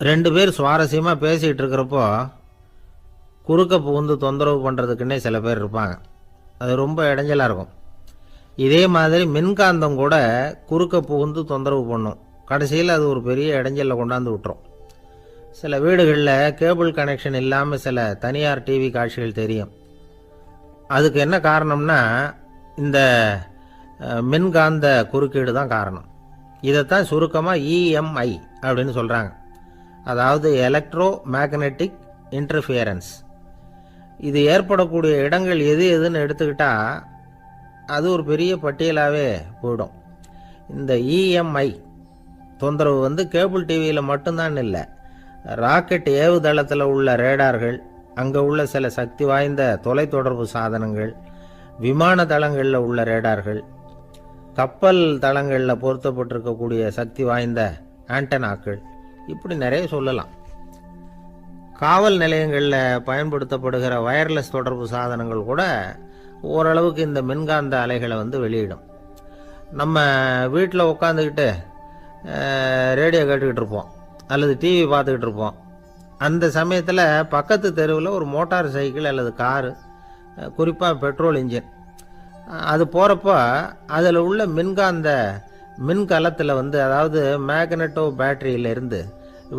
2 பேர் சுவாரஸ்யமாக பேசிகிட்டு இருக்கிறப்போ குறுக்க புகுந்து தொந்தரவு பண்ணுறதுக்குன்னே சில பேர் இருப்பாங்க. அது ரொம்ப இடைஞ்சலாக இருக்கும். இதே மாதிரி மின்காந்தம் கூட குறுக்க புகுந்து தொந்தரவு பண்ணும். கடைசியில் அது ஒரு பெரிய இடைஞ்சலில் கொண்டாந்து விட்டுரும். சில வீடுகளில் கேபிள் கனெக்ஷன் இல்லாமல் சில தனியார் டிவி காட்சிகள் தெரியும். அதுக்கு என்ன காரணம்னா இந்த மின்காந்த குறுக்கீடு தான் காரணம். இதைத்தான் சுருக்கமாக இஎம்ஐ அப்படின்னு சொல்கிறாங்க. அதாவது எலக்ட்ரோ மேக்னெட்டிக் இன்டர்ஃபியரன்ஸ். இது ஏற்படக்கூடிய இடங்கள் எது எதுன்னு எடுத்துக்கிட்டால் அது ஒரு பெரிய பட்டியலாகவே போயிடும். இந்த இஎம்ஐ தொந்தரவு கேபிள் டிவியில் மட்டும்தான் இல்லை, ராக்கெட் ஏவுதளத்தில் உள்ள ரேடார்கள், அங்கே உள்ள சில சக்தி வாய்ந்த தொலைத்தொடர்பு சாதனங்கள், விமான தளங்களில் உள்ள ரேடார்கள், கப்பல் தளங்களில் பொருத்தப்பட்டிருக்கக்கூடிய சக்தி வாய்ந்த ஆண்டனாக்கள், இப்படி நிறைய சொல்லலாம். காவல் நிலையங்களில் பயன்படுத்தப்படுகிற வயர்லெஸ் தொடர்பு சாதனங்கள் கூட ஓரளவுக்கு இந்த மின்காந்த அலைகளை வெளியிடும். நம்ம வீட்டில் உட்காந்துக்கிட்டு ரேடியோ கேட்டுக்கிட்டு இருப்போம் அல்லது டிவி பார்த்துக்கிட்டு இருப்போம். அந்த சமயத்தில் பக்கத்து தெருவில் ஒரு மோட்டார் சைக்கிள் அல்லது காரு, குறிப்பாக பெட்ரோல் இன்ஜின், அது போகிறப்போ அதில் உள்ள மின்காந்த மின்கலத்தில் அதாவது மேக்னெட்டோ பேட்டரியிலிருந்து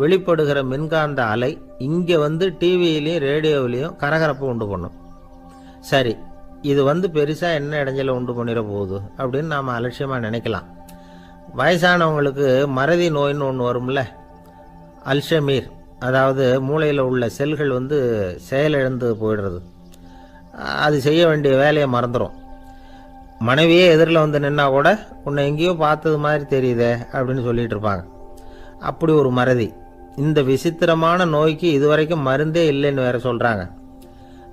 வெளிப்படுகிற மின்காந்த அலை இங்கே டிவியிலையும் ரேடியோவிலையும் கரகரப்பை உண்டு பண்ணும். சரி, இது பெருசாக என்ன இடைஞ்சலை உண்டு பண்ணிட போகுது அப்படின்னு நாம் அலட்சியமாக நினைக்கலாம். வயசானவங்களுக்கு மறதி நோயின்னு ஒன்று வரும்ல, அல்ஷமீர், அதாவது மூளையில் உள்ள செல்கள் செயலிழந்து போயிடுறது. அது செய்ய வேண்டிய வேலையை மறந்துடும். மனைவியே எதிரில் நின்னா கூட உன்னை எங்கேயோ பார்த்தது மாதிரி தெரியுதே அப்படின்னு சொல்லிட்டு இருப்பாங்க. அப்படி ஒரு மறதி. இந்த விசித்திரமான நோய்க்கு இதுவரைக்கும் மருந்தே இல்லைன்னு வேற சொல்கிறாங்க.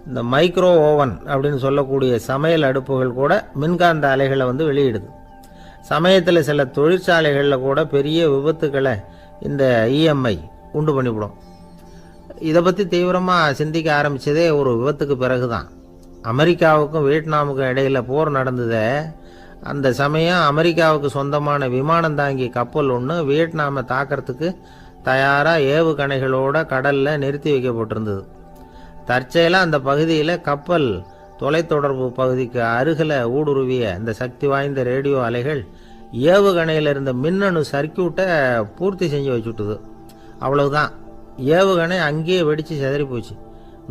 இந்த மைக்ரோ ஓவன் அப்படின்னு சொல்லக்கூடிய சமையல் அடுப்புகள் கூட மின்காந்த அலைகளை வெளியிடுது. சமயத்தில் சில தொழிற்சாலைகளில் கூட பெரிய விபத்துக்களை இந்த இஎம்ஐ உண்டு பண்ணிவிடும். இதை பற்றி தீவிரமாக சிந்திக்க ஆரம்பித்ததே ஒரு விபத்துக்கு பிறகு தான். அமெரிக்காவுக்கும் வியட்நாமுக்கும் இடையில் போர் நடந்ததே, அந்த சமயம் அமெரிக்காவுக்கு சொந்தமான விமானம் தாங்கி கப்பல் ஒன்று வியட்நாமை தாக்கிறதுக்கு தயாராக ஏவுகணைகளோட கடலில் நிறுத்தி வைக்கப்பட்டிருந்தது. தற்செயலாக அந்த பகுதியில் கப்பல் தொலைத்தொடர்பு பகுதிக்கு அருகில் ஊடுருவிய இந்த சக்தி வாய்ந்த ரேடியோ அலைகள் ஏவுகணையில் இருந்த மின்னணு சர்க்கியூட்டை பூர்த்தி செஞ்சு வச்சுட்டுது. அவ்வளவுதான், ஏவுகணை அங்கேயே வெடித்து சிதறி போச்சு.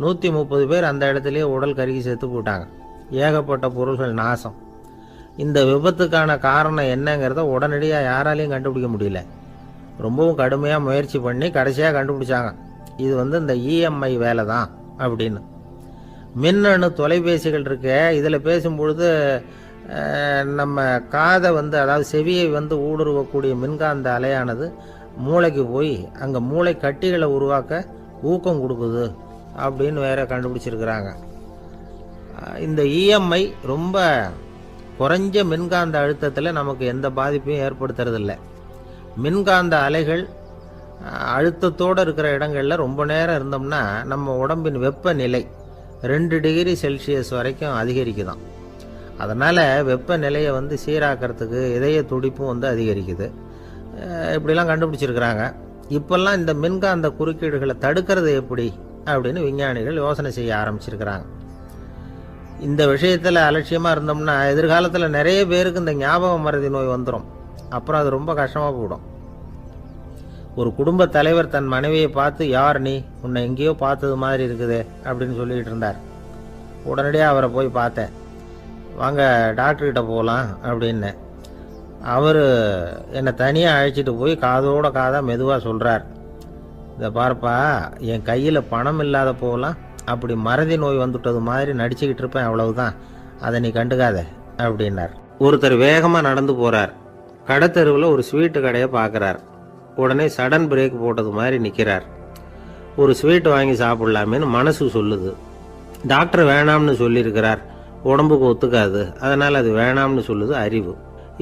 130 பேர் அந்த இடத்துலையே உடல் கருகி செத்து போட்டாங்க. ஏகப்பட்ட பொருள்கள் நாசம். இந்த விபத்துக்கான காரணம் என்னங்கிறத உடனடியாக யாராலையும் கண்டுபிடிக்க முடியல. ரொம்பவும் கடுமையாக முயற்சி பண்ணி கடைசியாக கண்டுபிடிச்சாங்க. இது இந்த இஎம்ஐ வேலை தான் அப்படின்னு. மின்னணு தொலைபேசிகள் இருக்க, இதில் பேசும்பொழுது நம்ம காதை அதாவது செவியை ஊடுருவக்கூடிய மின்காந்த அலையானது மூளைக்கு போய் அங்கே மூளை கட்டிகளை உருவாக்க ஊக்கம் கொடுக்குது அப்படின்னு வேற கண்டுபிடிச்சிருக்கிறாங்க. இந்த இஎம்ஐ ரொம்ப குறைஞ்ச மின்காந்த அழுத்தத்தில் நமக்கு எந்த பாதிப்பையும் ஏற்படுத்துறதில்லை. மின்காந்த அலைகள் அழுத்தத்தோடு இருக்கிற இடங்களில் ரொம்ப நேரம் இருந்தோம்னா நம்ம உடம்பின் வெப்பநிலை 2 டிகிரி செல்சியஸ் வரைக்கும் அதிகரிக்குதான். அதனால் வெப்பநிலையை சீராக்கிறதுக்கு இதய துடிப்பும் அதிகரிக்குது. இப்படிலாம் கண்டுபிடிச்சிருக்கிறாங்க. இப்போல்லாம் இந்த மின்காந்த குறுக்கீடுகளை தடுக்கிறது எப்படி அப்படின்னு விஞ்ஞானிகள் யோசனை செய்ய ஆரம்பிச்சிருக்கிறாங்க. இந்த விஷயத்தில் அலட்சியமாக இருந்தோம்னா எதிர்காலத்தில் நிறைய பேருக்கு இந்த ஞாபக மறதி நோய் வந்துடும். அப்புறம் அது ரொம்ப கஷ்டமாக போயிடும். ஒரு குடும்ப தலைவர் தன் மனைவியை பார்த்து, யார் நீ, உன்னை எங்கேயோ பார்த்தது மாதிரி இருக்குதே அப்படின்னு சொல்லிகிட்டு இருந்தார். உடனடியாக அவரை போய் பார்த்தேன். வாங்க டாக்டர்கிட்ட போகலாம் அப்படின்னு. அவர் என்னை தனியாக அழைச்சிட்டு போய் காதோட காதாக மெதுவாக சொல்கிறார், இதை பார்ப்பா, என் கையில் பணம் இல்லாத போகலாம், அப்படி மறதி நோய் வந்துட்டது மாதிரி நடிச்சுக்கிட்டு இருப்பேன், அவ்வளவுதான், அதை நீ கண்டுக்காத அப்படின்னார். ஒருத்தர் வேகமாக நடந்து போகிறார். கடத்தெருவில் ஒரு ஸ்வீட்டு கடையை பார்க்குறார். உடனே சடன் பிரேக் போட்டது மாதிரி நிற்கிறார். ஒரு ஸ்வீட் வாங்கி சாப்பிட்லாமேன்னு மனசு சொல்லுது. டாக்டர் வேணாம்னு சொல்லியிருக்கிறார், உடம்புக்கு ஒத்துக்காது, அதனால் அது வேணாம்னு சொல்லுது அறிவு.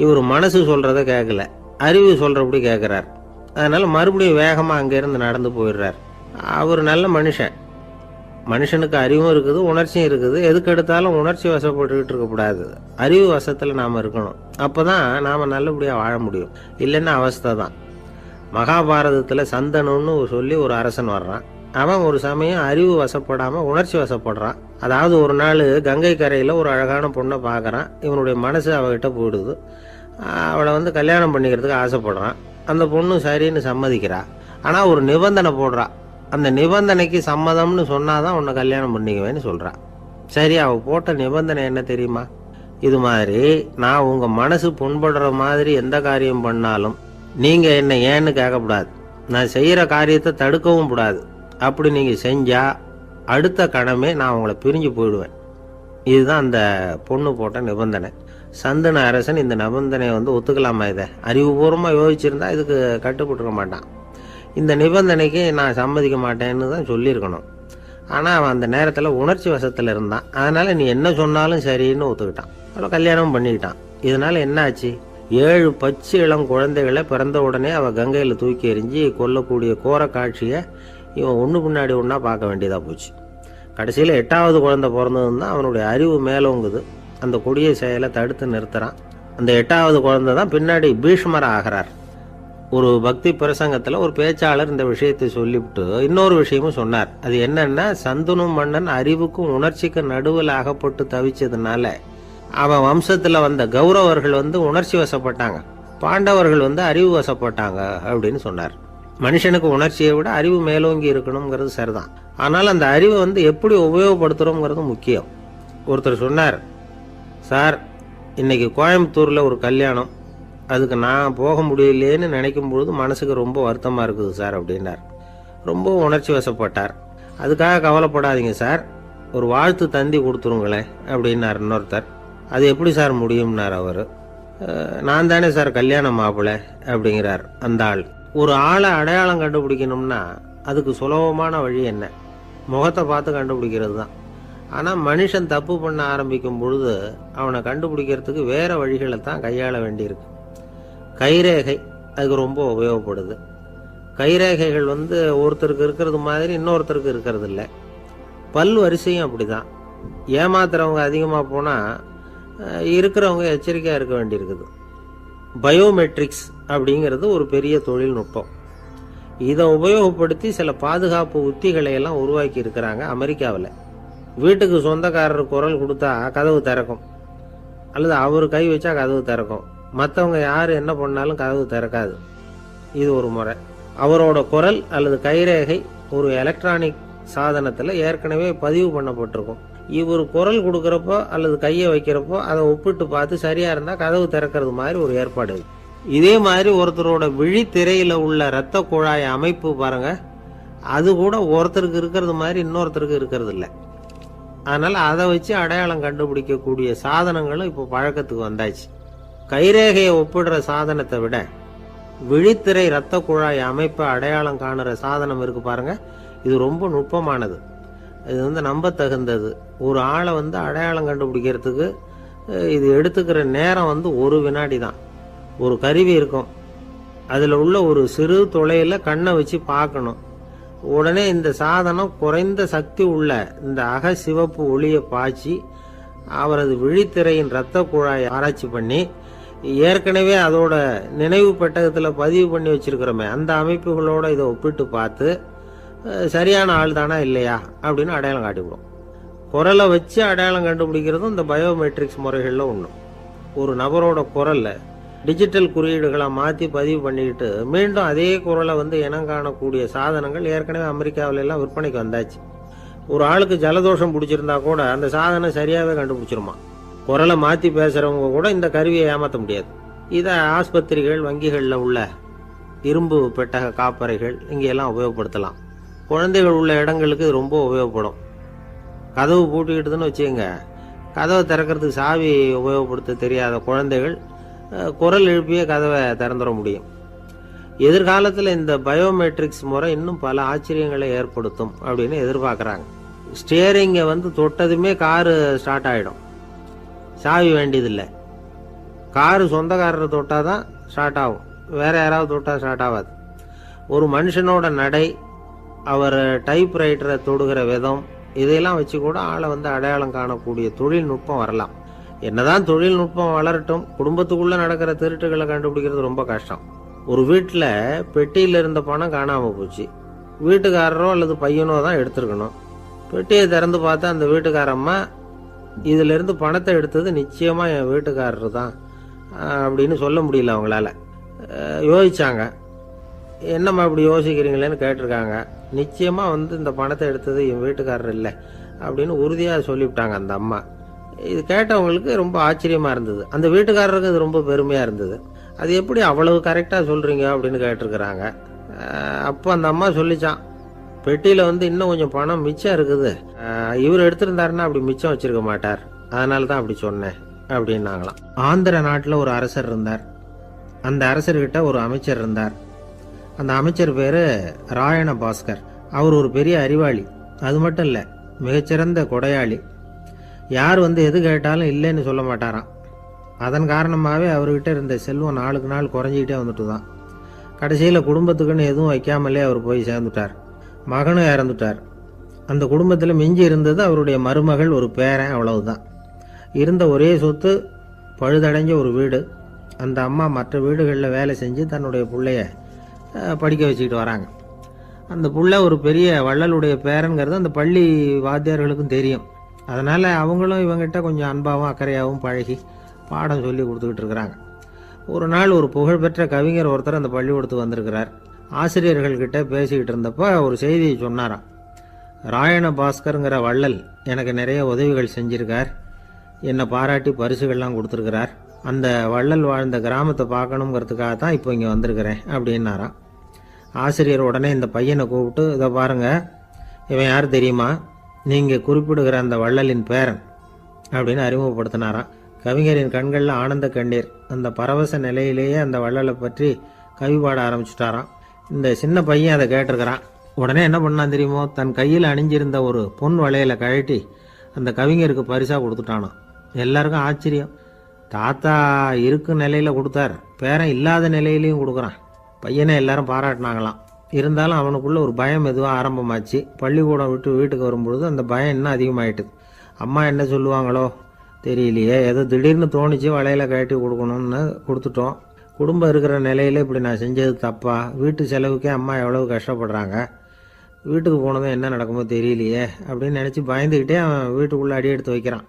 இவர் மனசு சொல்கிறத கேட்கல, அறிவு சொல்கிறபடி கேட்குறார். அதனால் மறுபடியும் வேகமாக அங்கேருந்து நடந்து போயிடுறார். அவர் நல்ல மனுஷன். மனுஷனுக்கு அறிவும் இருக்குது, உணர்ச்சியும் இருக்குது. எதுக்கு எடுத்தாலும் உணர்ச்சி வசப்பட்டுக்கிட்டு இருக்கக்கூடாது, அறிவு வசத்தில் நாம் இருக்கணும். அப்போ தான் நாம் நல்லபடியாக வாழ முடியும். இல்லைன்னா அவஸ்தை தான். மகாபாரதத்தில் சந்தனுன்னு சொல்லி ஒரு அரசன் வர்றான். அவன் ஒரு சமயம் அறிவு வசப்படாமல் உணர்ச்சி வசப்படுறான். அதாவது ஒரு நாள் கங்கை கரையில் ஒரு அழகான பொண்ணை பார்க்குறான். இவனுடைய மனசு அவகிட்ட போயிடுது. அவளை கல்யாணம் பண்ணிக்கிறதுக்கு ஆசைப்படுறான். அந்த பொண்ணு சரின்னு சம்மதிக்கிறா. ஆனால் ஒரு நிபந்தனை போடுறா. அந்த நிபந்தனைக்கு சம்மதம்னு சொன்னாதான் உன்னை கல்யாணம் பண்ணிக்குவேன்னு சொல்கிறா. சரி, அவள் போட்ட நிபந்தனை என்ன தெரியுமா? இது மாதிரி நான் உங்கள் மனசு புண்படுற மாதிரி எந்த காரியம் பண்ணாலும் நீங்கள் என்ன ஏன்னு கேட்கக்கூடாது. நான் செய்கிற காரியத்தை தடுக்கவும் கூடாது. அப்படி நீங்கள் செஞ்சால் அடுத்த கணமே நான் உங்களை பிரிஞ்சு போயிடுவேன். இதுதான் அந்த பொண்ணு போட்ட நிபந்தனை. சந்தன அரசன் இந்த நிபந்தனையை ஒத்துக்கலாமா? இதை அறிவுபூர்வமாக யோசிச்சிருந்தா இதுக்கு கட்டுப்பட்டுருக்க மாட்டான். இந்த நிபந்தனைக்கு நான் சம்மதிக்க மாட்டேன்னு தான் சொல்லியிருக்கணும். ஆனால் அவன் அந்த நேரத்தில் உணர்ச்சி வசத்தில் இருந்தான். அதனால் நீ என்ன சொன்னாலும் சரின்னு ஒத்துக்கிட்டான். அவன் கல்யாணம் பண்ணிக்கிட்டான். இதனால் என்ன ஆச்சு? 7 பச்சை இளம் குழந்தைகளை பிறந்த உடனே அவள் கங்கையில் தூக்கி எறிஞ்சி கொல்லக்கூடிய கோர காட்சியை இவன் ஒன்று பின்னாடி ஒன்றா பார்க்க வேண்டியதாக போச்சு. கடைசியில் 8வது குழந்தை பிறந்ததுன்னு தான் அவனுடைய அறிவு மேலோங்குது. அந்த கொடிய செயலை தடுத்து நிறுத்துறான். அந்த 8வது குழந்தை தான் பின்னாடி பீஷ்மர் ஆகிறார். ஒரு பக்தி பிரசங்கத்தில் ஒரு பேச்சாளர் இந்த விஷயத்தை சொல்லிவிட்டு இன்னொரு விஷயமும் சொன்னார். அது என்னன்னா, சந்தனு மன்னன் அறிவுக்கும் உணர்ச்சிக்கும் நடுவில் அகப்பட்டு தவிச்சதுனால அவன் வம்சத்தில் வந்த கௌரவர்கள் உணர்ச்சி வசப்பட்டாங்க, பாண்டவர்கள் அறிவு வசப்பட்டாங்க அப்படின்னு சொன்னார். மனுஷனுக்கு உணர்ச்சியை விட அறிவு மேலோங்கி இருக்கணுங்கிறது சரிதான். ஆனால் அந்த அறிவை எப்படி உபயோகப்படுத்துகிறோங்கிறது முக்கியம். ஒருத்தர் சொன்னார், சார் இன்னைக்கு கோயம்புத்தூரில் ஒரு கல்யாணம், அதுக்கு நான் போக முடியலேன்னு நினைக்கும் பொழுது மனசுக்கு ரொம்ப வருத்தமாக இருக்குது சார் அப்படின்னார். ரொம்ப உணர்ச்சி வசப்பட்டார். அதுக்காக கவலைப்படாதீங்க சார், ஒரு வாழ்த்து தந்தி கொடுத்துருங்களேன் அப்படின்னார் இன்னொருத்தர். அது எப்படி சார் முடியும்னார் அவர். நான் தானே சார் கல்யாண மாப்பிள்ளை அப்படிங்கிறார் அந்த ஆள். ஒரு ஆளை அடையாளம் கண்டுபிடிக்கணும்னா அதுக்கு சுலபமான வழி என்ன? முகத்தை பார்த்து கண்டுபிடிக்கிறது தான். ஆனால் மனுஷன் தப்பு பண்ண ஆரம்பிக்கும் பொழுது அவனை கண்டுபிடிக்கிறதுக்கு வேறு வழிகளை தான் கையாள வேண்டியிருக்கு. கைரேகை அதுக்கு ரொம்ப உபயோகப்படுது. கைரேகைகள் ஒருத்தருக்கு இருக்கிறது மாதிரி இன்னொருத்தருக்கு இருக்கிறது இல்லை. பல் வரிசையும் அப்படி தான். ஏமாத்துறவங்க அதிகமாக போனால் இருக்கிறவங்க எச்சரிக்கையாக இருக்க வேண்டியிருக்குது. பயோமெட்ரிக்ஸ் அப்படிங்கிறது ஒரு பெரிய தொழில்நுட்பம். இதை உபயோகப்படுத்தி சில பாதுகாப்பு உத்திகளை எல்லாம் உருவாக்கி இருக்கிறாங்க அமெரிக்காவில். வீட்டுக்கு சொந்தக்காரர் குரல் கொடுத்தா கதவு திறக்கும், அல்லது அவர் கை வச்சா கதவு திறக்கும். மற்றவங்க யார் என்ன பண்ணாலும் கதவு திறக்காது. இது ஒரு முறை. அவரோட குரல் அல்லது கைரேகை ஒரு எலக்ட்ரானிக் சாதனத்தில் ஏற்கனவே பதிவு பண்ணப்பட்டிருக்கும். இவர் குரல் கொடுக்குறப்போ அல்லது கையை வைக்கிறப்போ அதை ஒப்பிட்டு பார்த்து சரியாக இருந்தால் கதவு திறக்கிறது மாதிரி ஒரு ஏற்பாடு. இதே மாதிரி ஒருத்தரோட விழித்திரையில் உள்ள இரத்த குழாய் அமைப்பு பாருங்க, அது கூட ஒருத்தருக்கு இருக்கிறது மாதிரி இன்னொருத்தருக்கு இருக்கிறது இல்லை. அதனால் அதை வச்சு அடையாளம் கண்டுபிடிக்கக்கூடிய சாதனங்களும் இப்போ பழக்கத்துக்கு வந்தாச்சு. கைரேகையை ஒப்பிடுற சாதனத்தை விட விழித்திரை இரத்த குழாய் அமைப்பை அடையாளம் காணுற சாதனம் இருக்கு பாருங்க, இது ரொம்ப நுட்பமானது. இது நம்ப தகுந்தது. ஒரு ஆளை அடையாளம் கண்டுபிடிக்கிறதுக்கு இது எடுத்துக்கிற நேரம் 1 வினாடி தான். ஒரு கருவி இருக்கும், அதில் உள்ள ஒரு சிறு துளையில் கண்ணை வச்சு பார்க்கணும். உடனே இந்த சாதனம் குறைந்த சக்தி உள்ள இந்த அக சிவப்பு ஒளியை பாய்ச்சி அவரது விழித்திரையின் இரத்த குழாயை ஆராய்ச்சி பண்ணி ஏற்கனவே அதோட நினைவு பெட்டகத்தில் பதிவு பண்ணி வச்சிருக்கிறோமே அந்த அமைப்புகளோட இதை ஒப்பிட்டு பார்த்து சரியான ஆள் தானா இல்லையா அப்படின்னு அடையாளம் காட்டிவிடும். குரலை வச்சு அடையாளம் கண்டுபிடிக்கிறதும் இந்த பயோமெட்ரிக்ஸ் முறைகளில் ஒன்று. ஒரு நபரோட குரலில் டிஜிட்டல் குறியீடுகளை மாற்றி பதிவு பண்ணிக்கிட்டு மீண்டும் அதே குரலை இனம் காணக்கூடிய சாதனங்கள் ஏற்கனவே அமெரிக்காவில எல்லாம் விற்பனைக்கு வந்தாச்சு. ஒரு ஆளுக்கு ஜலதோஷம் பிடிச்சிருந்தா கூட அந்த சாதனம் சரியாகவே கண்டுபிடிச்சிருமா. குரலை மாற்றி பேசுகிறவங்க கூட இந்த கருவியை ஏமாற்ற முடியாது. இதை ஆஸ்பத்திரிகள், வங்கிகளில் உள்ள இரும்பு பெட்டக காப்பறைகள் இங்கெல்லாம் உபயோகப்படுத்தலாம். குழந்தைகள் உள்ள இடங்களுக்கு இது ரொம்ப உபயோகப்படும். கதவு பூட்டிக்கிட்டுதுன்னு வச்சுக்கோங்க, கதவை திறக்கிறதுக்கு சாவி உபயோகப்படுத்த தெரியாத குழந்தைகள் குரல் எழுப்பிய கதவை திறந்துட முடியும். எதிர்காலத்தில் இந்த பயோமெட்ரிக்ஸ் முறை இன்னும் பல ஆச்சரியங்களை ஏற்படுத்தும் அப்படின்னு எதிர்பார்க்குறாங்க. ஸ்டியரிங்கை தொட்டதுமே காரு ஸ்டார்ட் ஆகிடும், சாவி வேண்டியதில்லை. காரு சொந்தக்காரரை தொட்டால் தான் ஸ்டார்ட் ஆகும், வேற யாராவது தொட்டால் ஸ்டார்ட் ஆகாது. ஒரு மனுஷனோட நடை, அவர் டைப்ரைட்டரை தொடுகிற விதம், இதையெல்லாம் வச்சு கூட ஆளை அடையாளம் காணக்கூடிய தொழில்நுட்பம் வரலாம். என்னதான் தொழில்நுட்பம் வளரட்டும், குடும்பத்துக்குள்ளே நடக்கிற திருட்டுகளை கண்டுபிடிக்கிறது ரொம்ப கஷ்டம். ஒரு வீட்டில் பெட்டியில் இருந்த பணம் காணாமல் போச்சு. வீட்டுக்காரரோ அல்லது பையனோ தான் எடுத்துருக்கணும். பெட்டியை திறந்து பார்த்தா அந்த வீட்டுக்காரம்மா, இதிலிருந்து பணத்தை எடுத்தது நிச்சயமாக என் வீட்டுக்காரரு தான் அப்படின்னு சொல்ல முடியல அவங்களால. யோசிச்சாங்க. என்னம்மா இப்படி யோசிக்கிறீங்களேன்னு கேட்டிருக்காங்க. நிச்சயமாக இந்த பணத்தை எடுத்தது என் வீட்டுக்காரர் இல்லை அப்படின்னு உறுதியாக சொல்லிவிட்டாங்க அந்த அம்மா. இது கேட்டவங்களுக்கு ரொம்ப ஆச்சரியமாக இருந்தது. அந்த வீட்டுக்காரருக்கு இது ரொம்ப பெருமையாக இருந்தது. அது எப்படி அவ்வளவு கரெக்டாக சொல்கிறீங்க அப்படின்னு கேட்டிருக்கிறாங்க. அப்போ அந்த அம்மா சொல்லிச்சான், பெட்டியில் இன்னும் கொஞ்சம் பணம் மிச்சம் இருக்குது, இவர் எடுத்திருந்தாருன்னா அப்படி மிச்சம் வச்சிருக்க மாட்டார், அதனால தான் அப்படி சொன்னேன் அப்படின்னாங்களாம். ஆந்திர நாட்டில் ஒரு அரசர் இருந்தார். அந்த அரசர்கிட்ட ஒரு அமைச்சர் இருந்தார். அந்த அமைச்சர் பேர் ராயண பாஸ்கர். அவர் ஒரு பெரிய அறிவாளி. அது மட்டும் இல்லை, மிகச்சிறந்த கொடையாளி. யார் எது கேட்டாலும் இல்லைன்னு சொல்ல மாட்டாராம். அதன் காரணமாகவே அவர்கிட்ட இருந்த செல்வம் நாளுக்கு நாள் குறைஞ்சிக்கிட்டே வந்துட்டு தான். கடைசியில் குடும்பத்துக்குன்னு எதுவும் வைக்காமலே அவர் போய் சேர்ந்துட்டார். மகனும் இறந்துட்டார். அந்த குடும்பத்தில் மிஞ்சி இருந்தது அவருடைய மருமகள், ஒரு பேரன், அவ்வளவுதான். இருந்த ஒரே சொத்து பழுதடைஞ்ச ஒரு வீடு. அந்த அம்மா மற்ற வீடுகளில் வேலை செஞ்சு தன்னுடைய பிள்ளைய படிக்க வச்சுக்கிட்டு வராங்க. அந்த புள்ள ஒரு பெரிய வள்ளலுடைய பேரன்கிறது அந்த பள்ளி வாத்தியார்களுக்கும் தெரியும். அதனால் அவங்களும் இவங்ககிட்ட கொஞ்சம் அன்பாகவும் அக்கறையாகவும் பழகி பாடம் சொல்லி கொடுத்துக்கிட்டு இருக்கிறாங்க. ஒரு நாள் ஒரு புகழ்பெற்ற கவிஞர் ஒருத்தர் அந்த பள்ளிக்கூடத்துக்கு வந்திருக்கிறார். ஆசிரியர்கள்கிட்ட பேசிக்கிட்டு இருந்தப்போ ஒரு செய்தியை சொன்னாராம். ராயண பாஸ்கருங்கிற வள்ளல் எனக்கு நிறைய உதவிகள் செஞ்சிருக்கார், என்னை பாராட்டி பரிசுகள்லாம் கொடுத்துருக்கிறார். அந்த வள்ளல் வாழ்ந்த கிராமத்தை பார்க்கணுங்கிறதுக்காக தான் இப்போ இங்கே வந்திருக்கிறேன் அப்படின்னாராம். ஆசிரியர் உடனே இந்த பையனை கூப்பிட்டு, இதை பாருங்க, இவன் யார் தெரியுமா, நீங்கள் குறிப்பிடுகிற அந்த வள்ளலின் பேரன் அப்படின்னு அறிமுகப்படுத்தினாராம். கவிஞரின் கண்களில் ஆனந்த கண்ணீர். அந்த பரவச நிலையிலேயே அந்த வள்ளலை பற்றி கவி பாட ஆரம்பிச்சுட்டாராம். இந்த சின்ன பையன் அதை கேட்டிருக்கிறான். உடனே என்ன பண்ணான் தெரியுமோ, தன் கையில் அணிஞ்சிருந்த ஒரு பொன் வளையலை கழட்டி அந்த கவிஞருக்கு பரிசாக கொடுத்துட்டானான். எல்லாருக்கும் ஆச்சரியம். தாத்தா இருக்கும் நிலையில் கொடுத்தார், பேரன் இல்லாத நிலையிலையும் கொடுக்குறான். பையனை எல்லாரும் பாராட்டினாங்களாம். இருந்தாலும் அவனுக்குள்ள ஒரு பயம் எதுவாக ஆரம்பமாச்சு. பள்ளிக்கூடம் விட்டு வீட்டுக்கு வரும்பொழுது அந்த பயம் இன்னும் அதிகமாயிட்டுது. அம்மா என்ன சொல்லுவாங்களோ தெரியலையே, ஏதோ திடீர்னு தோணிச்சு வளையலை கழட்டி கொடுக்கணும்னு கொடுத்துட்டோம். குடும்பம் இருக்கிற நிலையில் இப்படி நான் செஞ்சது தப்பா, வீட்டு செலவுக்கே அம்மா எவ்வளவு கஷ்டப்படுறாங்க, வீட்டுக்கு போனதும் என்ன நடக்குமோ தெரியலையே அப்படின்னு நினச்சி பயந்துக்கிட்டே அவன் வீட்டுக்குள்ளே அடி எடுத்து வைக்கிறான்.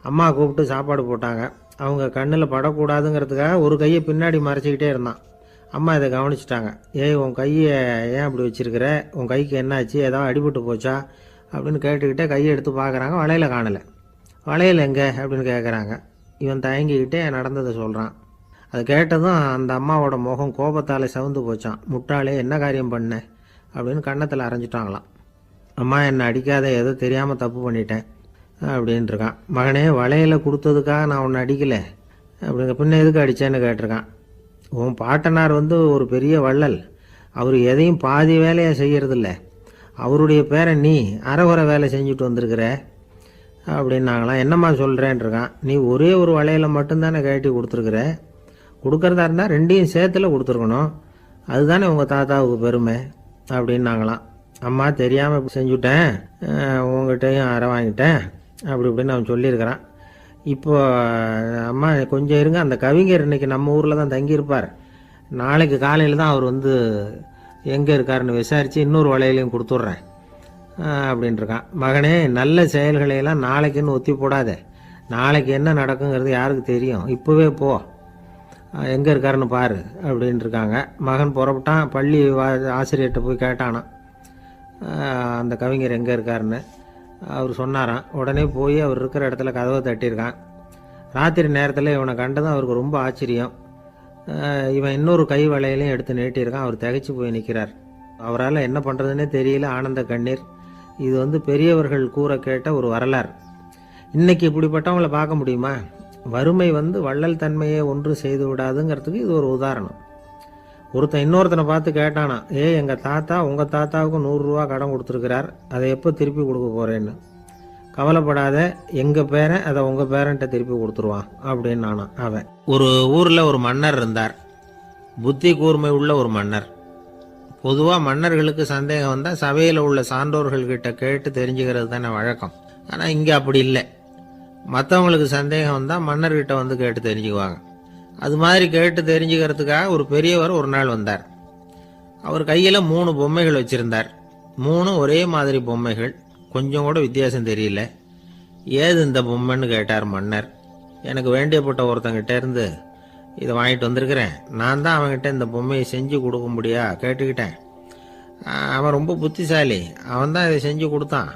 அம்மா கூப்பிட்டு சாப்பாடு போட்டாங்க. அவங்க கண்ணில் படக்கூடாதுங்கிறதுக்காக ஒரு கையை பின்னாடி மறைச்சிக்கிட்டே இருந்தான். அம்மா இதை கவனிச்சிட்டாங்க. ஏய், உன் கையை ஏன் அப்படி வச்சிருக்கிற, உன் கைக்கு என்னாச்சு, ஏதாவது அடிபட்டு போச்சா அப்படின்னு கேட்டுக்கிட்டே கையை எடுத்து பார்க்குறாங்க. வளையலை காணலை. வளையல் எங்கே அப்படின்னு கேட்குறாங்க. இவன் தயங்கிக்கிட்டே நடந்ததை சொல்கிறான். அது கேட்டதும் அந்த அம்மாவோட முகம் கோபத்தால் செவந்து போச்சான். முட்டாளே, என்ன காரியம் பண்ண அப்படின்னு கன்னத்தில் அரைஞ்சிட்டாங்களாம். அம்மா, என்னை அடிக்காத, ஏதோ தெரியாமல் தப்பு பண்ணிட்டேன் அப்படின்ட்டுருக்கான். மகனே, வளையலை கொடுத்ததுக்காக நான் உன்னை அடிக்கலை அப்படிங்க, பின்ன எதுக்கு அடித்தேன்னு கேட்டிருக்கான். உன் பாட்டனார் ஒரு பெரிய வள்ளல், அவர் எதையும் பாதி வேலையை செய்யறதில்ல, அவருடைய பேரை நீ அரைகுறை வேலை செஞ்சுட்டு வந்திருக்கிற அப்படின்னாங்களாம். என்னம்மா சொல்கிறேன்ருக்கான். நீ ஒரே ஒரு வளையலை மட்டும்தானே கட்டி கொடுத்துருக்குற, கொடுக்கறதா இருந்தால் ரெண்டையும் சேர்த்துல கொடுத்துருக்கணும், அதுதானே உங்கள் தாத்தாவுக்கு பெருமை அப்படின்னாங்களாம். அம்மா, தெரியாமல் செஞ்சுட்டேன், உங்கள்கிட்டையும் அரை வாங்கிட்டேன் அப்படி இப்படின்னு அவன் சொல்லியிருக்கிறான். இப்போ அம்மா கொஞ்சம் இருங்க, அந்த கவிஞர் இன்னைக்கு நம்ம ஊரில் தான் தங்கியிருப்பார், நாளைக்கு காலையில் தான் அவர் எங்கே இருக்காருன்னு விசாரித்து இன்னொரு வளையலையும் கொடுத்துட்றேன் அப்படின்ட்டுருக்கான். மகனே, நல்ல செயல்களையெல்லாம் நாளைக்குன்னு ஒத்தி போடாத, நாளைக்கு என்ன நடக்குங்கிறது யாருக்கு தெரியும், இப்போவே போ, எங்கே இருக்காருன்னு பாரு அப்படின்ட்டுருக்காங்க. மகன் புறப்பட்டான். பள்ளி ஆசிரியர்கிட்ட போய் கேட்டானான் அந்த கவிஞர் எங்கே இருக்காருன்னு. அவர் சொன்னாராம். உடனே போய் அவர் இருக்கிற இடத்துல கதவை தட்டியிருக்கான். ராத்திரி நேரத்தில் இவனை கண்டதும் அவருக்கு ரொம்ப ஆச்சரியம். இவன் இன்னொரு கை வளையலையும் எடுத்து நீட்டியிருக்கான். அவர் திகைச்சு போய் நிற்கிறார். அவரால் என்ன பண்ணுறதுன்னே தெரியல. ஆனந்த கண்ணீர். இது பெரியவர்கள் கூற கேட்ட ஒரு வரலாறு. இன்னைக்கு இப்படிப்பட்டவங்களை பார்க்க முடியுமா? வறுமை வள்ளல் தன்மையை ஒன்று செய்து விடாதுங்கிறதுக்கு இது ஒரு உதாரணம். ஒருத்தன் இன்னொருத்தனை பார்த்து கேட்டானா, எங்கள் தாத்தா உங்கள் தாத்தாவுக்கு 100 ரூபா கடன் கொடுத்துருக்கிறார், அதை எப்போ திருப்பி கொடுக்க போகிறேன்னு. கவலைப்படாத, எங்கள் பேரன் அதை உங்கள் பேரன்ட்ட திருப்பி கொடுத்துருவான் அப்படின்னு நானா அவன். ஒரு ஊரில் ஒரு மன்னர் இருந்தார். புத்தி கூர்மை உள்ள ஒரு மன்னர். பொதுவாக மன்னர்களுக்கு சந்தேகம் வந்தால் சபையில் உள்ள சான்றோர்கள்கிட்ட கேட்டு தெரிஞ்சுக்கிறது தானே வழக்கம். ஆனால் இங்கே அப்படி இல்லை. மற்றவங்களுக்கு சந்தேகம் வந்தால் மன்னர்கிட்ட கேட்டு தெரிஞ்சுக்குவாங்க. அது மாதிரி கேட்டு தெரிஞ்சுக்கிறதுக்காக ஒரு பெரியவர் ஒரு நாள் வந்தார். அவர் கையில் 3 பொம்மைகள் வச்சிருந்தார். 3 ஒரே மாதிரி பொம்மைகள், கொஞ்சம் கூட வித்தியாசம் தெரியல. ஏது இந்த பொம்மைன்னு கேட்டார் மன்னர். எனக்கு வேண்டியப்பட்ட ஒருத்தங்கிட்ட இருந்து இதை வாங்கிட்டு வந்திருக்கிறேன். நான் தான் அவன்கிட்ட இந்த பொம்மையை செஞ்சு கொடுக்க முடியா கேட்டுக்கிட்டேன். அவன் ரொம்ப புத்திசாலி, அவன் தான் இதை செஞ்சு கொடுத்தான்.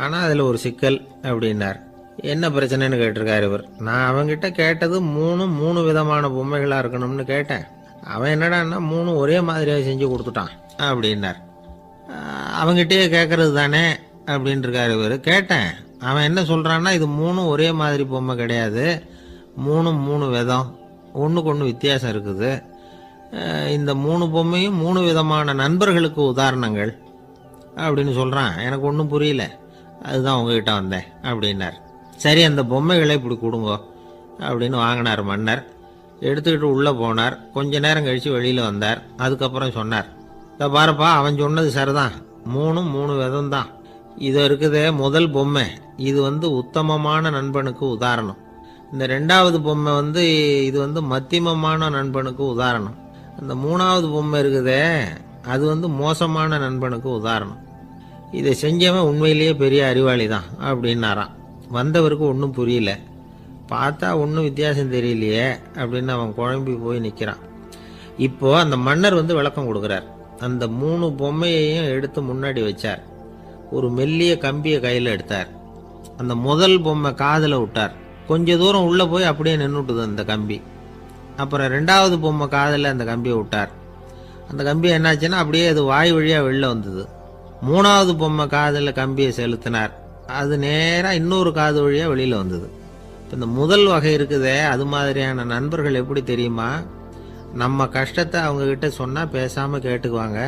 ஆனால் அதில் ஒரு சிக்கல் அப்படின்னார். என்ன பிரச்சனைன்னு கேட்டிருக்காரு இவர். நான் அவன்கிட்ட கேட்டது 3 விதமான பொம்மைகளாக இருக்கணும்னு கேட்டேன். அவன் என்னடான்னா 3 ஒரே மாதிரியாக செஞ்சு கொடுத்துட்டான் அப்படின்னார். அவன்கிட்டயே கேட்கறது தானே அப்படின்னு இருக்காரு இவர். கேட்டேன், அவன் என்ன சொல்கிறான்னா இது 3 ஒரே மாதிரி பொம்மை கிடையாது, 3 விதம், ஒன்றுக்கு ஒன்று வித்தியாசம் இருக்குது. இந்த 3 பொம்மையும் 3 விதமான நண்பர்களுக்கு உதாரணங்கள் அப்படின்னு சொல்கிறான். எனக்கு ஒன்றும் புரியல, அதுதான் உங்ககிட்ட வந்தேன் அப்படின்னார். சரி, அந்த பொம்மைகளை இப்படி கொடுங்க அப்படின்னு வாங்கினார் மன்னர். எடுத்துக்கிட்டு உள்ளே போனார். கொஞ்ச நேரம் கழித்து வெளியில் வந்தார். அதுக்கப்புறம் சொன்னார், இதை பாருப்பா, அவன் சொன்னது சரிதான், 3 விதம் தான். இது இருக்குதே முதல் பொம்மை, இது உத்தமமான நண்பனுக்கு உதாரணம். இந்த 2வது பொம்மை இது மத்தியமமான நண்பனுக்கு உதாரணம். அந்த 3வது பொம்மை இருக்குதே அது மோசமான நண்பனுக்கு உதாரணம். இதை செஞ்சவன் உண்மையிலேயே பெரிய அறிவாளி தான் அப்படின்னாராம். வந்தவருக்கு ஒன்றும் புரியல. பார்த்தா ஒன்றும் வித்தியாசம் தெரியலையே அப்படின்னு அவன் குழம்பி போய் நிற்கிறான். இப்போ அந்த மன்னர் விளக்கம் கொடுக்குறார். அந்த 3 பொம்மையையும் எடுத்து முன்னாடி வச்சார். ஒரு மெல்லிய கம்பியை கையில் எடுத்தார். அந்த முதல் பொம்மை காதில் விட்டார். கொஞ்ச தூரம் உள்ளே போய் அப்படியே நின்றுட்டுது அந்த கம்பி. அப்புறம் 2வது பொம்மை காதில் அந்த கம்பியை விட்டார். அந்த கம்பி என்னாச்சுன்னா அப்படியே அது வாய் வழியாக வெளில வந்தது. 3வது பொம்மை காதில் கம்பியை செலுத்தினார். அது நேராக இன்னொரு காது வழியாக வெளியில் வந்தது. இப்போ இந்த முதல் வகை இருக்குதே, அது மாதிரியான நண்பர்கள் எப்படி தெரியுமா? நம்ம கஷ்டத்தை அவங்கக்கிட்ட சொன்னால் பேசாமல் கேட்டுக்குவாங்க.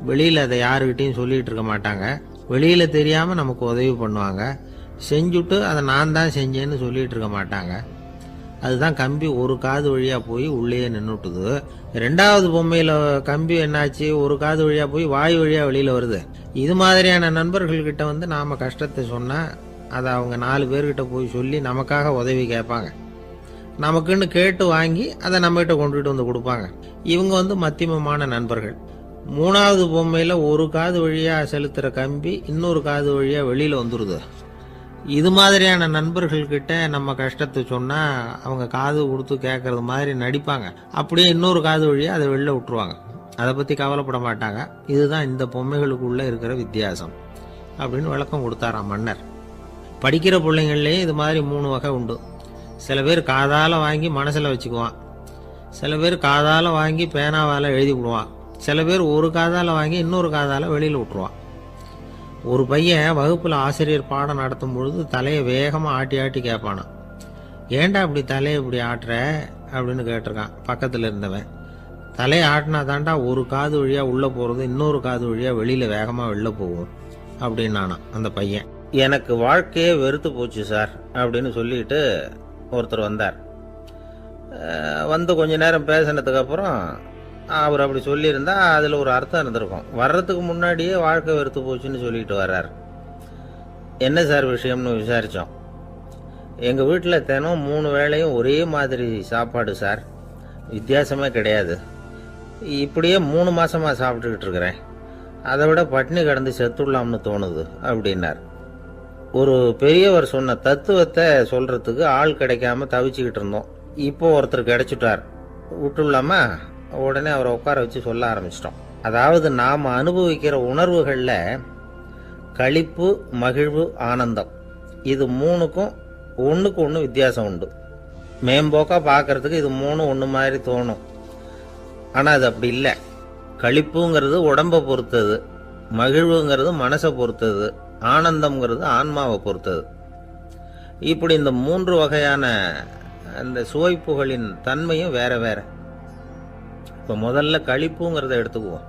வெளியில் அதை யாருக்கிட்டையும் சொல்லிகிட்டு இருக்க மாட்டாங்க. வெளியில் தெரியாமல் நமக்கு உதவி பண்ணுவாங்க. செஞ்சுட்டு அதை நான் தான் செஞ்சேன்னு சொல்லிகிட்டு இருக்க மாட்டாங்க. அதுதான் கம்பி ஒரு காது வழியாக போய் உள்ளே நின்றுட்டுது. 2வது பொம்மையில் கம்பி என்னாச்சு, ஒரு காது வழியாக போய் வாய் வழியாக வெளியில் வருது. இது மாதிரியான நண்பர்கள்கிட்ட நாம் கஷ்டத்தை சொன்னால் அதை அவங்க 4 பேர்கிட்ட போய் சொல்லி நமக்காக உதவி கேட்பாங்க. நமக்குன்னு கேட்டு வாங்கி அதை நம்மகிட்ட கொண்டுகிட்டு கொடுப்பாங்க. இவங்க மத்தியமமான நண்பர்கள். 3வது பொம்மையில் ஒரு காது வழியாக செலுத்துகிற கம்பி இன்னொரு காது வழியாக வெளியில் வந்துடுது. இது மாதிரியான நண்பர்கள்கிட்ட நம்ம கஷ்டத்தை சொன்னால் அவங்க காது கொடுத்து கேட்கறது மாதிரி நடிப்பாங்க. அப்படியே இன்னொரு காது வழியாக அதை வெளில விட்டுருவாங்க. அதை பற்றி கவலைப்பட மாட்டாங்க. இதுதான் இந்த பொம்மைகளுக்குள்ளே இருக்கிற வித்தியாசம் அப்படின்னு விளக்கம் கொடுத்தாராம் மன்னர். படிக்கிற பிள்ளைங்கள்லேயே இது மாதிரி 3 வகை உண்டு. சில பேர் காதால் வாங்கி மனசில் வச்சுக்குவான். சில பேர் காதால் வாங்கி பேனாவால் எழுதி விடுவான். சில பேர் ஒரு காதால் வாங்கி இன்னொரு காதால் வெளியில் விட்டுருவான். ஒரு பையன் வகுப்பில் ஆசிரியர் பாடம் நடத்தும் பொழுது தலையை வேகமாக ஆட்டி ஆட்டி கேட்பானான். ஏன்டா இப்படி தலையை இப்படி ஆட்டுற அப்படின்னு கேட்டிருக்கான் பக்கத்தில் இருந்தவன். தலையை ஆட்டினா தாண்டா ஒரு காது வழியாக உள்ளே போகிறது இன்னொரு காது வழியாக வெளியில் வேகமாக வெளில போகும் அப்படின்னானா அந்த பையன். எனக்கு வாழ்க்கையே வெறுத்து போச்சு சார் அப்படின்னு சொல்லிட்டு ஒருத்தர் வந்தார். கொஞ்ச நேரம் பேசினதுக்கப்புறம் அவர் அப்படி சொல்லியிருந்தா அதில் ஒரு அர்த்தம் இருந்திருக்கும். வர்றதுக்கு முன்னாடியே வாழ்க்கை வெறுத்து போச்சுன்னு சொல்லிட்டு வர்றார். என்ன சார் விஷயம்னு விசாரித்தோம். எங்கள் வீட்டில் தினம் 3 வேளையும் ஒரே மாதிரி சாப்பாடு சார், வித்தியாசமே கிடையாது. இப்படியே 3 மாதமாக சாப்பிட்டுக்கிட்டு இருக்கிறேன். அதை விட பட்டினி கிடந்து செத்துடலாம்னு தோணுது அப்படின்னார். ஒரு பெரியவர் சொன்ன தத்துவத்தை சொல்கிறதுக்கு ஆள் கிடைக்காம தவிச்சுக்கிட்டு இருந்தோம். இப்போ ஒருத்தர் கிடைச்சிட்டார். விட்டுலாமா? உடனே அவரை உட்கார வச்சு சொல்ல ஆரம்பிச்சிட்டோம். அதாவது நாம் அனுபவிக்கிற உணர்வுகளில் களிப்பு, மகிழ்வு, ஆனந்தம், இது 3க்கும் ஒன்றுக்கு ஒன்று வித்தியாசம் உண்டு. மேம்போக்காக பார்க்கறதுக்கு இது 3 ஒன்று மாதிரி தோணும். ஆனால் அது அப்படி இல்லை. களிப்புங்கிறது உடம்பை பொறுத்தது, மகிழ்வுங்கிறது மனசை பொறுத்தது, ஆனந்தம்ங்கிறது ஆன்மாவை பொறுத்தது. இப்படி இந்த 3 வகையான அந்த சுவைப்புகளின் தன்மையும் வேற வேற. இப்போ முதல்ல களிப்புங்கிறத எடுத்துக்குவோம்.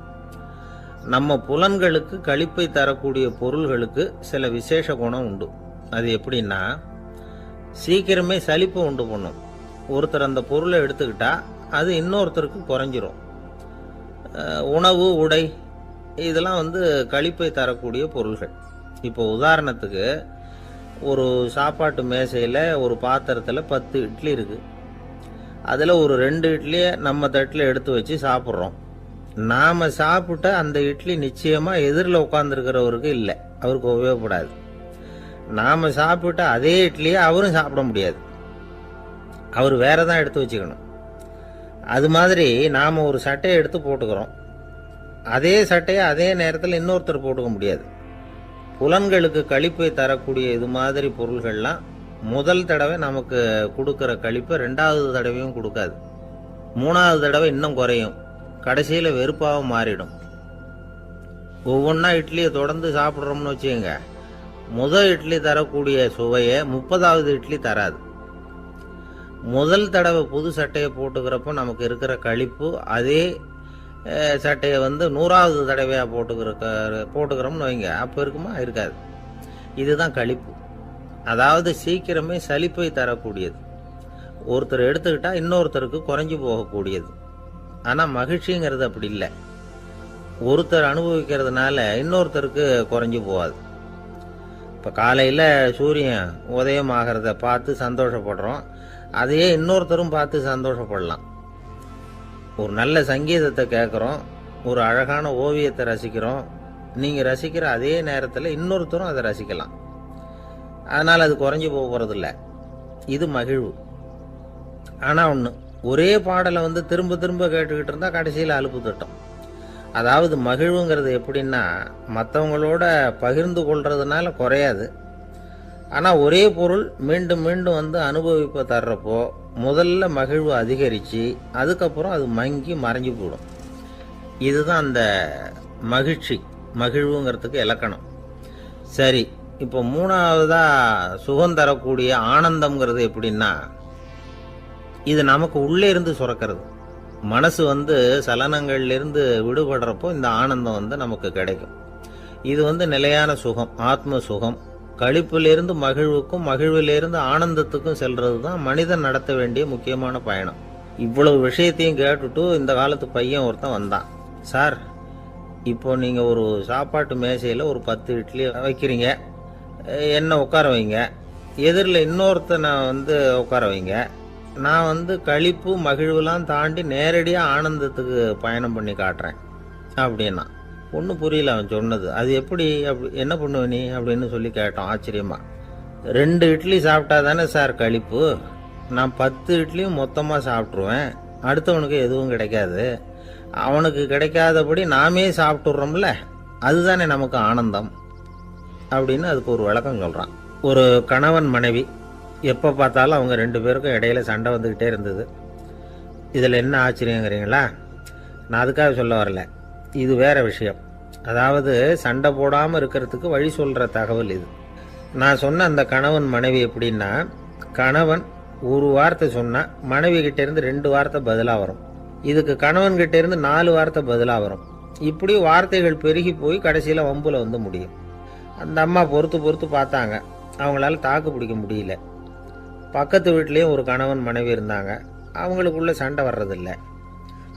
நம்ம புலன்களுக்கு களிப்பை தரக்கூடிய பொருள்களுக்கு சில விசேஷ குணம் உண்டு. அது எப்படின்னா, சீக்கிரமே சலிப்பை உண்டு பண்ணும். ஒருத்தர் அந்த பொருளை எடுத்துக்கிட்டா அது இன்னொருத்தருக்கு குறைஞ்சிரும். உணவு, உடை, இதெல்லாம் களிப்பை தரக்கூடிய பொருள்கள். இப்போ அதில் ஒரு 2 இட்லியை நம்ம தட்டில் எடுத்து வச்சு சாப்பிட்றோம். நாம் சாப்பிட்ட அந்த இட்லி நிச்சயமாக எதிரில் உட்காந்துருக்கிறவருக்கு இல்லை, அவருக்கு உபயோகப்படாது. நாம் சாப்பிட்ட அதே இட்லியை அவரும் சாப்பிட முடியாது, அவர் வேற தான் எடுத்து வச்சுக்கணும். அது மாதிரி நாம் ஒரு சட்டையை எடுத்து போட்டுக்கிறோம், அதே சட்டையை அதே நேரத்தில் இன்னொருத்தர் போட்டுக்க முடியாது. புலன்களுக்கு களிப்பை தரக்கூடிய இது மாதிரி பொருள்கள்லாம் முதல் தடவை நமக்கு கொடுக்குற களிப்பை 2வது தடவையும் கொடுக்காது, 3வது தடவை இன்னும் குறையும், கடைசியில் வெறுப்பாக மாறிடும். ஒவ்வொன்றா இட்லியை தொடர்ந்து சாப்பிட்றோம்னு வச்சுக்கோங்க, முதல் இட்லி தரக்கூடிய சுவையை 30வது இட்லி தராது. முதல் தடவை புது சட்டையை போட்டுக்கிறப்போ நமக்கு இருக்கிற களிப்பு அதே சட்டையை 100வது தடவையாக போட்டுக்கிறோம்னு வைங்க, அப்போ இருக்குமா? இருக்காது. இதுதான் களிப்பு. அதாவது சீக்கிரமே சலிப்பை தரக்கூடியது. ஒருத்தர் எடுத்துக்கிட்டால் இன்னொருத்தருக்கு குறைஞ்சி போகக்கூடியது. ஆனால் மகிழ்ச்சிங்கிறது அப்படி இல்லை, ஒருத்தர் அனுபவிக்கிறதுனால இன்னொருத்தருக்கு குறைஞ்சி போகாது. இப்போ காலையில் சூரியன் உதயம் ஆகிறத பார்த்து சந்தோஷப்படுறோம், அதையே இன்னொருத்தரும் பார்த்து சந்தோஷப்படலாம். ஒரு நல்ல சங்கீதத்தை கேட்குறோம், ஒரு அழகான ஓவியத்தை ரசிக்கிறோம், நீங்கள் ரசிக்கிற அதே நேரத்தில் இன்னொருத்தரும் அதை ரசிக்கலாம். அதனால் அது குறைஞ்சி போகிறதில்ல, இது மகிழ்வு. ஆனால் ஒன்று, ஒரே பாடலை திரும்ப திரும்ப கேட்டுக்கிட்டு இருந்தால் கடைசியில் அலுப்பு தட்டும். அதாவது மகிழ்வுங்கிறது எப்படின்னா, மற்றவங்களோட பகிர்ந்து கொள்றதுனால குறையாது. ஆனால் ஒரே பொருள் மீண்டும் மீண்டும் அனுபவிப்ப தர்றப்போ முதல்ல மகிழ்வு அதிகரித்து அதுக்கப்புறம் அது மங்கி மறைஞ்சு போடும். இதுதான் அந்த மகிழ்வுங்கிறதுக்கு இலக்கணம். சரி, இப்போ 3வதா சுகம் தரக்கூடிய ஆனந்தம்ங்கிறது எப்படின்னா, இது நமக்கு உள்ளே இருந்து சுரக்கிறது. மனசு சலனங்கள்லேருந்து விடுபடுறப்போ இந்த ஆனந்தம் நமக்கு கிடைக்கும். இது நிலையான சுகம், ஆத்ம சுகம். களிப்பிலிருந்து மகிழ்வுக்கும் மகிழ்விலிருந்து ஆனந்தத்துக்கும் செல்றது தான் மனிதன் நடத்த வேண்டிய முக்கியமான பயணம். இவ்வளவு விஷயத்தையும் கேட்டுட்டு இந்த காலத்து பையன் ஒருத்தன் வந்தான். சார், இப்போ நீங்கள் ஒரு சாப்பாட்டு மேசையில் ஒரு 10 இட்லி வைக்கிறீங்க, என்ன உட்கார வைங்க, எதிரில் இன்னொருத்தனை உட்கார வைங்க, நான் களிப்பு மகிழ்வுலாம் தாண்டி நேரடியாக ஆனந்தத்துக்கு பயணம் பண்ணி காட்டுறேன் அப்படின்னா. ஒன்றும் புரியல அவன் சொன்னது. அது எப்படி, என்ன பண்ணுவ நீ அப்படின்னு சொல்லி கேட்டோம் ஆச்சரியமா. 2 இட்லி சாப்பிட்டா தானே சார் களிப்பு, நான் 10 இட்லியும் மொத்தமாக சாப்பிட்ருவேன், அடுத்தவனுக்கு எதுவும் கிடைக்காது, அவனுக்கு கிடைக்காதபடி நாமே சாப்பிட்டுடுறோம்ல, அதுதானே நமக்கு ஆனந்தம் அப்படின்னு அதுக்கு ஒரு விளக்கம் சொல்கிறான். ஒரு கணவன் மனைவி, எப்போ பார்த்தாலும் அவங்க 2 பேருக்கும் இடையில சண்டை வந்துக்கிட்டே இருந்தது. இதில் என்ன ஆச்சரியங்கிறீங்களா? நான் அதுக்காக சொல்ல வரல, இது வேற விஷயம். அதாவது சண்டை போடாமல் இருக்கிறதுக்கு வழி சொல்கிற தகவல் இது. நான் சொன்ன அந்த கணவன் மனைவி எப்படின்னா, கணவன் ஒரு வார்த்தை சொன்னால் மனைவி கிட்டேருந்து 2 வார்த்தை பதிலாக வரும், இதுக்கு கணவன் கிட்டேருந்து 4 வார்த்தை பதிலாக வரும். இப்படி வார்த்தைகள் பெருகி போய் கடைசியில் வம்புல முடியும். அந்த அம்மா பொறுத்து பார்த்தாங்க, அவங்களால தாக்கு பிடிக்க முடியல. பக்கத்து வீட்லேயும் ஒரு கணவன் மனைவி இருந்தாங்க, அவங்களுக்குள்ள சண்டை வர்றதில்லை.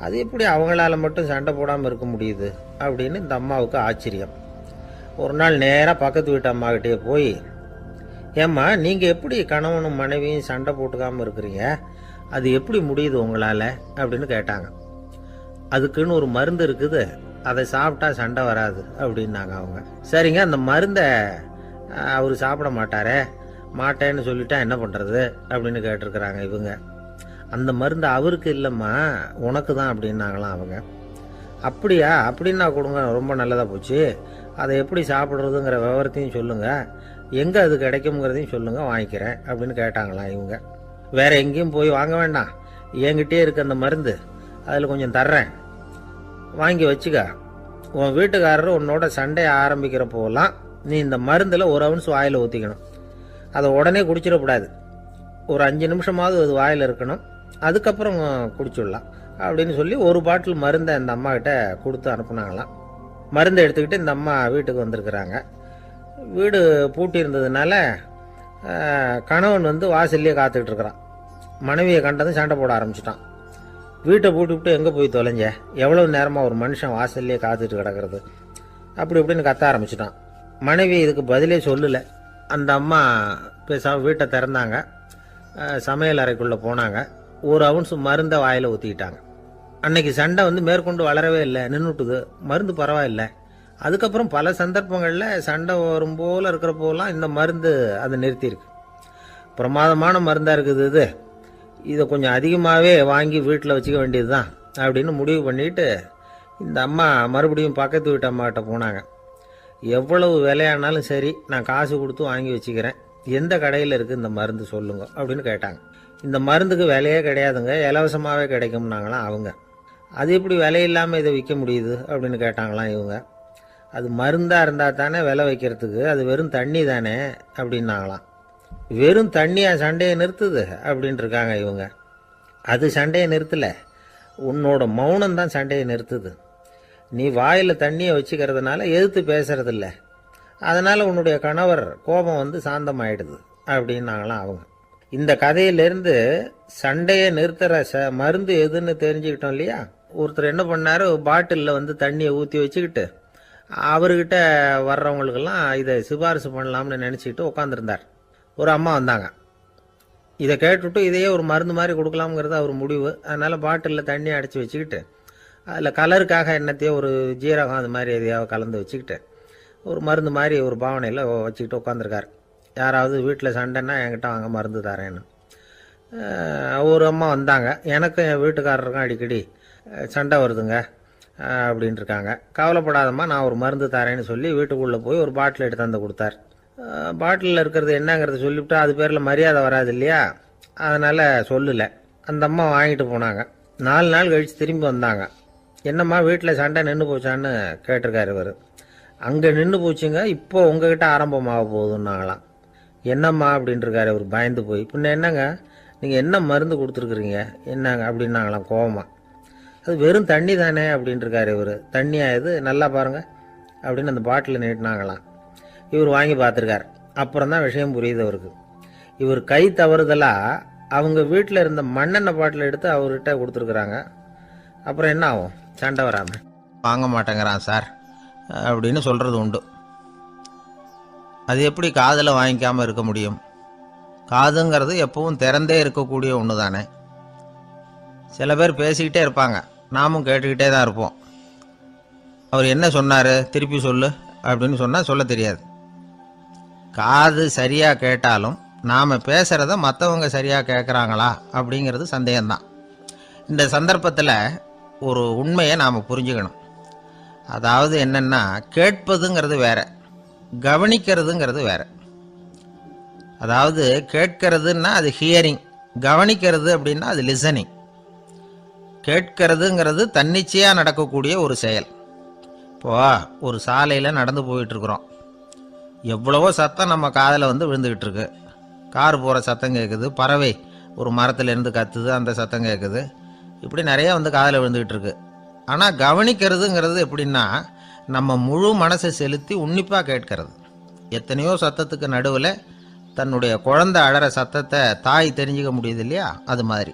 அது எப்படி அவங்களால மட்டும் சண்டை போடாமல் இருக்க முடியுது அப்படின்னு இந்த அம்மாவுக்கு ஆச்சரியம். ஒரு நாள் நேராக பக்கத்து வீட்டு அம்மாக்கிட்டே போய், ஏம்மா, நீங்கள் எப்படி கணவனும் மனைவியும் சண்டை போட்டுக்காமல் இருக்கிறீங்க, அது எப்படி முடியுது உங்களால் அப்படின்னு கேட்டாங்க. அதுக்குன்னு ஒரு மருந்து இருக்குது, அதை சாப்பிட்டா சண்டை வராது அப்படின்னாங்க அவங்க. சரிங்க, அந்த மருந்தை அவர் சாப்பிட மாட்டேன்னு சொல்லிட்டா என்ன பண்ணுறது அப்படின்னு கேட்டிருக்கிறாங்க இவங்க. அந்த மருந்து அவருக்கு இல்லைம்மா, உனக்கு தான் அப்படின்னாங்களாம் அவங்க. அப்படியா? அப்படின்னா கொடுங்க, ரொம்ப நல்லதாக போச்சு, அதை எப்படி சாப்பிட்றதுங்கிற விவரத்தையும் சொல்லுங்கள், எங்கே அது கிடைக்குங்கிறதையும் சொல்லுங்கள், வாங்கிக்கிறேன் அப்படின்னு கேட்டாங்களாம் இவங்க. வேற எங்கேயும் போய் வாங்க வேண்டாம், என்கிட்டே இருக்க அந்த மருந்து, அதில் கொஞ்சம் தர்றேன், வாங்கி வச்சுக்க. உன் வீட்டுக்காரர் உன்னோட சண்டையை ஆரம்பிக்கிறப்போலாம் நீ இந்த மருந்தில் 1 ounce வாயில் ஊற்றிக்கணும். அதை உடனே குடிச்சிடக்கூடாது, ஒரு 5 நிமிஷமாவது அது வாயில் இருக்கணும், அதுக்கப்புறம் குடிச்சிடலாம் அப்படின்னு சொல்லி ஒரு பாட்டில் மருந்தை இந்த அம்மா கிட்ட கொடுத்து அனுப்புனாங்களாம். மருந்தை எடுத்துக்கிட்டு இந்த அம்மா வீட்டுக்கு வந்திருக்கிறாங்க. வீடு பூட்டி இருந்ததுனால கணவன் வாசல்லையே காத்துக்கிட்டு இருக்கிறான். மனைவியை கண்டதும் சண்டை போட ஆரம்பிச்சிட்டான். வீட்டை பூட்டிவிட்டு எங்கே போய் தொலைஞ்ச, எவ்வளோ நேரமாக ஒரு மனுஷன் வாசல்லையே காத்துட்டு கிடக்கிறது அப்படி இப்படின்னு கத்த ஆரம்பிச்சிட்டான். மனைவி இதுக்கு பதிலே சொல்லலை. அந்த அம்மா பேசாமல் வீட்டை திறந்தாங்க, சமையல் அறைக்குள்ளே போனாங்க. ஒரு அவுன்ஸ் மருந்தை வாயில் ஊற்றிக்கிட்டாங்க. அன்னைக்கு சண்டை மேற்கொண்டு வளரவே இல்லை, நின்றுட்டுது. மருந்து பரவாயில்லை. அதுக்கப்புறம் பல சந்தர்ப்பங்களில் சண்டை வரும் போல் இருக்கிற போலாம் இந்த மருந்து அதை நிறுத்தியிருக்கு. பிரமாதமான மருந்தாக இருக்குது இதை கொஞ்சம் அதிகமாகவே வாங்கி வீட்டில் வச்சுக்க வேண்டியது தான் அப்படின்னு முடிவு பண்ணிட்டு இந்த அம்மா மறுபடியும் பக்கத்து வீட்டு அம்மாக்கிட்ட போனாங்க. எவ்வளவு விலையானாலும் சரி, நான் காசு கொடுத்து வாங்கி வச்சுக்கிறேன், எந்த கடையில் இருக்குது இந்த மருந்து சொல்லுங்க அப்படின்னு கேட்டாங்க. இந்த மருந்துக்கு விலையே கிடையாதுங்க, இலவசமாகவே கிடைக்கும்னாங்களாம் அவங்க. அது எப்படி விலை இல்லாமல் இதை விற்க முடியுது அப்படின்னு கேட்டாங்களாம் இவங்க. அது மருந்தாக இருந்தால் தானே விலை வைக்கிறதுக்கு, அது வெறும் தண்ணி தானே அப்படின்னாங்களாம். வெறும் தண்ணியாக சண்டையை நிறுத்துது அப்படின்ட்டு இருக்காங்க இவங்க. அது சண்டையை நிறுத்தலை, உன்னோட மௌனம் தான் சண்டையை நிறுத்துது. நீ வாயில் தண்ணியை வச்சுக்கிறதுனால எதிர்த்து பேசுறதில்ல, அதனால் உன்னுடைய கணவர் கோபம் சாந்தமாயிடுது அப்படின்னாங்களாம் அவங்க. இந்த கதையிலேருந்து சண்டையை நிறுத்துகிற மருந்து எதுன்னு தெரிஞ்சுக்கிட்டோம் இல்லையா. ஒருத்தர் என்ன பண்ணார், பாட்டிலில் தண்ணியை ஊற்றி வச்சுக்கிட்டு அவர்கிட்ட வர்றவங்களுக்கெல்லாம் இதை சிபாரிசு பண்ணலாம்னு நினச்சிக்கிட்டு உட்காந்துருந்தார். ஒரு அம்மா வந்தாங்க. இதை கேட்டுவிட்டு இதையே ஒரு மருந்து மாதிரி கொடுக்கலாம்ங்கிறது அவர் முடிவு. அதனால் பாட்டிலில் தண்ணி அடைச்சி வச்சுக்கிட்டு அதில் கலருக்காக என்னத்தையோ ஒரு ஜீரகம் அது மாதிரி எதையாவது கலந்து வச்சுக்கிட்டு ஒரு மருந்து மாதிரி ஒரு பாவனையில் வச்சுக்கிட்டு உட்காந்துருக்கார். யாராவது வீட்டில் சண்டைன்னா என்கிட்ட வாங்க மருந்து தரேன்னு. ஒரு அம்மா வந்தாங்க. எனக்கும் என் வீட்டுக்காரருக்கும் அடிக்கடி சண்டை வருதுங்க அப்படின்ட்டு இருக்காங்க. கவலைப்படாதம்மா, நான் ஒரு மருந்து தரேன்னு சொல்லி வீட்டுக்குள்ளே போய் ஒரு பாட்டில் எடுத்து வந்து கொடுத்தார். பாட்டிலில் இருக்கிறது என்னங்கிறத சொல்லிவிட்டு அது பேரில் மரியாதை வராது இல்லையா, அதனால் சொல்லலை. அந்த அம்மா வாங்கிட்டு போனாங்க. 4 நாள் கழித்து திரும்பி வந்தாங்க. என்னம்மா வீட்டில் சண்டை நின்று போச்சான்னு கேட்டிருக்காரு இவர். அங்கே நின்று போச்சுங்க, இப்போ உங்ககிட்ட ஆரம்பமாக போகுதுன்னாங்களாம். என்னம்மா அப்படின்ட்டுருக்காரு இவர் பயந்து போய். பின்ன என்னங்க, நீங்கள் என்ன மருந்து கொடுத்துருக்குறீங்க என்னங்க அப்படின்னாங்களாம் கோவமாக. அது வெறும் தண்ணி தானே அப்படின்ட்டுருக்காரு இவர். தண்ணியாக இது நல்லா பாருங்கள் அப்படின்னு அந்த பாட்டில் நீட்டினாங்களாம். இவர் வாங்கி பார்த்துருக்கார். அப்புறம் தான் விஷயம் புரியுது அவருக்கு. இவர் கை தவறுதலாக அவங்க வீட்டில் இருந்த மண்ணெண்ணெய் பாட்டில் எடுத்து அவர்கிட்ட கொடுத்துருக்குறாங்க. அப்புறம் என்ன ஆகும், சண்டை வராமல். வாங்க மாட்டேங்கிறான் சார் அப்படின்னு சொல்கிறது உண்டு. அது எப்படி காதில் வாங்கிக்காமல் இருக்க முடியும்? காதுங்கிறது எப்பவும் திறந்தே இருக்கக்கூடிய ஒன்று தானே. சில பேர் பேசிக்கிட்டே இருப்பாங்க, நாமும் கேட்டுக்கிட்டே தான் இருப்போம். அவர் என்ன சொன்னார் திருப்பி சொல்லு அப்படின்னு சொன்னால் சொல்ல தெரியாது. காது சரியாக கேட்டாலும் நாம் பேசுகிறத மற்றவங்க சரியாக கேட்குறாங்களா அப்படிங்கிறது சந்தேகம்தான். இந்த சந்தர்ப்பத்தில் ஒரு உண்மையை நாம் புரிஞ்சுக்கணும். அதாவது என்னென்னா, கேட்பதுங்கிறது வேற, கவனிக்கிறதுங்கிறது வேற. அதாவது கேட்கறதுன்னா அது ஹியரிங், கவனிக்கிறது அப்படின்னா அது லிசனிங். கேட்கறதுங்கிறது தன்னிச்சையாக நடக்கக்கூடிய ஒரு செயல். இப்போ ஒரு சாலையில் நடந்து போயிட்டுருக்குறோம், எவ்வளவோ சத்தம் நம்ம காதில் விழுந்துக்கிட்டு இருக்கு. கார் போகிற சத்தம் கேட்குது, பறவை ஒரு மரத்துலேருந்து கத்துது, அந்த சத்தம் கேட்குது. இப்படி நிறையா காதில் விழுந்துக்கிட்டு இருக்கு. ஆனால் கவனிக்கிறதுங்கிறது எப்படின்னா, நம்ம முழு மனசை செலுத்தி உன்னிப்பாக கேட்கறது. எத்தனையோ சத்தத்துக்கு நடுவில் தன்னுடைய குழந்தை அழற சத்தத்தை தாய் தெரிஞ்சுக்க முடியுது இல்லையா, அது மாதிரி.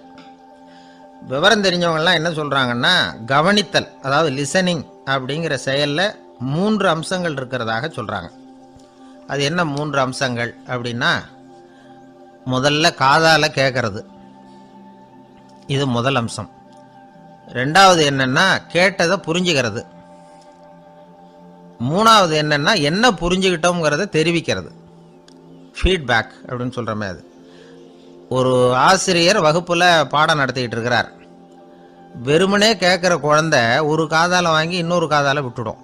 விவரம் தெரிஞ்சவங்கலாம் என்ன சொல்கிறாங்கன்னா, கவனித்தல் அதாவது லிசனிங் அப்படிங்கிற செயலில் 3 அம்சங்கள் இருக்கிறதாக சொல்கிறாங்க. அது என்ன 3 அம்சங்கள் அப்படின்னா, முதல்ல காதால் கேட்கறது, இது முதல் அம்சம். ரெண்டாவது என்னன்னா கேட்டதை புரிஞ்சுக்கிறது. மூணாவது என்னன்னா என்ன புரிஞ்சுக்கிட்டோங்கிறத தெரிவிக்கிறது, ஃபீட்பேக் அப்படின்னு சொல்கிறோமே அது. ஒரு ஆசிரியர் வகுப்பில் பாடம் நடத்திக்கிட்டு இருக்கிறார். வெறுமனே கேட்குற குழந்தை ஒரு காதால் வாங்கி இன்னொரு காதால் விட்டுடும்.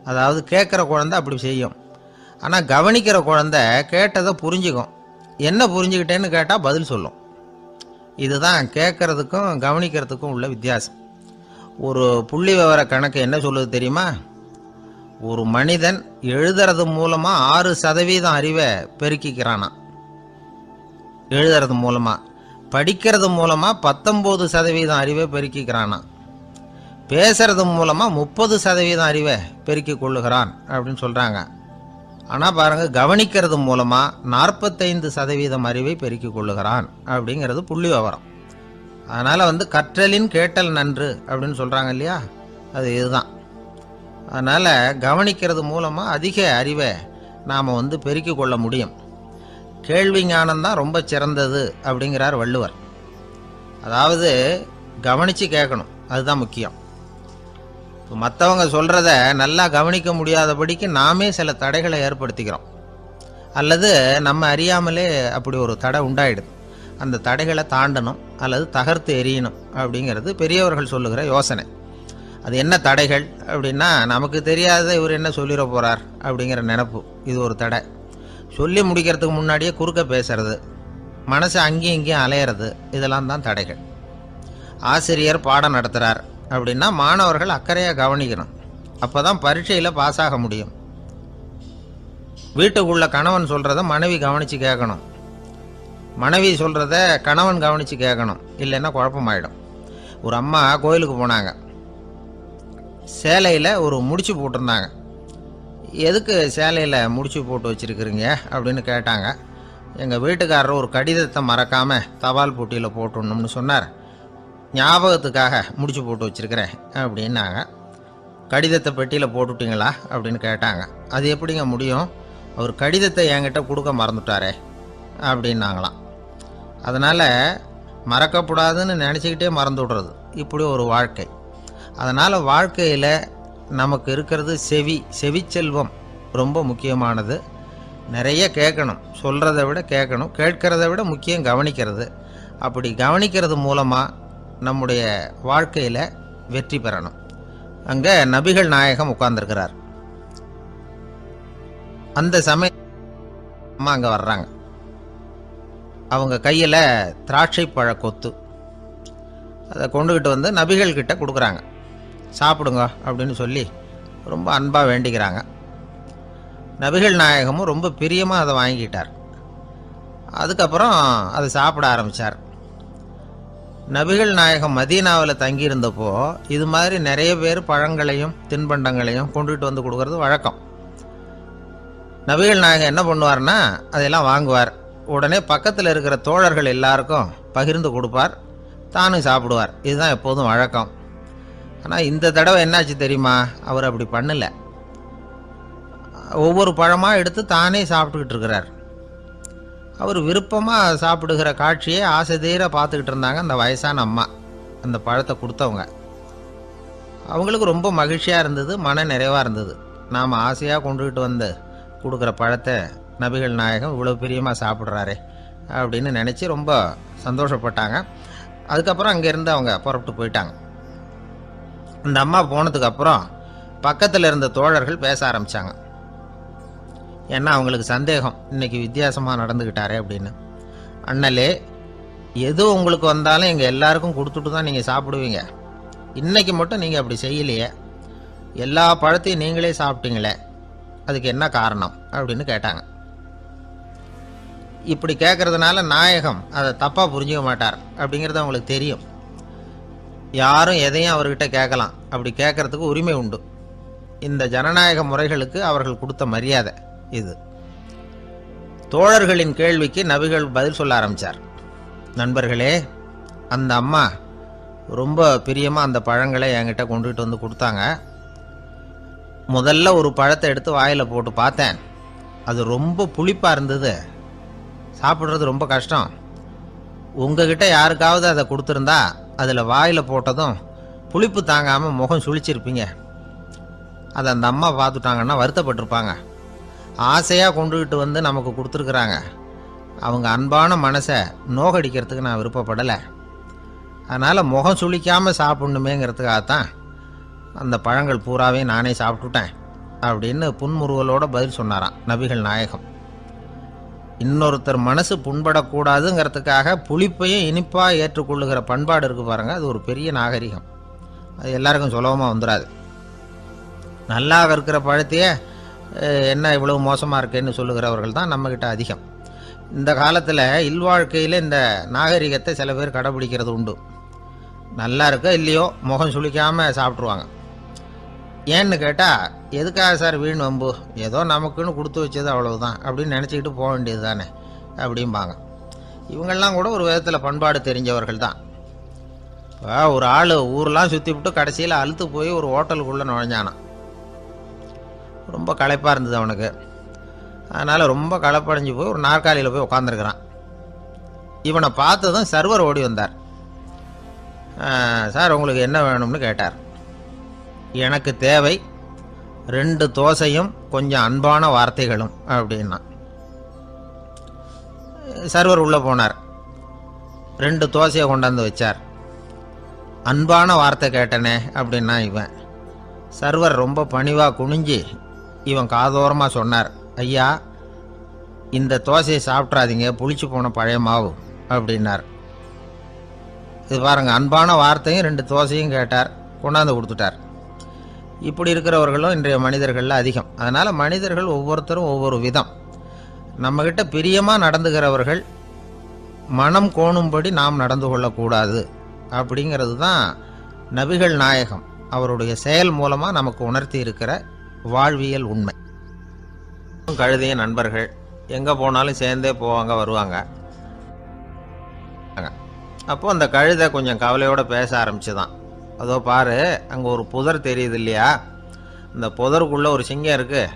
அதாவது கேட்குற குழந்தை அப்படி செய்யும். ஆனால் கவனிக்கிற குழந்தை கேட்டதை புரிஞ்சுக்கும். என்ன புரிஞ்சுக்கிட்டேன்னு கேட்டால் பதில் சொல்லும். இதுதான் கேட்கறதுக்கும் கவனிக்கிறதுக்கும் உள்ள வித்தியாசம். ஒரு புள்ளி விவர கணக்கு என்ன சொல்லுது தெரியுமா? ஒரு மனிதன் எழுதுறது மூலமாக 6% அறிவை பெருக்கிக்கிறானா, எழுதுறது மூலமாக. படிக்கிறது மூலமாக 19% அறிவை பெருக்கிக்கிறானா. பேசுறது மூலமாக 30% அறிவை பெருக்கி கொள்ளுகிறான் அப்படின்னு சொல்கிறாங்க. ஆனால் பாருங்கள், கவனிக்கிறது மூலமாக 45% அறிவை பெருக்கி கொள்ளுகிறான் அப்படிங்கிறது புள்ளி விவரம். அதனால் கற்றலின் கேட்டல் நன்று அப்படின்னு சொல்கிறாங்க இல்லையா, அது இதுதான். அதனால் கவனிக்கிறது மூலமாக அதிக அறிவை நாம் பெருக்கி கொள்ள முடியும். கேள்வி ஞானம்தான் ரொம்ப சிறந்தது அப்படிங்கிறார் வள்ளுவர். அதாவது கவனித்து கேட்கணும், அதுதான் முக்கியம். மற்றவங்க சொல்கிறத நல்லா கவனிக்க முடியாதபடிக்கு நாமே சில தடைகளை ஏற்படுத்திக்கிறோம், அல்லது நம்ம அறியாமலே அப்படி ஒரு தடை உண்டாயிடுது. அந்த தடைகளை தாண்டணும் அல்லது தகர்த்து எறியணும் அப்படிங்கிறது பெரியவர்கள் சொல்லுகிற யோசனை. அது என்ன தடைகள் அப்படின்னா, நமக்கு தெரியாத இவர் என்ன சொல்லிட போகிறார் அப்படிங்கிற நினப்பு, இது ஒரு தடை. சொல்லி முடிக்கிறதுக்கு முன்னாடியே குறுக்க பேசுறது, மனசு அங்கேயும் இங்கேயும் அலையிறது, இதெல்லாம் தான் தடைகள். ஆசிரியர் பாடம் நடத்துகிறார் அப்படின்னா மாணவர்கள் அக்கறையாக கவனிக்கணும், அப்போ தான் பரீட்சையில் பாஸ் ஆக முடியும். வீட்டுக்குள்ள கணவன் சொல்கிறத மனைவி கவனித்து கேட்கணும், மனைவி சொல்கிறத கணவன் கவனித்து கேட்கணும், இல்லைன்னா குழப்பமாயிடும். ஒரு அம்மா கோயிலுக்கு போனாங்க, சேலையில் ஒரு முடிச்சு போட்டிருந்தாங்க. எதுக்கு சேலையில் முடிச்சு போட்டு வச்சுருக்குறீங்க அப்படின்னு கேட்டாங்க. எங்கள் வீட்டுக்காரர் ஒரு கடிதத்தை மறக்காமல் தபால் போட்டியில் போட்டுடணும்னு சொன்னார், ஞாபகத்துக்காக முடிச்சு போட்டு வச்சுருக்கிறேன் அப்படின்னாங்க. கடிதத்தை பெட்டியில் போட்டுட்டிங்களா அப்படின்னு கேட்டாங்க. அது எப்படிங்க முடியும், அவர் கடிதத்தை என்கிட்ட கொடுக்க மறந்துட்டாரே அப்படின்னாங்களாம். அதனால் மறக்கப்படாதுன்னு நினச்சிக்கிட்டே மறந்து விடுறது, இப்படி ஒரு வாழ்க்கை. அதனால் வாழ்க்கையில் நமக்கு இருக்கிறது செவிச்செல்வம் ரொம்ப முக்கியமானது. நிறைய கேட்கணும், சொல்கிறத விட கேட்கணும், கேட்கிறத விட முக்கியம் கவனிக்கிறது. அப்படி கவனிக்கிறது மூலமாக நம்முடைய வாழ்க்கையில் வெற்றி பெறணும். அங்கே நபிகள் நாயகம் உட்கார்ந்துருக்கிறார். அந்த சமயம் அம்மா அங்கே வர்றாங்க. அவங்க கையில் திராட்சை பழ கொத்து, அதை கொண்டுக்கிட்டு வந்து நபிகள்கிட்ட கொடுக்குறாங்க. சாப்பிடுங்க அப்படின்னு சொல்லி ரொம்ப அன்பாக வேண்டிக்கிறாங்க. நபிகள் நாயகமும் ரொம்ப பிரியமாக அதை வாங்கிக்கிட்டார். அதுக்கப்புறம் அதை சாப்பிட ஆரம்பித்தார். நபிகள் நாயகம் மதீனாவில் தங்கியிருந்தப்போ இது மாதிரி நிறைய பேர் பழங்களையும் தின்பண்டங்களையும் கொண்டுகிட்டு வந்து கொடுக்கறது வழக்கம். நபிகள் நாயகம் என்ன பண்ணுவார்னா, அதையெல்லாம் வாங்குவார். உடனே பக்கத்தில் இருக்கிற தோழர்கள் எல்லாருக்கும் பகிர்ந்து கொடுப்பார், தானும் சாப்பிடுவார். இதுதான் எப்போதும் வழக்கம். ஆனால் இந்த தடவை என்னாச்சு தெரியுமா, அவர் அப்படி பண்ணலை. ஒவ்வொரு பழமாக எடுத்து தானே சாப்பிட்டுக்கிட்டு இருக்கிறார். அவர் விருப்பமாக சாப்பிடுகிற காட்சியை ஆசை தீர பார்த்துக்கிட்டு இருந்தாங்க அந்த வயசான அம்மா, அந்த பழத்தை கொடுத்தவங்க. அவங்களுக்கு ரொம்ப மகிழ்ச்சியாக இருந்தது, மன நிறைவாக இருந்தது. நாம் ஆசையாக கொண்டுகிட்டு வந்து கொடுக்குற பழத்தை நபிகள் நாயகம் இவ்வளோ பிரியமாக சாப்பிட்றாரே அப்படின்னு நினச்சி ரொம்ப சந்தோஷப்பட்டாங்க. அதுக்கப்புறம் அங்கேருந்து அவங்க புறப்பட்டு போயிட்டாங்க. அந்த அம்மா போனதுக்கப்புறம் பக்கத்தில் இருந்த தோழர்கள் பேச ஆரம்பித்தாங்க. ஏன்னா அவங்களுக்கு சந்தேகம், இன்றைக்கி வித்தியாசமாக நடந்துக்கிட்டாரே அப்படின்னு. அண்ணலே, எது உங்களுக்கு வந்தாலும் எங்கள் எல்லாருக்கும் கொடுத்துட்டு தான் நீங்கள் சாப்பிடுவீங்க, இன்றைக்கி மட்டும் நீங்கள் அப்படி செய்யலையே, எல்லா பழத்தையும் நீங்களே சாப்பிட்டீங்களே, அதுக்கு என்ன காரணம் அப்படின்னு கேட்டாங்க. இப்படி கேட்கறதுனால நாயகம் அதை தப்பாக புரிஞ்சிக்க மாட்டார் அப்படிங்கிறது அவங்களுக்கு தெரியும். யாரும் எதையும் அவர்கிட்ட கேட்கலாம், அப்படி கேட்கறதுக்கு உரிமை உண்டு. இந்த ஜனநாயக முறைகளுக்கு அவர்கள் கொடுத்த மரியாதை இது. தோழர்களின் கேள்விக்கு நபிகள் பதில் சொல்ல ஆரம்பித்தார். நண்பர்களே, அந்த அம்மா ரொம்ப பிரியமாக அந்த பழங்களை என்கிட்ட கொண்டுகிட்டு வந்து கொடுத்தாங்க. முதல்ல ஒரு பழத்தை எடுத்து வாயில் போட்டு பார்த்தேன், அது ரொம்ப புளிப்பாக இருந்தது, சாப்பிட்றது ரொம்ப கஷ்டம். உங்ககிட்ட யாருக்காவது அதை கொடுத்துருந்தா அதில் வாயில் போட்டதும் புளிப்பு தாங்காமல் முகம் சுழிச்சிருப்பீங்க. அதை அந்த அம்மா பார்த்துட்டாங்கன்னா வருத்தப்பட்டிருப்பாங்க. ஆசையாக கொண்டுகிட்டு வந்து நமக்கு கொடுத்துருக்குறாங்க, அவங்க அன்பான மனசை நோகடிக்கிறதுக்கு நான் விருப்பப்படலை. அதனால் முகம் சுளிக்காமல் சாப்பிட்ணுமேங்கிறதுக்காகத்தான் அந்த பழங்கள் பூராவே நானே சாப்பிட்டுட்டேன் அப்படின்னு புன்முறுவலோடு பதில் சொன்னாராம் நபிகள் நாயகம். இன்னொருத்தர் மனசு புண்படக்கூடாதுங்கிறதுக்காக புளிப்பையும் இனிப்பாக ஏற்றுக்கொள்ளுகிற பண்பாடு இருக்குது பாருங்கள், அது ஒரு பெரிய நாகரிகம். அது எல்லாருக்கும் சுலபமாக வந்துடாது. நல்லா இருக்கிற பழத்தையே என்ன இவ்வளவு மோசமாக இருக்கேன்னு சொல்லுகிறவர்கள் தான் நம்மக்கிட்ட அதிகம். இந்த காலத்தில் இல்வாழ்க்கையில் இந்த நாகரிகத்தை சில பேர் கடைபிடிக்கிறது உண்டு. நல்லா இருக்கோ இல்லையோ முகம் சுளிக்காமல் சாப்பிட்ருவாங்க. ஏன்னு கேட்டால், எதுக்காக சார் வீண் வம்பு, ஏதோ நமக்குன்னு கொடுத்து வச்சது அவ்வளவுதான் அப்படின்னு நினச்சிக்கிட்டு போக வேண்டியது தானே அப்படிம்பாங்க. இவங்கெல்லாம் கூட ஒரு விதத்தில் பண்பாடு தெரிஞ்சவர்கள் தான். இப்போ ஒரு ஆள் ஊரெலாம் சுற்றி விட்டு கடைசியில் அழுத்து போய் ஒரு ஹோட்டலுக்குள்ளே நுழைஞ்சானான். ரொம்ப களைப்பாக இருந்தது அவனுக்கு. அதனால் ரொம்ப களைப்படைஞ்சு போய் ஒரு நாற்காலியில் போய் உட்காந்துருக்கிறான். இவனை பார்த்ததும் சர்வர் ஓடி வந்தார். சார் உங்களுக்கு என்ன வேணும்னு கேட்டார். எனக்கு தேவை 2 தோசையும் கொஞ்சம் அன்பான வார்த்தைகளும் அப்படின்னா. சர்வர் உள்ளே போனார், 2 தோசையை கொண்டாந்து வச்சார். அன்பான வார்த்தை கேட்டனே அப்படின்னா இவன். சர்வர் ரொம்ப பணிவாக குனிஞ்சி இவன் காதோரமாக சொன்னார், ஐயா இந்த தோசையை சாப்பிட்றாதீங்க, புளிச்சு போன பழைய மாவு அப்படின்னார். இது பாருங்க, அன்பான வார்த்தையும் 2 தோசையும் கேட்டார், கொண்டாந்து கொடுத்துட்டார். இப்படி இருக்கிறவர்களும் இன்றைய மனிதர்களில் அதிகம். அதனால் மனிதர்கள் ஒவ்வொருத்தரும் ஒவ்வொரு விதம். நம்மக்கிட்ட பிரியமாக நடந்துகிறவர்கள் மனம் கோணும்படி நாம் நடந்து கொள்ளக்கூடாது அப்படிங்கிறது தான் நபிகள் நாயகம் அவருடைய செயல் மூலமாக நமக்கு உணர்த்தி இருக்கிற வாழ்வியல் உண்மை. கழுதைய நண்பர்கள் எங்கே போனாலும் சேர்ந்தே போவாங்க வருவாங்க. அப்போது அந்த கழுதை கொஞ்சம் கவலையோடு பேச ஆரம்பிச்சுதான். அதோ பாரு, அங்கே ஒரு புதர் தெரியுது இல்லையா, இந்த புதருக்குள்ளே ஒரு சிங்கம் இருக்குது.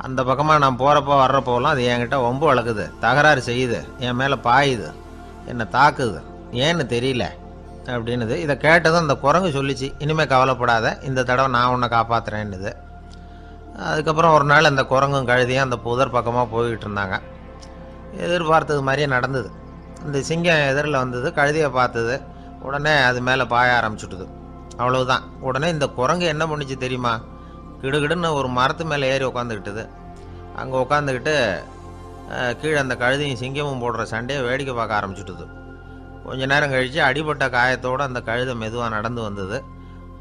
அந்த பக்கமாக நான் போகிறப்போ வர்றப்போலாம் அது என்கிட்ட வம்பு வளர்க்குது, தகராறு செய்யுது, என் மேலே பாயுது, என்னை தாக்குது, ஏன்னு தெரியல அப்படின்னுது. இதை கேட்டதும் அந்த குரங்கு சொல்லிச்சு, இனிமேல் கவலைப்படாத, இந்த தடவை நான் உன்னை காப்பாற்றுறேன்னுது. அதுக்கப்புறம் ஒரு நாள் அந்த குரங்கும் கழுதியும் அந்த புதர் பக்கமாக போய்கிட்டு இருந்தாங்க. எதிர்பார்த்தது மாதிரியே நடந்தது. இந்த சிங்கம் எதிரில் வந்தது, கழுதியை பார்த்தது, உடனே அது மேலே பாய ஆரம்பிச்சுட்டுது. அவ்வளவுதான். உடனே இந்த குரங்கு என்ன பண்ணிச்சு தெரியுமா, கிடுகிடுன்னு ஒரு மரத்து மேலே ஏறி உட்காந்துக்கிட்டுது. அங்கே உட்காந்துக்கிட்டு கீழே அந்த கழுதையும் சிங்கமும் போடுற சண்டையை வேடிக்கை பார்க்க ஆரம்பிச்சுட்டுது. கொஞ்ச நேரம் கழித்து அடிபட்ட காயத்தோடு அந்த கழுதை மெதுவாக நடந்து வந்தது.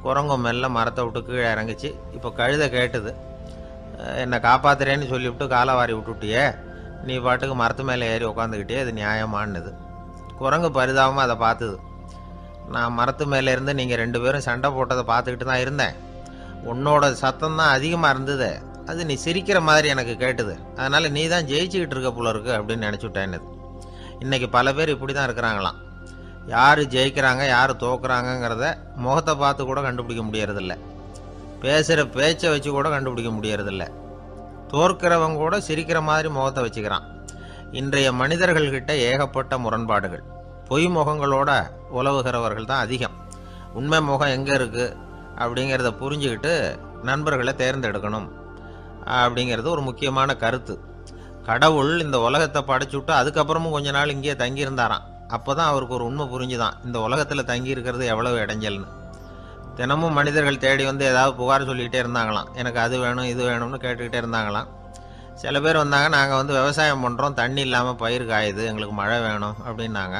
குரங்கும் மெல்ல மரத்தை விட்டு கீழே இறங்குச்சு. இப்போ கழுதை கேட்டுது, என்னை காப்பாத்துறேன்னு சொல்லிவிட்டு காலை வாரி விட்டுட்டியே, நீ பாட்டுக்கு மரத்து மேலே ஏறி உட்காந்துக்கிட்டே, அது நியாயமானது. குரங்கு பரிதாபமாக அதை பார்த்துது. நான் மரத்து மேலே இருந்து நீங்கள் 2 பேரும் சண்டை போட்டதை பார்த்துக்கிட்டு தான் இருந்தேன். உன்னோட சத்தம் தான் அதிகமாக இருந்தது, அது நீ சிரிக்கிற மாதிரி எனக்கு கேட்டுது, அதனால் நீ தான் ஜெயிச்சுக்கிட்டு இருக்க போல இருக்கு அப்படின்னு நினச்சிவிட்டேன்னு. இன்றைக்கி பல பேர் இப்படி தான் இருக்கிறாங்களாம். யார் ஜெயிக்கிறாங்க யார் தோக்குறாங்கங்கிறத முகத்தை பார்த்து கூட கண்டுபிடிக்க முடியறதில்ல, பேசுகிற பேச்சை வச்சு கூட கண்டுபிடிக்க முடியறதில்ல. தோற்கிறவங்க கூட சிரிக்கிற மாதிரி முகத்தை வச்சுக்கிறான். இன்றைய மனிதர்கள்கிட்ட ஏகப்பட்ட முரண்பாடுகள். பொய் முகங்களோட உலவுகிறவர்கள் தான் அதிகம். உண்மை முகம் எங்கே இருக்குது அப்படிங்கிறத புரிஞ்சுக்கிட்டு நண்பர்களை தேர்ந்தெடுக்கணும் அப்படிங்கிறது ஒரு முக்கியமான கருத்து. கடவுள் இந்த உலகத்தை படைச்சுட்டு அதுக்கப்புறமும் கொஞ்ச நாள் இங்கேயே தங்கியிருந்தாராம். அப்போ தான் அவருக்கு ஒரு உண்மை புரிஞ்சுதான், இந்த உலகத்தில் தங்கி இருக்கிறது எவ்வளவு இடைஞ்சல்னு. தினமும் மனிதர்கள் தேடி வந்து ஏதாவது புகார் சொல்லிக்கிட்டே இருந்தாங்களாம், எனக்கு அது வேணும் இது வேணும்னு கேட்டுக்கிட்டே இருந்தாங்களாம். சில பேர் வந்தாங்க, நாங்கள் வந்து விவசாயம் பண்ணுறோம், தண்ணி இல்லாமல் பயிர் காயுது, எங்களுக்கு மழை வேணும் அப்படின்னாங்க.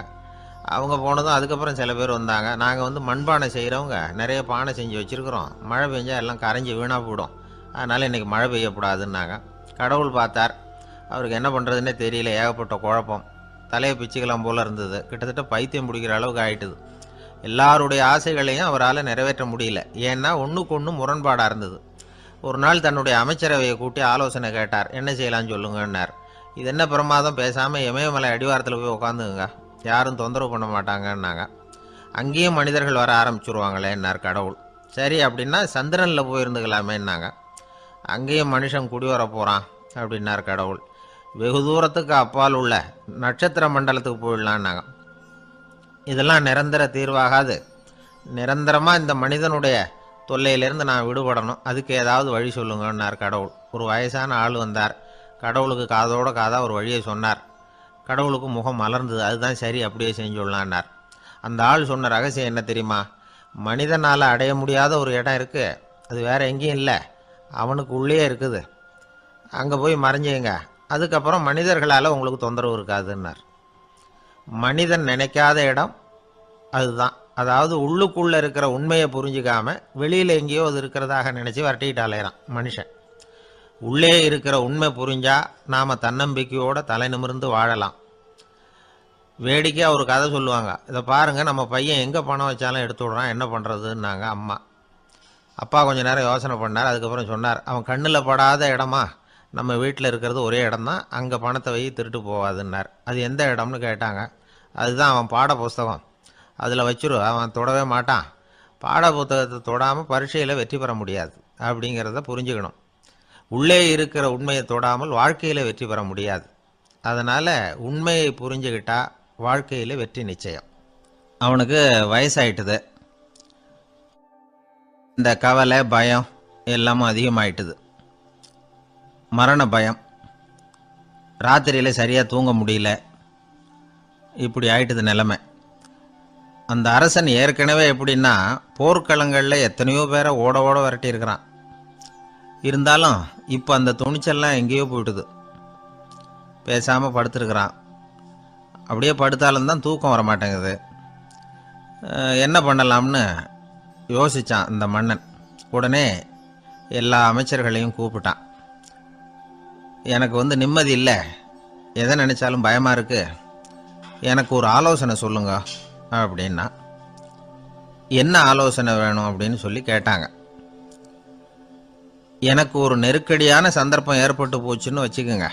அவங்க போனதும் அதுக்கப்புறம் சில பேர் வந்தாங்க, நாங்கள் வந்து மண்பானை செய்கிறவங்க நிறைய பானை செஞ்சு வச்சுருக்குறோம், மழை பெஞ்சால் எல்லாம் கரைஞ்சி வீணாக போயிடும், அதனால் இன்றைக்கி மழை பெய்யக்கூடாதுன்னாங்க. கடவுள் பார்த்தார், அவருக்கு என்ன பண்ணுறதுன்னே தெரியல, ஏகப்பட்ட குழப்பம், தலையை பிச்சுக்கலாம் போல் இருந்தது, கிட்டத்தட்ட பைத்தியம் பிடிக்கிற அளவுக்கு ஆகிட்டுது. எல்லாருடைய ஆசைகளையும் அவரால் நிறைவேற்ற முடியல, ஏன்னா ஒன்றுக்கு ஒன்று முரண்பாடாக இருந்தது. ஒரு நாள் தன்னுடைய அமைச்சரவையை கூட்டி ஆலோசனை கேட்டார், என்ன செய்யலான்னு சொல்லுங்கன்னார். இது என்ன பிரமாதம், பேசாமல் இமயமலை அடிவாரத்தில் போய் உட்காந்துங்க, யாரும் தொந்தரவு பண்ண மாட்டாங்கன்னாங்க. அங்கேயும் மனிதர்கள் வர ஆரம்பிச்சுருவாங்களேன்னார் கடவுள். சரி அப்படின்னா சந்திரனில் போயிருந்துக்கலாமேன்னாங்க. அங்கேயும் மனுஷன் குடி வர போகிறான் அப்படின்னார் கடவுள். வெகு தூரத்துக்கு அப்பால் உள்ள நட்சத்திர மண்டலத்துக்கு போயிடலான்னாங்க. இதெல்லாம் நிரந்தர தீர்வாகாது, நிரந்தரமாக இந்த மனிதனுடைய தொல்லையிலேருந்து நான் விடுபடணும், அதுக்கு ஏதாவது வழி சொல்லுங்கன்னார் கடவுள். ஒரு வயசான ஆள் வந்தார், கடவுளுக்கு காதோட காதாக ஒரு வழியை சொன்னார். கடவுளுக்கு முகம் மலர்ந்தது, அதுதான் சரி, அப்படியே செஞ்சுடலான்னார். அந்த ஆள் சொன்ன ரகசியம் என்ன தெரியுமா, மனிதனால் அடைய முடியாத ஒரு இடம் இருக்குது, அது வேறு எங்கேயும் இல்லை, அவனுக்கு உள்ளே இருக்குது, அங்கே போய் மறைஞ்சிங்க, அதுக்கப்புறம் மனிதர்களால் உங்களுக்கு தொந்தரவு இருக்காதுன்னார். மனிதன் நினைக்காத இடம் அதுதான். அதாவது உள்ளுக்குள்ளே இருக்கிற உண்மையை புரிஞ்சிக்காம வெளியில் எங்கேயோ அது இருக்கிறதாக நினச்சி வரட்டிக்கிட்டு அலையிறான் மனுஷன். உள்ளே இருக்கிற உண்மை புரிஞ்சால் நாம் தன்னம்பிக்கையோடு தலை நிமிர்ந்து வாழலாம். வேடிக்கையாக ஒரு கதை சொல்லுவாங்க, இதை பாருங்கள், நம்ம பையன் எங்கே பணம் வச்சாலும் எடுத்து விட்றான், என்ன பண்ணுறதுன்னாங்க அம்மா. அப்பா கொஞ்சம் நேரம் யோசனை பண்ணார், அதுக்கப்புறம் சொன்னார், அவன் கண்ணில் படாத இடமா, நம்ம வீட்டில் இருக்கிறது ஒரே இடம்தான், அங்கே பணத்தை வை திருட்டு போகாதுன்னார். அது எந்த இடம்னு கேட்டாங்க. அதுதான் அவன் பாட புஸ்தகம், அதில் வச்சிரு, அவன் தொடவே மாட்டான், பாட புத்தகத்தை தொடாமல் பரீட்சையில் வெற்றி பெற முடியாது அப்படிங்கிறத புரிஞ்சுக்கணும். உள்ளே இருக்கிற உண்மையை தொடாமல் வாழ்க்கையில் வெற்றி பெற முடியாது. அதனால் உண்மையை புரிஞ்சுக்கிட்டா வாழ்க்கையில் வெற்றி நிச்சயம். அவனுக்கு வயசாயிட்டுது, இந்த கவலை பயம் எல்லாமும் அதிகமாயிட்டுது. மரண பயம், ராத்திரியில் சரியாக தூங்க முடியல, இப்படி ஆயிட்டுது நிலைமை. அந்த அரசன் ஏற்கனவே எப்படின்னா போர்க்களங்களில் எத்தனையோ பேரை ஓட ஓட விரட்டியிருக்கிறான். இருந்தாலும் இப்போ அந்த துணிச்சல்லாம் எங்கேயோ போயிட்டுது. பேசாமல் படுத்துருக்கிறான். அப்படியே படுத்தாலும் தான் தூக்கம் வர மாட்டேங்குது. என்ன பண்ணலாம்னு யோசித்தான் இந்த மன்னன். உடனே எல்லா அமைச்சர்களையும் கூப்பிட்டான். எனக்கு நிம்மதி இல்லை, எதை நினச்சாலும் பயமாக இருக்குது, எனக்கு ஒரு ஆலோசனை சொல்லுங்க அப்படின்னா. என்ன ஆலோசனை வேணும் அப்படின்னு சொல்லி கேட்டாங்க. எனக்கு ஒரு நெருக்கடியான சந்தர்ப்பம் ஏற்பட்டு போச்சுன்னு வச்சுக்கோங்க.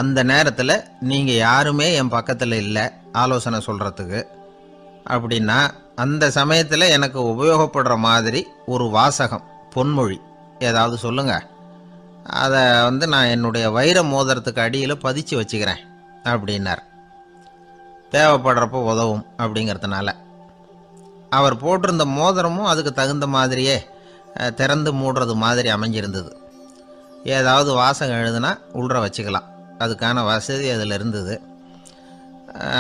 அந்த நேரத்தில் நீங்கள் யாருமே என் பக்கத்தில் இல்லை ஆலோசனை சொல்கிறதுக்கு அப்படின்னா, அந்த சமயத்தில் எனக்கு உபயோகப்படுற மாதிரி ஒரு வாசகம், பொன்மொழி ஏதாவது சொல்லுங்கள். அதை நான் என்னுடைய வைர மோதிரத்துக்கு அடியில் பதிச்சு வச்சுக்கிறேன் அப்படின்னார். தேவைப்படுறப்போ உதவும் அப்படிங்கிறதுனால. அவர் போட்டிருந்த மோதிரமும் அதுக்கு தகுந்த மாதிரியே திறந்து மூடுறது மாதிரி அமைஞ்சிருந்தது. ஏதாவது வாசகம் எழுதுனா உள்ற வச்சுக்கலாம், அதுக்கான வசதி அதில் இருந்தது.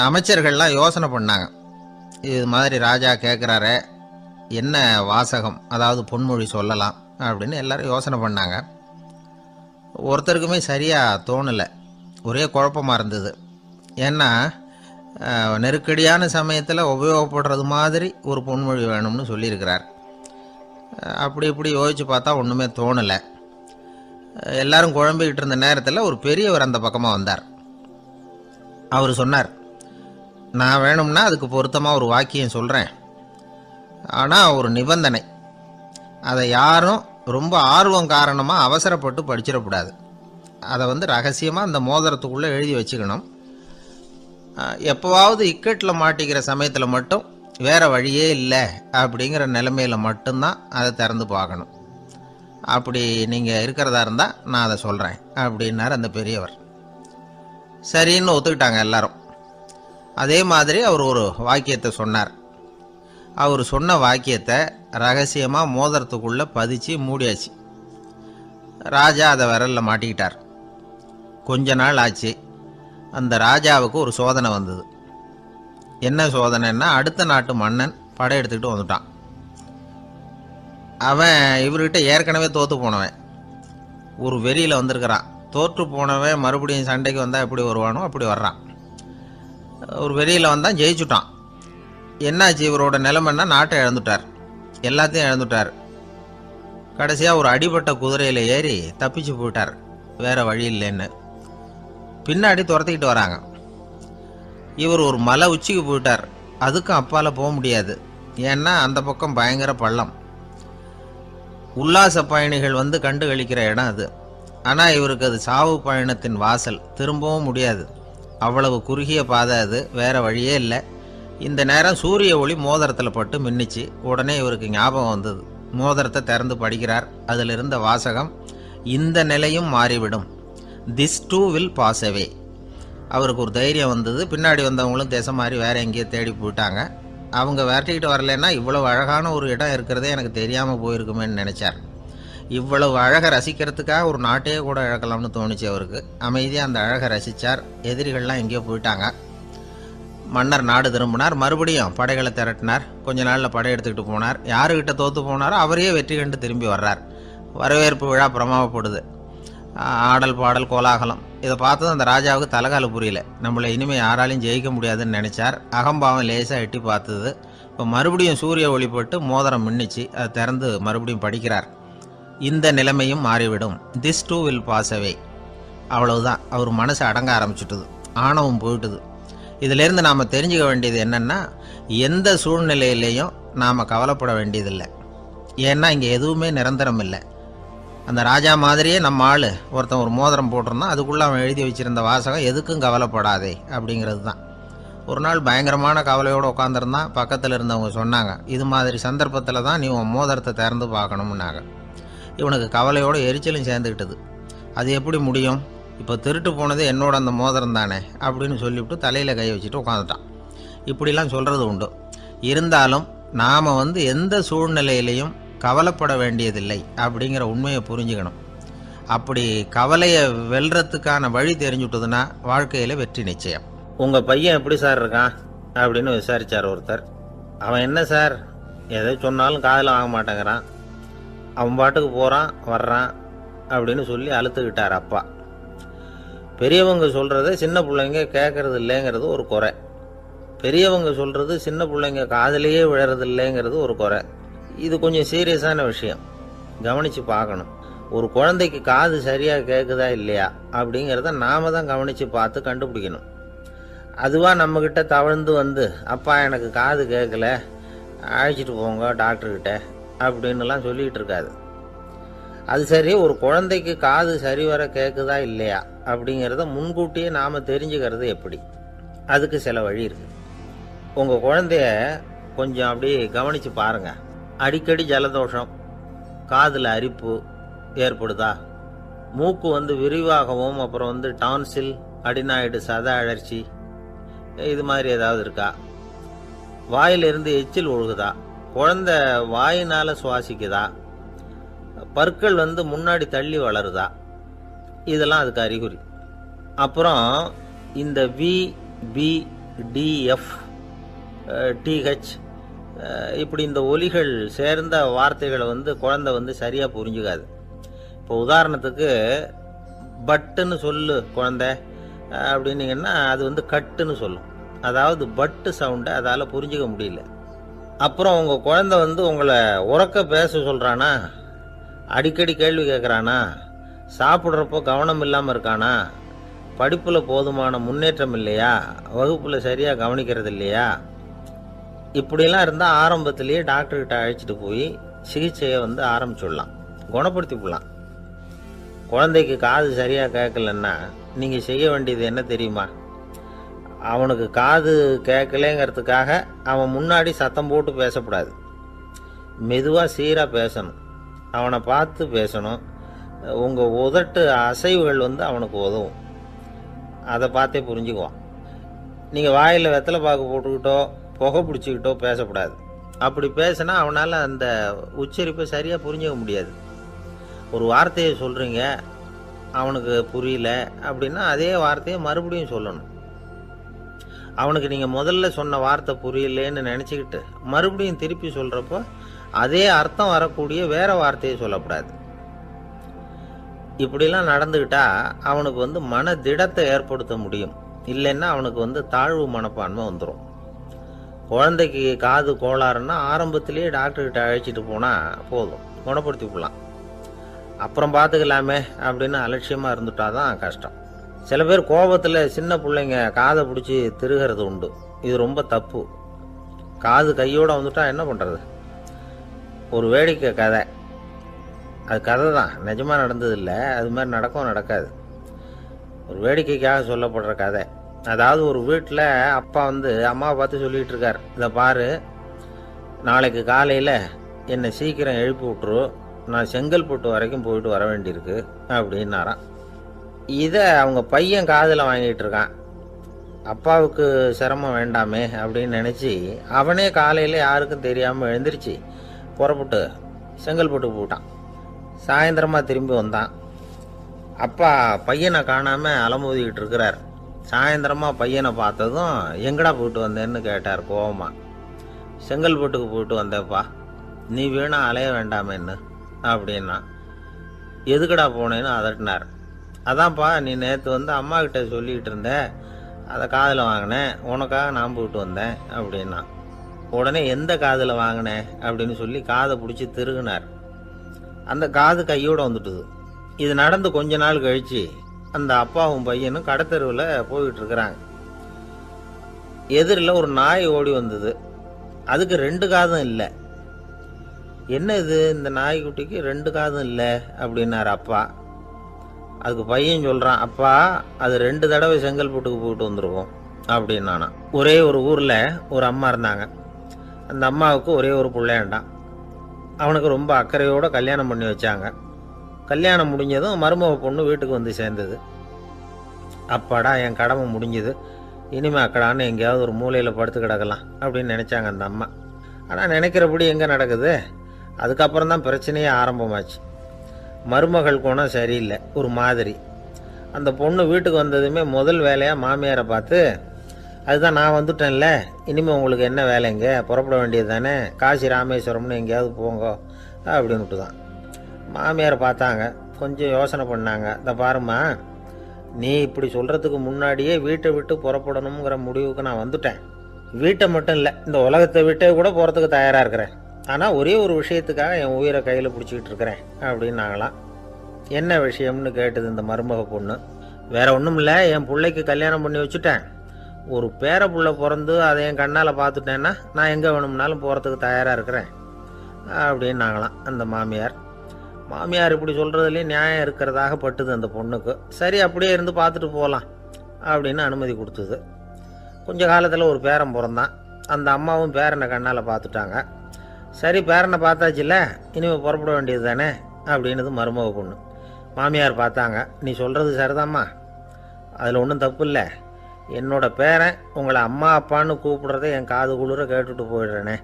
அமைச்சர்கள்லாம் யோசனை பண்ணாங்க. இது மாதிரி ராஜா கேட்குறாரு, என்ன வாசகம், அதாவது பொன்மொழி சொல்லலாம் அப்படின்னு எல்லாரும் யோசனை பண்ணாங்க. ஒருத்தருக்குமே சரியாக தோணலை, ஒரே குழப்பமாக இருந்தது. ஏன்னா நெருக்கடியான சமயத்தில் உபயோகப்படுறது மாதிரி ஒரு பொன்மொழி வேணும்னு சொல்லியிருக்கிறார். அப்படி இப்படி யோசித்து பார்த்தா ஒன்றுமே தோணலை. எல்லாரும் குழம்பிக்கிட்டு இருந்த நேரத்தில் ஒரு பெரியவர் அந்த பக்கமாக வந்தார். அவர் சொன்னார், நான் வேணும்னா அதுக்கு பொருத்தமாக ஒரு வாக்கியம் சொல்கிறேன், ஆனால் ஒரு நிபந்தனை. அதை யாரும் ரொம்ப ஆர்வம் காரணமாக அவசரப்பட்டு படிச்சிடக்கூடாது. அதை ரகசியமாக அந்த மோதிரத்துக்குள்ளே எழுதி வச்சுக்கணும். எப்போவாவது இக்கட்டில் மாட்டிக்கிற சமயத்தில் மட்டும் வேறு வழியே இல்லை அப்படிங்கிற நிலைமையில் மட்டும்தான் அதை திறந்து பார்க்கணும். அப்படி நீங்கள் இருக்கிறதா இருந்தால் நான் அதை சொல்கிறேன் அப்படின்னார் அந்த பெரியவர். சரின்னு ஒத்துக்கிட்டாங்க எல்லாரும். அதே மாதிரி அவர் ஒரு வாக்கியத்தை சொன்னார். அவர் சொன்ன வாக்கியத்தை ரகசியமாக மோதிரத்துக்குள்ளே பதிச்சு மூடியாச்சு. ராஜா அதை விரலில் மாட்டிக்கிட்டார். கொஞ்ச நாள் ஆச்சு. அந்த ராஜாவுக்கு ஒரு சோதனை வந்தது. என்ன சோதனைன்னா, அடுத்த நாட்டு மன்னன் படையெடுத்துக்கிட்டு வந்துட்டான். அவன் இவர்கிட்ட ஏற்கனவே தோற்று போனவன், ஒரு வெறியில் வந்திருக்கிறான். தோற்று போனவன் மறுபடியும் சண்டைக்கு வந்தால் எப்படி வருவானோ அப்படி வர்றான். ஒரு வெறியில் வந்தான், ஜெயிச்சுட்டான். என்னாச்சு இவரோட நிலைமைன்னா, நாட்டை இழந்துட்டார், எல்லாத்தையும் இழந்துட்டார். கடைசியாக ஒரு அடிபட்ட குதிரையில் ஏறி தப்பிச்சு போயிட்டார், வேறு வழி இல்லைன்னு. பின்னாடி துரத்திக்கிட்டு வராங்க. இவர் ஒரு மலை உச்சிக்கு போயிட்டார், அதுக்கும் அப்பால் போக முடியாது. ஏன்னா அந்த பக்கம் பயங்கர பள்ளம். உல்லாச பயணிகள் கண்டு கழிக்கிற இடம் அது. ஆனால் இவருக்கு அது சாவு பயணத்தின் வாசல், திரும்பவும் முடியாது. அவ்வளவு குறுகிய பாதை அது, வேறு வழியே இல்லை. இந்த நேரம் சூரிய ஒளி மோதிரத்தில் பட்டு மின்னிச்சு. உடனே இவருக்கு ஞாபகம் வந்தது. மோதிரத்தை திறந்து படிக்கிறார். அதில் இருந்த வாசகம், இந்த நிலையும் மாறிவிடும், this too will pass away. அவருக்கு ஒரு தைரியம் வந்தது. பின்னாடி வந்தவங்களும் திசை மாதிரி வேறு எங்கேயோ தேடி போயிட்டாங்க. அவங்க விரட்டிக்கிட்டு வரலன்னா இவ்வளவு அழகான ஒரு இடம் இருக்கிறதே எனக்கு தெரியாமல் போயிருக்குமேன்னு நினச்சார். இவ்வளவு அழகை ரசிக்கிறதுக்காக ஒரு நாட்டையே கூட இழக்கலாம்னு தோணுச்சு அவருக்கு. அமைதியாக அந்த அழகை ரசித்தார். எதிரிகள்லாம் எங்கேயோ போயிட்டாங்க. மன்னர் நாடு திரும்பினார். மறுபடியும் படைகளை திரட்டினார். கொஞ்ச நாளில் படை எடுத்துக்கிட்டு போனார். யாருக்கிட்ட தோற்று போனாரோ அவரையே வெற்றி கண்டு திரும்பி வர்றார். வரவேற்பு விழா பிரமாவப்படுது. ஆடல் பாடல் கோலாகலம். இதை பார்த்தது அந்த ராஜாவுக்கு தலைகால புரியல. நம்மளை இனிமேல் யாராலையும் ஜெயிக்க முடியாதுன்னு நினச்சார். அகம்பாவம் லேசாக எட்டி பார்த்தது. இப்போ மறுபடியும் சூரிய ஒளிப்பட்டு மோதிரம் மின்னிச்சு. அதை திறந்து மறுபடியும் படிக்கிறார். இந்த நிலைமையும் மாறிவிடும், this too will pass away. அவ்வளவுதான். அவர் மனசு அடங்க ஆரம்பிச்சுட்டுது, ஆணவம் போயிட்டுது. இதிலேருந்து நாம் தெரிஞ்சுக்க வேண்டியது என்னென்னா, எந்த சூழ்நிலையிலையும் நாம் கவலைப்பட வேண்டியதில்லை. ஏன்னா இங்கே எதுவுமே நிரந்தரம் இல்லை. அந்த ராஜா மாதிரியே நம்ம ஆள் ஒருத்தன் ஒரு மோதிரம் போட்டிருந்தான், அதுக்குள்ளே அவன் எழுதி வச்சுருந்த வாசகம், எதுக்கும் கவலைப்படாதே அப்படிங்கிறது தான். ஒரு நாள் பயங்கரமான கவலையோடு உட்காந்துருந்தான். பக்கத்தில் இருந்தவங்க சொன்னாங்க, இது மாதிரி சந்தர்ப்பத்தில் தான் நீ உன் மோதிரத்தை திறந்து பார்க்கணும்னாங்க. இவனுக்கு கவலையோடு எரிச்சலும் சேர்ந்துக்கிட்டது. அது எப்படி முடியும், இப்போ திருட்டு போனது என்னோட அந்த மோதிரம் தானே அப்படின்னு சொல்லிவிட்டு தலையில் கை வச்சுட்டு உட்காந்துட்டான். இப்படிலாம் சொல்கிறது உண்டு. இருந்தாலும் நாம் எந்த சூழ்நிலையிலையும் கவலைப்பட வேண்டியதில்லை அப்படிங்கிற உண்மையை புரிஞ்சுக்கணும். அப்படி கவலையை வெல்றதுக்கான வழி தெரிஞ்சுட்டதுன்னா வாழ்க்கையில் வெற்றி நிச்சயம். உங்கள் பையன் எப்படி சார் இருக்கான் அப்படின்னு விசாரித்தார் ஒருத்தர். அவன் என்ன சார், எதை சொன்னாலும் காதில் வாங்க மாட்டேங்கிறான், அவன் பாட்டுக்கு போகிறான் வர்றான் அப்படின்னு சொல்லி அழுத்துக்கிட்டார் அப்பா. பெரியவங்க சொல்கிறத சின்ன பிள்ளைங்க கேட்கறது இல்லைங்கிறது ஒரு குறை. பெரியவங்க சொல்கிறது சின்ன பிள்ளைங்க காதிலேயே விழறது இல்லைங்கிறது ஒரு குறை. இது கொஞ்சம் சீரியஸான விஷயம், கவனித்து பார்க்கணும். ஒரு குழந்தைக்கு காது சரியாக கேட்குதா இல்லையா அப்படிங்கிறத நாம தான் கவனித்து பார்த்து கண்டுபிடிக்கணும். அதுவாக நம்மக்கிட்ட தவழ்ந்து வந்து அப்பா எனக்கு காது கேட்கல, அழைச்சிட்டு போங்க டாக்டர்கிட்ட அப்படின்னுலாம் சொல்லிகிட்டு இருக்காது. அது சரி, ஒரு குழந்தைக்கு காது சரிவர கேட்குதா இல்லையா அப்படிங்கிறத முன்கூட்டியே நாம் தெரிஞ்சுக்கிறது எப்படி? அதுக்கு சில வழி இருக்குது. உங்கள் குழந்தைய கொஞ்சம் அப்படி கவனித்து பாருங்கள். அடிக்கடி ஜலதோஷம், காதில் அரிப்பு ஏற்படுதா, மூக்கு விரிவாகவும் அப்புறம் டான்சில், அடினாய்டு, சத அழற்சி இது மாதிரி ஏதாவது இருக்கா, வாயிலிருந்து எச்சில் ஒழுகுதா, குழந்தை வாயினால் சுவாசிக்குதா, பற்கள் முன்னாடி தள்ளி வளருதா, இதெல்லாம் அதுக்கு அறிகுறி. அப்புறம் இந்த VBDF TH இப்படி இந்த ஒலிகள் சேர்ந்த வார்த்தைகளை குழந்தை சரியாக புரிஞ்சுக்காது. இப்போ உதாரணத்துக்கு பட்டுன்னு சொல்லு குழந்தை அப்படின்னீங்கன்னா அது கட்டுன்னு சொல்லும். அதாவது பட்டு சவுண்டை அதால் புரிஞ்சிக்க முடியல. அப்புறம் உங்கள் குழந்தை உங்களை உறக்க பேச சொல்கிறானா, அடிக்கடி கேள்வி கேட்குறானா, சாப்பிட்றப்போ கவனம் இல்லாமல் இருக்கானா, படிப்பில் போதுமான முன்னேற்றம் இல்லையா, வகுப்பில் சரியாக கவனிக்கிறது இல்லையா, இப்படிலாம் இருந்தால் ஆரம்பத்திலேயே டாக்டர்கிட்ட அழைச்சிட்டு போய் சிகிச்சையை ஆரம்பிச்சுடலாம், குணப்படுத்தி விடலாம். குழந்தைக்கு காது சரியாக கேட்கலன்னா நீங்கள் செய்ய வேண்டியது என்ன தெரியுமா? அவனுக்கு காது கேட்கலேங்கிறதுக்காக அவன் முன்னாடி சத்தம் போட்டு பேசக்கூடாது. மெதுவாக சீராக பேசணும், அவனை பார்த்து பேசணும். உங்கள் உதட்டு அசைவுகள் அவனுக்கு உதவும், அதை பார்த்தே புரிஞ்சுக்குவான். நீங்கள் வாயில் வெத்தலை பாக்கு போட்டுக்கிட்டோ புகை பிடிச்சிக்கிட்டோ பேசக்கூடாது. அப்படி பேசினா அவனால் அந்த உச்சரிப்பை சரியாக புரிஞ்சிக்க முடியாது. ஒரு வார்த்தையை சொல்கிறீங்க, அவனுக்கு புரியல அப்படின்னா அதே வார்த்தையை மறுபடியும் சொல்லணும். அவனுக்கு நீங்கள் முதல்ல சொன்ன வார்த்தை புரியலேன்னு நினச்சிக்கிட்டு மறுபடியும் திருப்பி சொல்கிறப்போ அதே அர்த்தம் வரக்கூடிய வேற வார்த்தையை சொல்லக்கூடாது. இப்படிலாம் நடந்துக்கிட்டா அவனுக்கு மன திடத்தை ஏற்படுத்த முடியும். இல்லைன்னா அவனுக்கு தாழ்வு மனப்பான்மை வந்துடும். குழந்தைக்கு காது கோளாறுன்னா ஆரம்பத்திலேயே டாக்டர்கிட்ட அழைச்சிட்டு போனால் போதும், குணப்படுத்தி விடலாம். அப்புறம் பார்த்துக்கலாமே அப்படின்னு அலட்சியமாக இருந்துட்டாதான் கஷ்டம். சில பேர் கோபத்தில் சின்ன பிள்ளைங்க காதை பிடிச்சி திருகிறது உண்டு. இது ரொம்ப தப்பு. காது கையோடு வந்துட்டா என்ன பண்ணுறது? ஒரு வேடிக்கை கதை, அது கதை தான், நிஜமாக நடந்ததில்லை, அது மாதிரி நடக்கவும் நடக்காது. ஒரு வேடிக்கைக்காக சொல்லப்படுற கதை. அதாவது ஒரு வீட்டில் அப்பா அம்மாவை பார்த்து சொல்லிகிட்டு இருக்கார், இதை பாரு, நாளைக்கு காலையில் என்னை சீக்கிரம் எழுப்பி விட்ரு, நான் செங்கல்பட்டு வரைக்கும் போயிட்டு வர வேண்டியிருக்கு அப்படின்னாராம். இதை அவங்க பையன் காதில் வாங்கிட்டு இருக்கான். அப்பாவுக்கு சிரமம் வேண்டாமே அப்படின்னு நினச்சி அவனே காலையில் யாருக்கும் தெரியாமல் எழுந்திரிச்சு புறப்பட்டு செங்கல்பட்டுக்கு போட்டான். சாயந்தரமாக திரும்பி வந்தான். அப்பா பையனை காணாமல் அலமோதிக்கிட்டு இருக்கிறார். சாயந்தரமாக பையனை பார்த்ததும் எங்கடா போயிட்டு வந்தேன்னு கேட்டார் கோவமா. செங்கல்பட்டுக்கு போயிட்டு வந்தேப்பா, நீ வேணா அலைய வேண்டாமேன்னு அப்படின்னா. எதுக்கடா போனேன்னு அதட்டினார். அதான்ப்பா, நீ நேற்று அம்மா கிட்ட சொல்லிக்கிட்டு இருந்த, அதை காதில் வாங்கினேன், உனக்காக நான் போயிட்டு வந்தேன் அப்படின்னா. உடனே எந்த காதில் வாங்கினேன் அப்படின்னு சொல்லி காதை பிடிச்சி திருகுனார். அந்த காது கையோடு வந்துட்டுது. இது நடந்து கொஞ்ச நாள் கழித்து அந்த அப்பாவும் பையனும் கடத்தெருவில் போய்கிட்டு இருக்கிறாங்க. எதிரில் ஒரு நாய் ஓடி வந்தது. அதுக்கு 2 காதும் இல்லை. என்ன இது, இந்த நாய்க்குட்டிக்கு 2 காதும் இல்லை அப்படின்னாரு அப்பா. அதுக்கு பையன் சொல்கிறான், அப்பா அது 2 தடவை செங்கல்பட்டுக்கு போயிட்டு வந்துருவோம் அப்படின்னானா. ஒரே ஒரு ஊரில் ஒரு அம்மா இருந்தாங்க. அந்த அம்மாவுக்கு ஒரே ஒரு பிள்ளையாண்டான். அவனுக்கு ரொம்ப அக்கறையோடு கல்யாணம் பண்ணி வச்சாங்க. கல்யாணம் முடிஞ்சதும் மருமக பொண்ணு வீட்டுக்கு சேர்ந்தது. அப்பாடா, என் கடமை முடிஞ்சது, இனிமே அக்கடான்னு எங்கேயாவது ஒரு மூலையில் படுத்து கிடக்கலாம் அப்படின்னு நினச்சாங்க அந்த அம்மா. ஆனால் நினைக்கிறபடி எங்கே நடக்குது? அதுக்கப்புறம் தான் பிரச்சனையே ஆரம்பமாச்சு. மருமகள் குணம் சரியில்லை, ஒரு மாதிரி. அந்த பொண்ணு வீட்டுக்கு வந்ததுமே முதல் வேலையாக மாமியாரை பார்த்து, அதுதான் நான் வந்துட்டேன்ல, இனிமேல் உங்களுக்கு என்ன வேலைங்க, புறப்பட வேண்டியது தானே, காசி ராமேஸ்வரம்னு எங்கேயாவது போங்க அப்படின்ட்டு தான். மாமியாரை பார்த்தாங்க, கொஞ்சம் யோசனை பண்ணாங்க. இந்த பாருமா, நீ இப்படி சொல்கிறதுக்கு முன்னாடியே வீட்டை விட்டு புறப்படணுங்கிற முடிவுக்கு நான் வந்துட்டேன். வீட்டை மட்டும் இல்லை, இந்த உலகத்தை விட்டே கூட போகிறதுக்கு தயாராக இருக்கிறேன். ஆனால் ஒரே ஒரு விஷயத்துக்காக என் உயிரை கையில் பிடிச்சிக்கிட்டு இருக்கிறேன் அப்படின்னாங்களாம். என்ன விஷயம்னு கேட்டது இந்த மருமக பொண்ணு. வேற ஒன்றும் இல்லை, என் பிள்ளைக்கு கல்யாணம் பண்ணி வச்சுட்டேன். ஒரு பேர புள்ள பிறந்து அதை என் கண்ணால் பார்த்துட்டேன்னா நான் எங்கே வேணும்னாலும் போகிறதுக்கு தயாராக இருக்கிறேன் அப்படின்னாங்களாம் அந்த மாமியார். மாமியார் இப்படி சொல்கிறதுலேயும் நியாயம் இருக்கிறதாக பட்டுது அந்த பொண்ணுக்கு. சரி, அப்படியே இருந்து பார்த்துட்டு போகலாம் அப்படின்னு அனுமதி கொடுத்தது. கொஞ்ச காலத்தில் ஒரு பேரன் பிறந்தான். அந்த அம்மாவும் பேரனை கண்ணால் பார்த்துட்டாங்க. சரி, பேரனை பார்த்தாச்சுல்ல, இனிமேல் புறப்பட வேண்டியது தானே அப்படின்னது மருமக பொண்ணு. மாமியார் பார்த்தாங்க, நீ சொல்கிறது சரிதாம்மா, அதில் ஒன்றும் தப்பு இல்லை. என்னோட பேரன் உங்களை அம்மா அப்பான்னு கூப்பிடுறதை என் காது குளிர கேட்டுட்டு போயிடுறேனே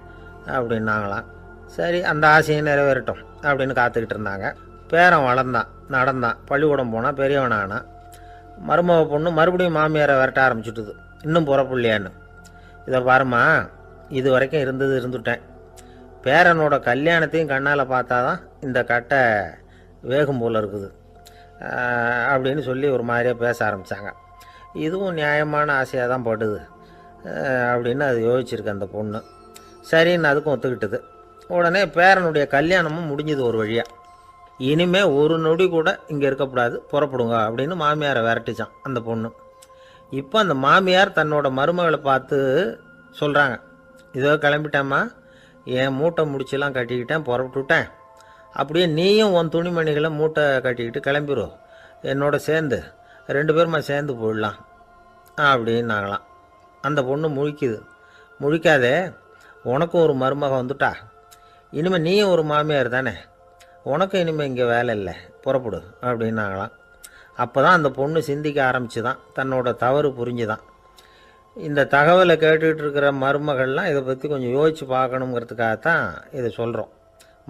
அப்படின்னாங்களாம். சரி, அந்த ஆசையை நிறைவேறட்டும் அப்படின்னு காத்துக்கிட்டு இருந்தாங்க. பேரன் வளர்ந்தான், நடந்தான், பள்ளிக்கூடம் போனால், பெரியவனானான். மருமக பொண்ணு மறுபடியும் மாமியாரை விரட்ட ஆரம்பிச்சுட்டுது, இன்னும் புறப்படலையான்னு. இதை பாருமா, இது வரைக்கும் இருந்துட்டேன். பேரனோட கல்யாணத்தையும் கண்ணால் பார்த்தா தான் இந்த கட்டை வேகும் போல் இருக்குது அப்படின்னு சொல்லி ஒரு மாதிரியாக பேச ஆரம்பித்தாங்க. இதுவும் நியாயமான ஆசையாக தான் படுது அப்படின்னு அது யோசிச்சிருக்கு அந்த பொண்ணு. சரின்னு அதுக்கும் ஒத்துக்கிட்டது. உடனே பேரனுடைய கல்யாணமும் முடிஞ்சது ஒரு வழியாக. இனிமேல் ஒரு நொடி கூட இங்கே இருக்கக்கூடாது, புறப்படுங்க அப்படின்னு மாமியாரை விரட்டிச்சான் அந்த பொண்ணு. இப்போ அந்த மாமியார் தன்னோட மருமகளை பார்த்து சொல்கிறாங்க, இதோ கிளம்பிட்டேம்மா, என் மூட்டை முடிச்செல்லாம் கட்டிக்கிட்டேன், புறப்பட்டுவிட்டேன். அப்படியே நீயும் உன் துணிமணிகளை மூட்டை கட்டிக்கிட்டு கிளம்பிடும், என்னோட சேர்ந்து 2 பேருமா சேர்ந்து போயிடலாம் அப்படின்னாங்களாம். அந்த பொண்ணு முழிக்குது. முழிக்காதே, உனக்கும் ஒரு மருமக வந்துட்டா, இனிமேல் நீயும் ஒரு மாமியார் தானே, உனக்கும் இனிமேல் இங்கே வேலை இல்லை, புறப்படு அப்படின்னாங்களாம். அப்போ தான் அந்த பொண்ணு சிந்திக்க ஆரம்பிச்சுதான், தன்னோட தவறு புரிஞ்சுதான். இந்த தகவலை கேட்டுக்கிட்டு இருக்கிற மருமகள்லாம் இதை பற்றி கொஞ்சம் யோசித்து பார்க்கணுங்கிறதுக்காகத்தான் இதை சொல்கிறோம்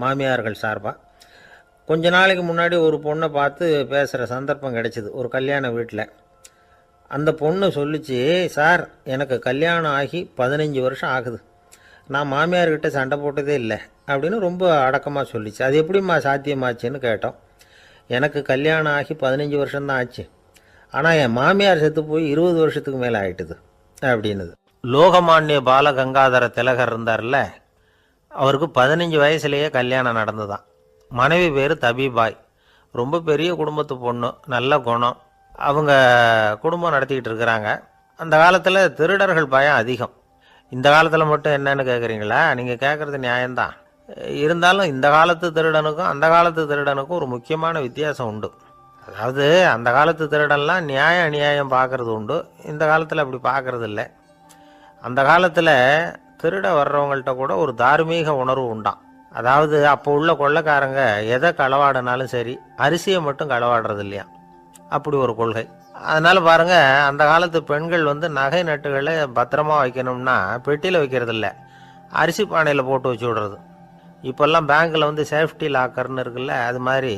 மாமியார்கள் சார்பாக. கொஞ்ச நாளைக்கு முன்னாடி ஒரு பொண்ணை பார்த்து பேசுகிற சந்தர்ப்பம் கிடைச்சிது ஒரு கல்யாண வீட்டில். அந்த பொண்ணு சொல்லிச்சு, சார், எனக்கு கல்யாணம் ஆகி 15 வருஷம் ஆகுது, நான் மாமியார்கிட்ட சண்டை போட்டதே இல்லை அப்படின்னு ரொம்ப அடக்கமாக சொல்லிச்சு. அது எப்படிம்மா சாத்தியமாச்சுன்னு கேட்டோம். எனக்கு கல்யாணம் ஆகி 15 வருஷம்தான் ஆச்சு, ஆனால் என் மாமியார் செத்து போய் 20 வருஷத்துக்கு மேலே ஆயிட்டுது அப்படின்னுது. லோகமானிய பாலகங்காதர திலகர் இருந்தார்ல, அவருக்கு 15 வயசுலேயே கல்யாணம் நடந்துதான். மனைவி பேர் தபிபாய். ரொம்ப பெரிய குடும்பத்து பொண்ணு, நல்ல குணம். அவங்க குடும்பம் நடத்திக்கிட்டு இருக்கிறாங்க. அந்த காலத்தில் திருடர்கள் பயம் அதிகம். இந்த காலத்தில் மட்டும் என்னன்னு கேட்குறீங்களா? நீங்கள் கேட்குறது நியாயம்தான். இருந்தாலும் இந்த காலத்து திருடனுக்கும் அந்த காலத்து திருடனுக்கும் ஒரு முக்கியமான வித்தியாசம் உண்டு. அதாவது அந்த காலத்து திருடன்லாம் நியாயம் அநியாயம் பார்க்குறது உண்டு, இந்த காலத்தில் அப்படி பார்க்குறது இல்லை. அந்த காலத்தில் திருட வர்றவங்கள்ட்ட கூட ஒரு தார்மீக உணர்வு உண்டாம். அதாவது அப்போ உள்ள கொள்ளைக்காரங்க எதை களவாடினாலும் சரி, அரிசியை மட்டும் களவாடுறது இல்லையா, அப்படி ஒரு கொள்கை. அதனால் பாருங்கள், அந்த காலத்து பெண்கள் நகை நட்டுகளை பத்திரமா வைக்கணும்னா பெட்டியில் வைக்கிறது இல்லை, அரிசி பானையில் போட்டு வச்சு விடுறது. இப்போல்லாம் பேங்க்கில் சேஃப்டி லாக்கர்னு இருக்குல்ல, அது மாதிரி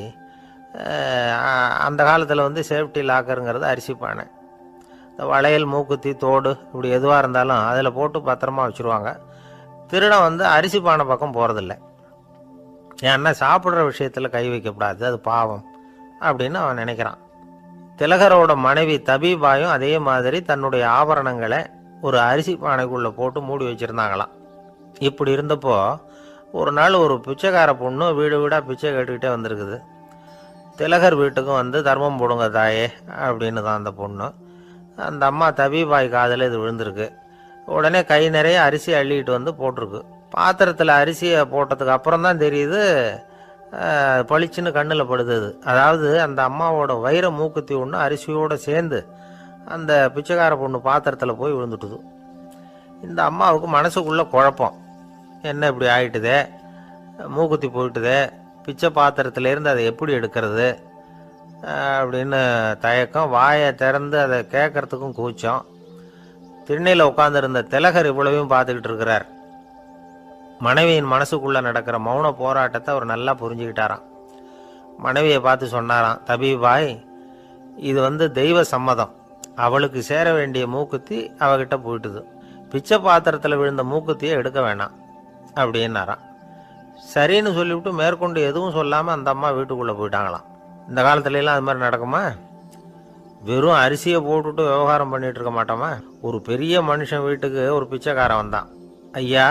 அந்த காலத்தில் சேஃப்டி லாக்கருங்கிறது அரிசி பானை. இந்த வளையல், மூக்குத்தி, தோடு இப்படி எதுவாக இருந்தாலும் அதில் போட்டு பத்திரமா வச்சுருவாங்க. திருடன் அரிசி பானை பக்கம் போகிறதில்ல. ஏன்னா சாப்பிட்ற விஷயத்தில் கை வைக்கக்கூடாது, அது பாவம் அப்படின்னு அவன் நினைக்கிறான். திலகரோட மனைவி தபிபாயும் அதே மாதிரி தன்னுடைய ஆபரணங்களை ஒரு அரிசி பானைக்குள்ளே போட்டு மூடி வச்சுருந்தாங்களாம். இப்படி இருந்தப்போ ஒரு நாள் ஒரு பிச்சைக்கார பொண்ணு வீடு வீடாக பிச்சை கேட்டுக்கிட்டே வந்திருக்குது. திலகர் வீட்டுக்கும் தர்மம் போடுங்க தாயே அப்படின்னு தான் அந்த பொண்ணு. அந்த அம்மா தபிபாய் காதில் இது விழுந்திருக்கு. உடனே கை நிறைய அரிசி அள்ளிக்கிட்டு போட்டிருக்கு. பாத்திரத்தில் அரிசியை போட்டதுக்கு அப்புறம் தான் தெரியுது, பளிச்சுன்னு கண்ணில் படுது. அதாவது அந்த அம்மாவோட வைர மூக்குத்தி ஒன்று அரிசியோடு சேர்ந்து அந்த பிச்சைக்கார பொண்ணு பாத்திரத்தில் போய் விழுந்துட்டுது. இந்த அம்மாவுக்கு மனசுக்குள்ளே குழப்பம், என்ன இப்படி ஆகிட்டுதே, மூக்குத்தி போயிட்டுதே, பிச்சை பாத்திரத்துலேருந்து அதை எப்படி எடுக்கிறது அப்படின்னு தயக்கம். வாயை திறந்து அதை கேட்கறதுக்கும் கூச்சம். திண்ணையில் உட்காந்துருந்த திலகர் இவ்வளவையும் பார்த்துக்கிட்டு இருக்கிறார். மனைவியின் மனசுக்குள்ளே நடக்கிற மௌன போராட்டத்தை அவர் நல்லா புரிஞ்சுக்கிட்டாராம். மனைவியை பார்த்து சொன்னாராம், தபீபாய், இது தெய்வ சம்மதம். அவளுக்கு சேர வேண்டிய மூக்குத்தி அவகிட்ட போயிட்டுது. பிச்சை பாத்திரத்தில் விழுந்த மூக்குத்தியை எடுக்க வேணாம் அப்படின்னாராம். சரின்னு சொல்லிவிட்டு மேற்கொண்டு எதுவும் சொல்லாமல் அந்த அம்மா வீட்டுக்குள்ளே போயிட்டாங்களாம். இந்த காலத்துலலாம் அது மாதிரி நடக்குமா? வெறும் அரிசியை போட்டுட்டு விவகாரம் பண்ணிகிட்டு இருக்க மாட்டோமா? ஒரு பெரிய மனுஷன் வீட்டுக்கு ஒரு பிச்சைக்காரன் வந்தான். ஐயா,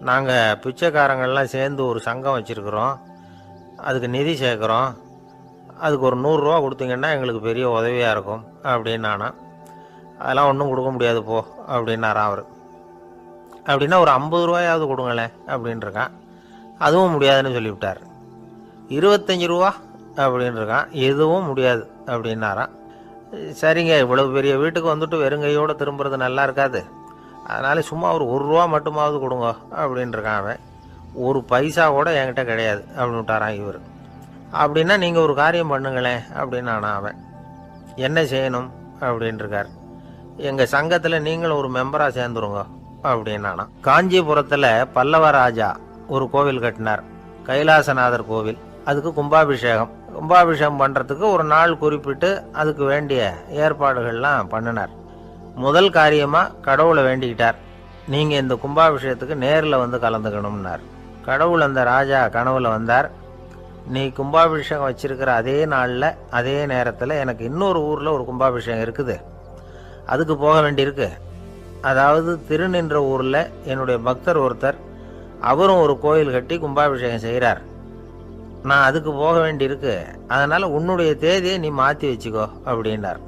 நாங்கள் பிச்சைக்காரங்கள்லாம் சேர்ந்து ஒரு சங்கம் வச்சுருக்குறோம், அதுக்கு நிதி சேர்க்குறோம், அதுக்கு ஒரு 100 ரூபா கொடுத்தீங்கன்னா எங்களுக்கு பெரிய உதவியாக இருக்கும் அப்படின்னானா. அதெல்லாம் ஒன்றும் கொடுக்க முடியாது போ அப்படின்னாரான் அவர். அப்படின்னா ஒரு 50 ரூபாயாவது கொடுங்களேன் அப்படின்ட்டுருக்கான். அதுவும் முடியாதுன்னு சொல்லிவிட்டார். 25 ரூபா அப்படின்ட்டுருக்கான். எதுவும் முடியாது அப்படின்னாரான். சரிங்க, இவ்வளவு பெரிய வீட்டுக்கு வந்துட்டு வெறுங்கையோடு திரும்புறது நல்லா இருக்காது, அதனால சும்மா ஒரு 1 ரூபா மட்டுமாவது கொடுங்க அப்படின்ட்டுருக்கான் அவன். ஒரு பைசா கூட என்கிட்ட கிடையாது அப்படின்னு விட்டாரான் இவர். அப்படின்னா நீங்கள் ஒரு காரியம் பண்ணுங்களேன் அப்படின்னானா அவன். என்ன செய்யணும் அப்படின்ட்டுருக்கார். எங்கள் சங்கத்தில் நீங்களும் ஒரு மெம்பராக சேர்ந்துருங்க அப்படின்னானா. காஞ்சிபுரத்தில் பல்லவ ராஜா ஒரு கோவில் கட்டினார், கைலாசநாதர் கோவில். அதுக்கு கும்பாபிஷேகம் பண்ணுறதுக்கு ஒரு நாள் குறிப்பிட்டு அதுக்கு வேண்டிய ஏற்பாடுகள்லாம் பண்ணினார். முதல் காரியமாக கடவுளை வேண்டிக்கிட்டார், நீங்கள் இந்த கும்பாபிஷேகத்துக்கு நேரில் கலந்துக்கணும்னார். கடவுள் அந்த ராஜா கனவுல வந்தார். நீ கும்பாபிஷேகம் வச்சிருக்கிற அதே நாளில் அதே நேரத்தில் எனக்கு இன்னொரு ஊரில் ஒரு கும்பாபிஷேகம் இருக்குது, அதுக்கு போக வேண்டியிருக்கு. அதாவது திருநின்ற ஊரில் என்னுடைய பக்தர் ஒருத்தர், அவரும் ஒரு கோயில் கட்டி கும்பாபிஷேகம் செய்கிறார், நான் அதுக்கு போக வேண்டியிருக்கு, அதனால் உன்னுடைய தேதியை நீ மாற்றி வச்சுக்கோ அப்படின்னார்.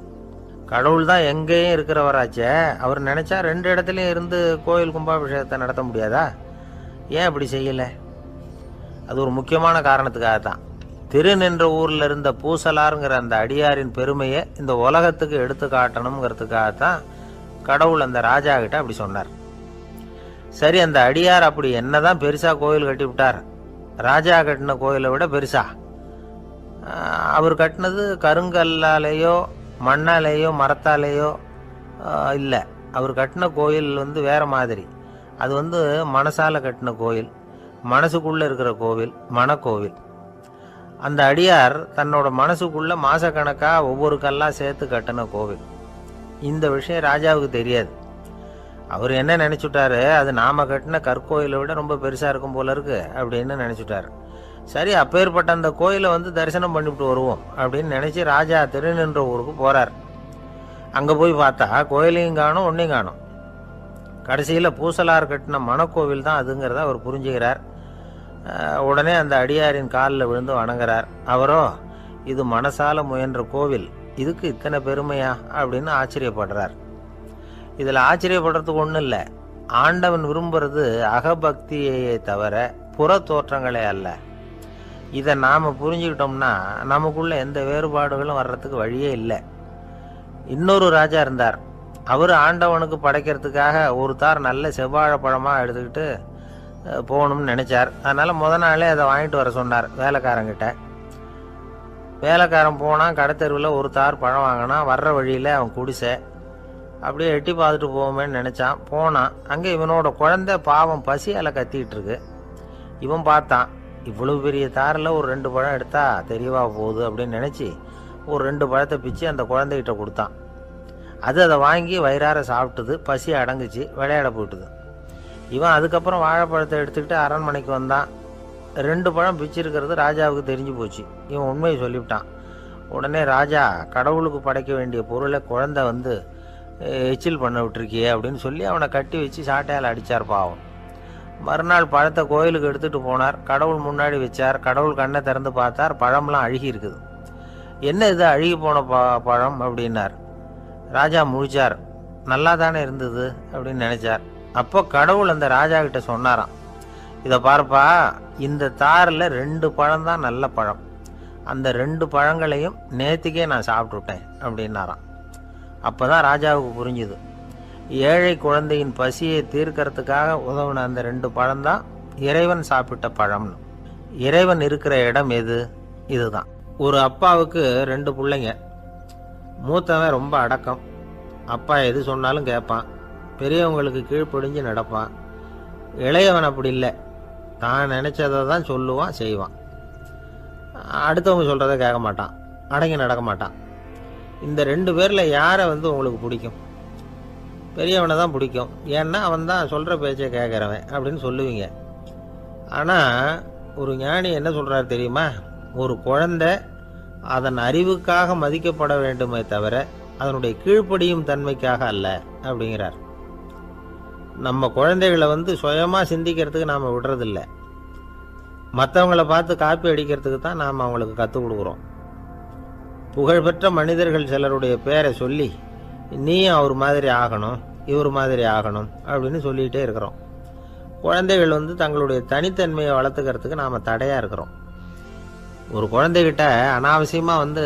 கடவுள் தான் எங்கேயும் இருக்கிறவராச்சே, அவர் நினச்சா 2 இடத்துலையும் இருந்து கோயில் கும்பாபிஷேகத்தை நடத்த முடியாதா? ஏன் அப்படி செய்யலை? அது ஒரு முக்கியமான காரணத்துக்காகத்தான். திருநின்ற ஊரில் இருந்த பூசலாருங்கிற அந்த அடியாரின் பெருமையை இந்த உலகத்துக்கு எடுத்து காட்டணுங்கிறதுக்காகத்தான் கடவுள் அந்த ராஜா கிட்ட அப்படி சொன்னார். சரி, அந்த அடியார் அப்படி என்னதான் பெருசா கோயில் கட்டி விட்டார்? ராஜா கட்டின கோயிலை விட பெருசா? அவர் கட்டினது கருங்கல்லாலேயோ மண்ணாலேயோ மரத்தாலேயோ இல்லை. அவர் கட்டின கோயில் வேற மாதிரி. அது மனசால கட்டின கோயில், மனசுக்குள்ள இருக்கிற கோவில், மனக்கோவில். அந்த அடியார் தன்னோட மனசுக்குள்ள மாசக்கணக்கா ஒவ்வொரு கல்லா சேர்த்து கட்டின கோவில். இந்த விஷயம் ராஜாவுக்கு தெரியாது. அவர் என்ன நினைச்சுட்டாரு, அது நாம கட்டின கற்கோயிலை விட ரொம்ப பெருசா இருக்கும் போல இருக்கு அப்படின்னு நினைச்சுட்டாரு. சரி, அப்பேற்பட்ட அந்த கோயிலை தரிசனம் பண்ணிவிட்டு வருவோம் அப்படின்னு நினைச்சு ராஜா திருநின்ற ஊருக்கு போறார். அங்க போய் பார்த்தா கோயிலையும் காணும், ஒன்னையும் காணும். கடைசியில் பூசலார் கட்டின மனக்கோவில் தான் அதுங்கிறத அவர் புரிஞ்சுக்கிறார். உடனே அந்த அடியாரின் காலில் விழுந்து வணங்குறார். அவரோ, இது மனசால முயன்ற கோவில், இதுக்கு இத்தனை பெருமையா அப்படின்னு ஆச்சரியப்படுறார். இதில் ஆச்சரியப்படுறதுக்கு ஒன்றும் இல்லை. ஆண்டவன் விரும்புறது அகபக்தியையே தவிர புற தோற்றங்களே அல்ல. இதை நாம் புரிஞ்சுக்கிட்டோம்னா நமக்குள்ள எந்த வேறுபாடுகளும் வர்றதுக்கு வழியே இல்லை. இன்னொரு ராஜா இருந்தார். அவர் ஆண்டவனுக்கு படைக்கிறதுக்காக ஒரு தார் நல்ல செவ்வாழை பழமாக எடுத்துக்கிட்டு போகணும்னு நினச்சார். அதனால் முத நாளே அதை வாங்கிட்டு வர சொன்னார் வேலைக்காரங்கிட்ட. வேலைக்காரன் போனால் கடைத்தெருவில் ஒரு தார் பழம் வாங்கினான். வர்ற வழியில் அவன் குடிசை. அப்படியே எட்டி பார்த்துட்டு போவோமேன்னு நினச்சான். போனான். அங்கே இவனோட குழந்தை பாவம் பசியால் கத்திக்கிட்டு இருக்கு. இவன் பார்த்தான், இவ்வளவு பெரிய தாரில் ஒரு 2 பழம் எடுத்தா தெரியவா போகுது அப்படின்னு நினச்சி ஒரு 2 பழத்தை பிச்சு அந்த குழந்தைகிட்ட கொடுத்தான். அது அதை வாங்கி வயிறார சாப்பிட்டுது. பசி அடங்குச்சு, விளையாட போயிட்டுது. இவன் அதுக்கப்புறம் வாழைப்பழத்தை எடுத்துக்கிட்டு அரண்மனைக்கு வந்தான். 2 பழம் பிச்சிருக்கிறது ராஜாவுக்கு தெரிஞ்சு போச்சு. இவன் உண்மையை சொல்லிவிட்டான். உடனே ராஜா, கடவுளுக்கு படைக்க வேண்டிய பொருளை குழந்தை எச்சில் பண்ண விட்டுருக்கியே அப்படின்னு சொல்லி அவனை கட்டி வச்சு சாட்டையால் அடித்தார் பாவம். மறுநாள் பழத்தை கோயிலுக்கு எடுத்துகிட்டு போனார். கடவுள் முன்னாடி வச்சார். கடவுள் கண்ணை திறந்து பார்த்தார், பழம்லாம் அழுகி இருக்குது. என்ன இது அழுகி போன பழம் அப்படின்னார். ராஜா முழிச்சார். நல்லா தானே இருந்தது அப்படின்னு நினைச்சார். அப்போ கடவுள் அந்த ராஜா கிட்ட சொன்னாராம், இதை பார்ப்பா, இந்த தாரில் 2 பழம் தான் நல்ல பழம், அந்த 2 பழங்களையும் நேற்றுக்கே நான் சாப்பிட்டுட்டேன் அப்படின்னாராம். அப்போதான் ராஜாவுக்கு புரிஞ்சுது, ஏழை குழந்தையின் பசியை தீர்க்கறதுக்காக உதவுன அந்த 2 பழம்தான் இறைவன் சாப்பிட்ட பழம்னு. இறைவன் இருக்கிற இடம் எது? இதுதான். ஒரு அப்பாவுக்கு 2 பிள்ளைங்க. மூத்தவன் ரொம்ப அடக்கம். அப்பா எது சொன்னாலும் கேட்பான். பெரியவங்களுக்கு கீழ்ப்படிஞ்சு நடப்பான். இளையவன் அப்படி இல்லை, தான் நினைச்சதை தான் சொல்லுவான், செய்வான். அடுத்தவங்க சொல்றதை கேட்க மாட்டான், அடங்கி நடக்க மாட்டான். இந்த 2 பேர்ல யாரை உங்களுக்கு பிடிக்கும்? பெரியவனை தான் பிடிக்கும். ஏன்னா அவன் தான் சொல்ற பேச்சை கேட்கறவன் அப்படின்னு சொல்லுவீங்க. ஆனா ஒரு ஞானி என்ன சொல்றாரு தெரியுமா? ஒரு குழந்தை அதன் அறிவுக்காக மதிக்கப்பட வேண்டுமே தவிர அதனுடைய கீழ்ப்படியும் தன்மைக்காக அல்ல அப்படிங்கிறார். நம்ம குழந்தைகளை சுயமா சிந்திக்கிறதுக்கு நாம விடுறதில்லை, மற்றவங்களை பார்த்து காப்பி அடிக்கிறதுக்கு தான் நாம் அவங்களுக்கு கற்றுக் கொடுக்குறோம். புகழ்பெற்ற மனிதர்கள் சிலருடைய பேரை சொல்லி நீயும் அவர் மாதிரி ஆகணும், இவர் மாதிரி ஆகணும் அப்படின்னு சொல்லிகிட்டே இருக்கிறோம். குழந்தைகள் தங்களுடைய தனித்தன்மையை வளர்த்துக்கிறதுக்கு நாம் தடையாக இருக்கிறோம். ஒரு குழந்தைகிட்ட அனாவசியமாக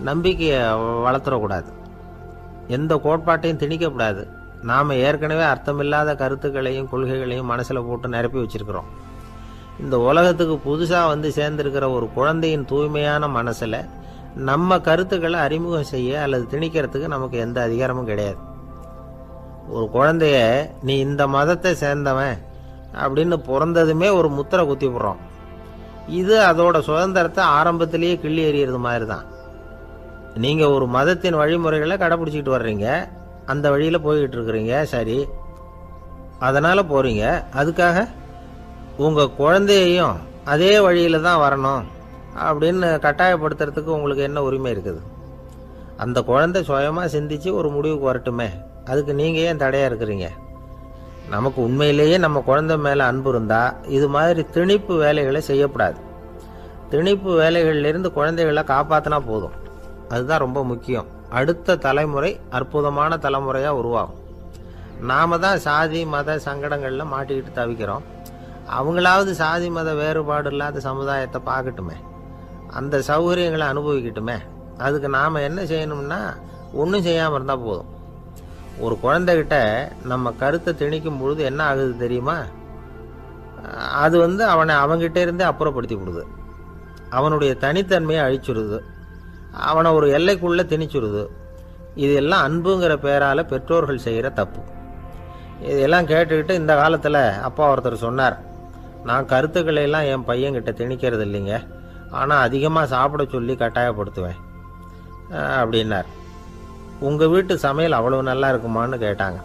நம்பிக்கையை வளர்த்துடக்கூடாது, எந்த கோட்பாட்டையும் திணிக்கக்கூடாது. நாம் ஏற்கனவே அர்த்தமில்லாத கருத்துக்களையும் கொள்கைகளையும் மனசில் போட்டு நிரப்பி வச்சிருக்கிறோம். இந்த உலகத்துக்கு புதுசாக சேர்ந்திருக்கிற ஒரு குழந்தையின் தூய்மையான மனசில் நம்ம கருத்துக்களை அறிமுகம் செய்ய அல்லது திணிக்கிறதுக்கு நமக்கு எந்த அதிகாரமும் கிடையாது. ஒரு குழந்தைய நீ இந்த மதத்தை சேர்ந்தவன் அப்படின்னு பிறந்ததுமே ஒரு முத்திரை குத்தி போடுறோம். இது அதோட சுதந்திரத்தை ஆரம்பத்திலேயே கிள்ளி எறிகிறது மாதிரி தான். நீங்கள் ஒரு மதத்தின் வழிமுறைகளை கடைப்பிடிச்சிக்கிட்டு வர்றீங்க, அந்த வழியில் போய்கிட்டு இருக்கிறீங்க, சரி, அதனால் போகிறீங்க. அதுக்காக உங்கள் குழந்தையையும் அதே வழியில் தான் வரணும் அப்படின்னு கட்டாயப்படுத்துறதுக்கு உங்களுக்கு என்ன உரிமை இருக்குது? அந்த குழந்தை சுயமாக சிந்திச்சு ஒரு முடிவுக்கு வரட்டுமே, அதுக்கு நீங்கள் ஏன் தடையாக இருக்கிறீங்க? நமக்கு உண்மையிலேயே நம்ம குழந்தை மேலே அன்பு இருந்தால் இது மாதிரி திணிப்பு வேலைகளை செய்யக்கூடாது. திணிப்பு வேலைகளிலிருந்து குழந்தைகளை காப்பாற்றினா போதும், அதுதான் ரொம்ப முக்கியம். அடுத்த தலைமுறை அற்புதமான தலைமுறையாக உருவாகும். நாம தான் சாதி மத சங்கடங்களில் மாட்டிக்கிட்டு தவிக்கிறோம். அவங்களாவது சாதி மத வேறுபாடு இல்லாத சமுதாயத்தை பார்க்கட்டுமே, அந்த சௌகரியங்களை அனுபவிக்கட்டுமே. அதுக்கு நாம் என்ன செய்யணும்னா ஒன்றும் செய்யாமல் இருந்தால் போதும். ஒரு குழந்தைகிட்ட நம்ம கருத்தை திணிக்கும் பொழுது என்ன ஆகுது தெரியுமா? அது அவனை அவங்கிட்ட இருந்தே அப்புறப்படுத்தி விடுது, அவனுடைய தனித்தன்மையை அழிச்சுடுது, அவனை ஒரு எல்லைக்குள்ளே திணிச்சுடுது. இதெல்லாம் அன்புங்கிற பேரால் பெற்றோர்கள் செய்கிற தப்பு. இதெல்லாம் கேட்டுக்கிட்டு இந்த காலத்தில் அப்பா ஒருத்தர் சொன்னார், நான் கருத்துக்களை எல்லாம் என் பையன்கிட்ட திணிக்கிறது இல்லைங்க, ஆனால் அதிகமாக சாப்பிட சொல்லி கட்டாயப்படுத்துவேன் அப்படின்னார். உங்கள் வீட்டு சமையல் அவ்வளோ நல்லா இருக்குமான்னு கேட்டாங்க.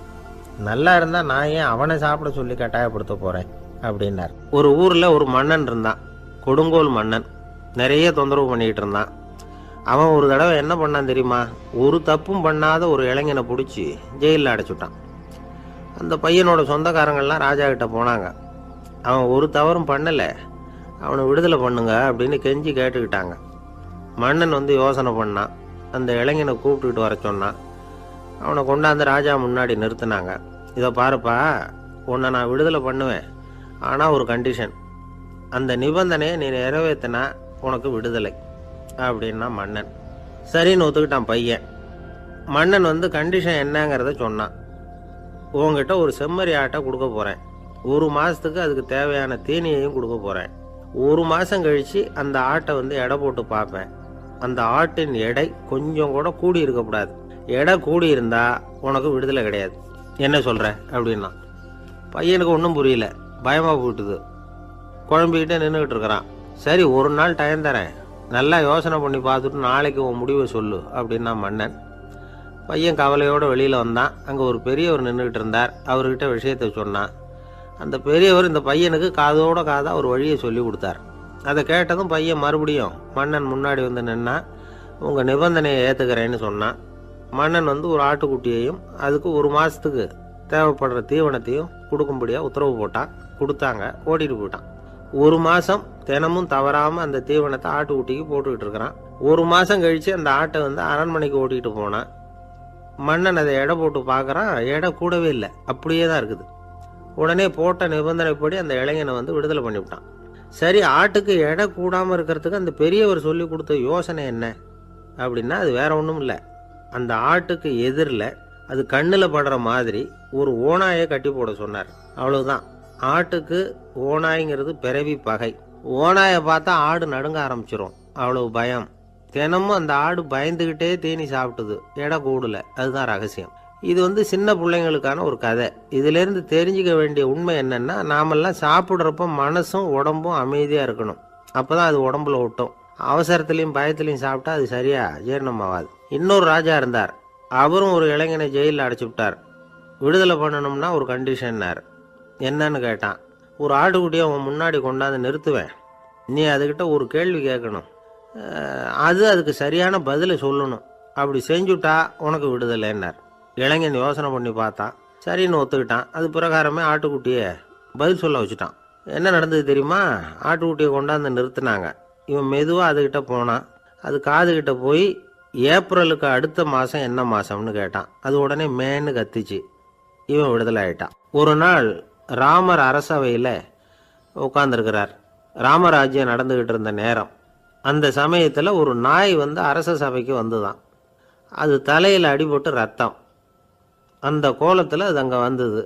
நல்லா இருந்தால் நான் ஏன் அவனை சாப்பிட சொல்லி கட்டாயப்படுத்த போகிறேன் அப்படின்னார். ஒரு ஊரில் ஒரு மன்னன் இருந்தான், கொடுங்கோல் மன்னன். நிறைய தொந்தரவு பண்ணிக்கிட்டு இருந்தான். அவன் ஒரு தடவை என்ன பண்ணான் தெரியுமா? ஒரு தப்பும் பண்ணாத ஒரு இளைஞனை பிடிச்சி ஜெயிலில் அடைச்சுட்டான். அந்த பையனோட சொந்தக்காரங்கள்லாம் ராஜா கிட்ட போனாங்க. அவன் ஒரு தவறும் பண்ணலை, அவனை விடுதலை பண்ணுங்க அப்படின்னு கெஞ்சி கேட்டுக்கிட்டாங்க. மன்னன் யோசனை பண்ணான், அந்த இளைஞனை கூப்பிட்டுக்கிட்டு வர சொன்னான். அவனை கொண்டாந்து ராஜா முன்னாடி நிறுத்தினாங்க. இதை பாருப்பா, உன்னை நான் விடுதலை பண்ணுவேன், ஆனால் ஒரு கண்டிஷன், அந்த நிபந்தனையை நீ நிறைவேற்றினா உனக்கு விடுதலை அப்படின்னா மன்னன். சரின்னு ஒத்துக்கிட்டான் பையன். மன்னன் கண்டிஷன் என்னங்கிறத சொன்னான். உங்ககிட்ட ஒரு செம்மறி ஆட்டை கொடுக்க போகிறேன், 1 மாதத்துக்கு அதுக்கு தேவையான தீனியையும் கொடுக்க போகிறேன். 1 மாதம் கழித்து அந்த ஆட்டை எடை போட்டு பார்ப்பேன். அந்த ஆட்டின் எடை கொஞ்சம் கூட கூடி இருக்கக்கூடாது. எடை கூடி இருந்தால் உனக்கு விடுதலை கிடையாது. என்ன சொல்கிற அப்படின்னா. பையனுக்கு ஒன்றும் புரியல, பயமாக போயிட்டுது. குழம்பிக்கிட்டே நின்றுக்கிட்டு இருக்கிறான். சரி, ஒரு நாள் டைம் தரேன், நல்லா யோசனை பண்ணி பார்த்துட்டு நாளைக்கு உன் முடிவை சொல்லு அப்படின்னா மன்னன். பையன் கவலையோடு வெளியில் வந்தான். அங்கே ஒரு பெரியவர் நின்றுக்கிட்டு இருந்தார். அவர்கிட்ட விஷயத்தை சொன்னான். அந்த பெரியவர் இந்த பையனுக்கு காதோட காதாக ஒரு வழியை சொல்லி கொடுத்தார். அதை கேட்டதும் பையன் மறுபடியும் மன்னன் முன்னாடி நின்னா, உங்கள் நிபந்தனையை ஏற்றுக்கிறேன்னு சொன்னான். மன்னன் ஒரு ஆட்டுக்குட்டியையும் அதுக்கு 1 மாதத்துக்கு தேவைப்படுற தீவனத்தையும் கொடுக்கும்படியாக உத்தரவு போட்டான். கொடுத்தாங்க, ஓட்டிட்டு போயிட்டான். 1 மாதம் தினமும் தவறாமல் அந்த தீவனத்தை ஆட்டுக்குட்டிக்கு போட்டுக்கிட்டு இருக்கிறான். 1 மாதம் கழித்து அந்த ஆட்டை அரண்மனைக்கு ஓட்டிகிட்டு போனான். மன்னன் அதை எடை போட்டு பார்க்குறான், எடை கூடவே இல்லை, அப்படியே தான் இருக்குது. உடனே போட்ட நிபந்தனைப்படி அந்த இளைஞனை விடுதலை பண்ணிவிட்டான். சரி, ஆட்டுக்கு எடை கூடாமல் இருக்கிறதுக்கு அந்த பெரியவர் சொல்லி கொடுத்த யோசனை என்ன அப்படின்னா, அது வேற ஒன்றும் இல்லை. அந்த ஆட்டுக்கு எதிரில் அது கண்ணில் படுற மாதிரி ஒரு ஓநாயை கட்டி போட சொன்னார். அவ்வளவுதான். ஆட்டுக்கு ஓநாய்ங்கிறது பிறவி பகை. ஓநாயை பார்த்தா ஆடு நடுங்க ஆரம்பிச்சிடும், அவ்வளவு பயம். தினமும் அந்த ஆடு பயந்துக்கிட்டே தீனி சாப்பிட்டுது, எடை கூடல. அதுதான் ரகசியம். இது சின்ன பிள்ளைங்களுக்கான ஒரு கதை. இதிலேருந்து தெரிஞ்சுக்க வேண்டிய உண்மை என்னென்னா, நாமெல்லாம் சாப்பிட்றப்போ மனசும் உடம்பும் அமைதியாக இருக்கணும். அப்போ தான் அது உடம்புல ஒட்டும். அவசரத்துலேயும் பயத்துலையும் சாப்பிட்டா அது சரியாக ஜீரணமாகாது. இன்னொரு ராஜா இருந்தார். அவரும் ஒரு இளைஞனை ஜெயிலில் அடைச்சி விட்டார். விடுதலை பண்ணணும்னா ஒரு கண்டிஷன்னார். என்னன்னு கேட்டான். ஒரு ஆட்டுக்குட்டியை அவன் முன்னாடி கொண்டாந்து நிறுத்துவேன். நீ அதுக்கிட்ட ஒரு கேள்வி கேட்கணும். அதுக்கு சரியான பதிலை சொல்லணும். அப்படி செஞ்சுட்டா உனக்கு விடுதலைன்னார். இளைஞன் யோசனை பண்ணி பார்த்தான். சரின்னு ஒத்துக்கிட்டான். அது பிரகாரமே ஆட்டுக்குட்டியை பதில் சொல்ல வச்சுட்டான். என்ன நடந்தது தெரியுமா? ஆட்டுக்குட்டியை கொண்டாந்து நிறுத்தினாங்க. இவன் மெதுவாக அதுக்கிட்ட போனான். அது காதுகிட்ட போய் ஏப்ரலுக்கு அடுத்த மாதம் என்ன மாதம்னு கேட்டான். அது உடனே மேன்னு கத்திச்சு. இவன் விடுதலை ஆயிட்டான். ஒரு நாள் ராமர் அரசவையில் உட்கார்ந்துருக்கிறார். ராமராஜ்யம் நடந்துக்கிட்டு இருந்த நேரம். அந்த சமயத்தில் ஒரு நாய் அரச சபைக்கு வந்துதான். அது தலையில் அடிபட்டு ரத்தம். அந்த கோலத்தில் அது அங்கே வந்தது.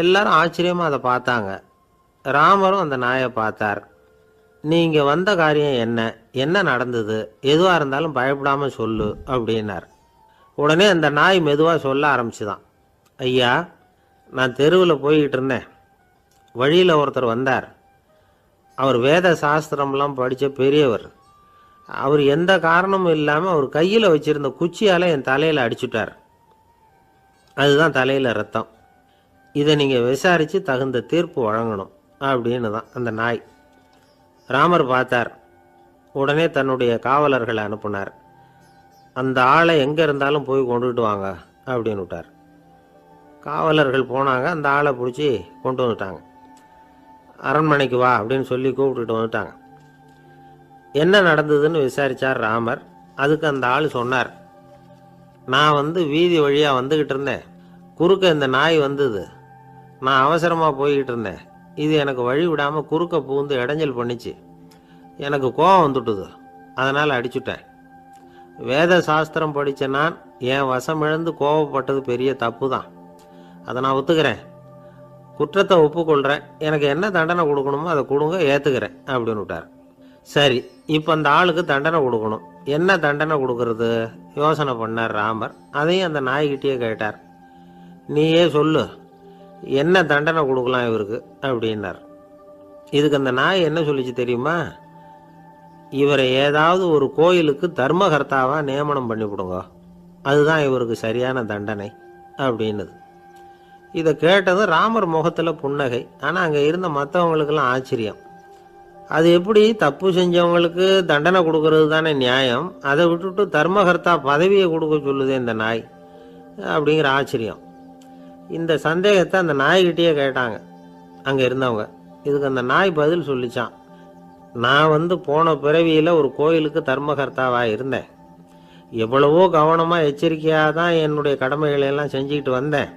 எல்லாரும் ஆச்சரியமாக அதை பார்த்தாங்க. ராமரும் அந்த நாயை பார்த்தார். நீங்கள் வந்த காரியம் என்ன நடந்தது? எதுவாக இருந்தாலும் பயப்படாமல் சொல்லு அப்படின்னார். உடனே அந்த நாய் மெதுவாக சொல்ல ஆரம்பிச்சுதான். ஐயா, நான் தெருவில் போய்கிட்டு இருந்தேன். வழியில் ஒருத்தர் வந்தார். அவர் வேத சாஸ்திரம்லாம் படித்த பெரியவர். அவர் எந்த காரணமும் இல்லாமல் அவர் கையில் வச்சுருந்த குச்சியால் என் தலையில் அடிச்சுட்டார். அதுதான் தலையில் ரத்தம். இதை நீங்கள் விசாரித்து தகுந்த தீர்ப்பு வழங்கணும் அப்படின்னு தான் அந்த நாய். ராமர் பார்த்தார். உடனே தன்னுடைய காவலர்களை அனுப்புனார். அந்த ஆளை எங்கே இருந்தாலும் போய் கொண்டுகிட்டு வாங்க அப்படின்னு விட்டார். காவலர்கள் போனாங்க. அந்த ஆளை பிடிச்சி கொண்டு வந்துட்டாங்க. அரண்மனைக்கு வா அப்படின்னு சொல்லி கூப்பிட்டுட்டு வந்துட்டாங்க. என்ன நடந்ததுன்னு விசாரித்தார் ராமர். அதுக்கு அந்த ஆள் சொன்னார். நான் வீதி வழியாக வந்துக்கிட்டு இருந்தேன். குறுக்க இந்த நாய் வந்தது. நான் அவசரமாக போய்கிட்டு இருந்தேன். இது எனக்கு வழி விடாமல் குறுக்க பூந்து இடைஞ்சல் பண்ணிச்சு. எனக்கு கோபம் வந்துட்டுது. அதனால் அடிச்சுட்டேன். வேத சாஸ்திரம் படித்த நான் என் வசம் இழந்து கோபப்பட்டது பெரிய தப்பு தான். அதை நான் ஒத்துக்கிறேன். குற்றத்தை ஒப்புக்கொள்கிறேன். எனக்கு என்ன தண்டனை கொடுக்கணுமோ அதை கொடுங்க, ஏற்றுக்கிறேன் அப்படின்னு விட்டார். சரி, இப்போ அந்த ஆளுக்கு தண்டனை கொடுக்கணும். என்ன தண்டனை கொடுக்கறது யோசனை பண்ணார் ராமர். அதையும் அந்த நாய்கிட்டே கேட்டார். நீயே சொல்லு, என்ன தண்டனை கொடுக்கலாம் இவருக்கு அப்படின்னார். இதுக்கு அந்த நாய் என்ன சொல்லிச்சு தெரியுமா? இவரை ஏதாவது ஒரு கோயிலுக்கு தர்மகர்த்தாவாக நியமனம் பண்ணிவிடுங்க, அதுதான் இவருக்கு சரியான தண்டனை அப்படின்னுது. இதை கேட்டதும் ராமர் முகத்தில் புன்னகை. ஆனால் அங்கே இருந்த மற்றவங்களுக்கெல்லாம் ஆச்சரியம். அது எப்படி தப்பு செஞ்சவங்களுக்கு தண்டனை கொடுக்கறது தானே நியாயம், அதை விட்டுட்டு தர்மகர்த்தா பதவியை கொடுக்க சொல்லுது இந்த நாய் அப்படிங்கிற ஆச்சரியம். இந்த சந்தேகத்தை அந்த நாய்கிட்டே கேட்டாங்க அங்கே இருந்தவங்க. இதுக்கு அந்த நாய் பதில் சொல்லிச்சான். நான் போன பிறவியில் ஒரு கோயிலுக்கு தர்மகர்த்தாவாக இருந்தேன். எவ்வளவோ கவனமாக எச்சரிக்கையாக தான் என்னுடைய கடமைகளை எல்லாம் செஞ்சுக்கிட்டு வந்தேன்.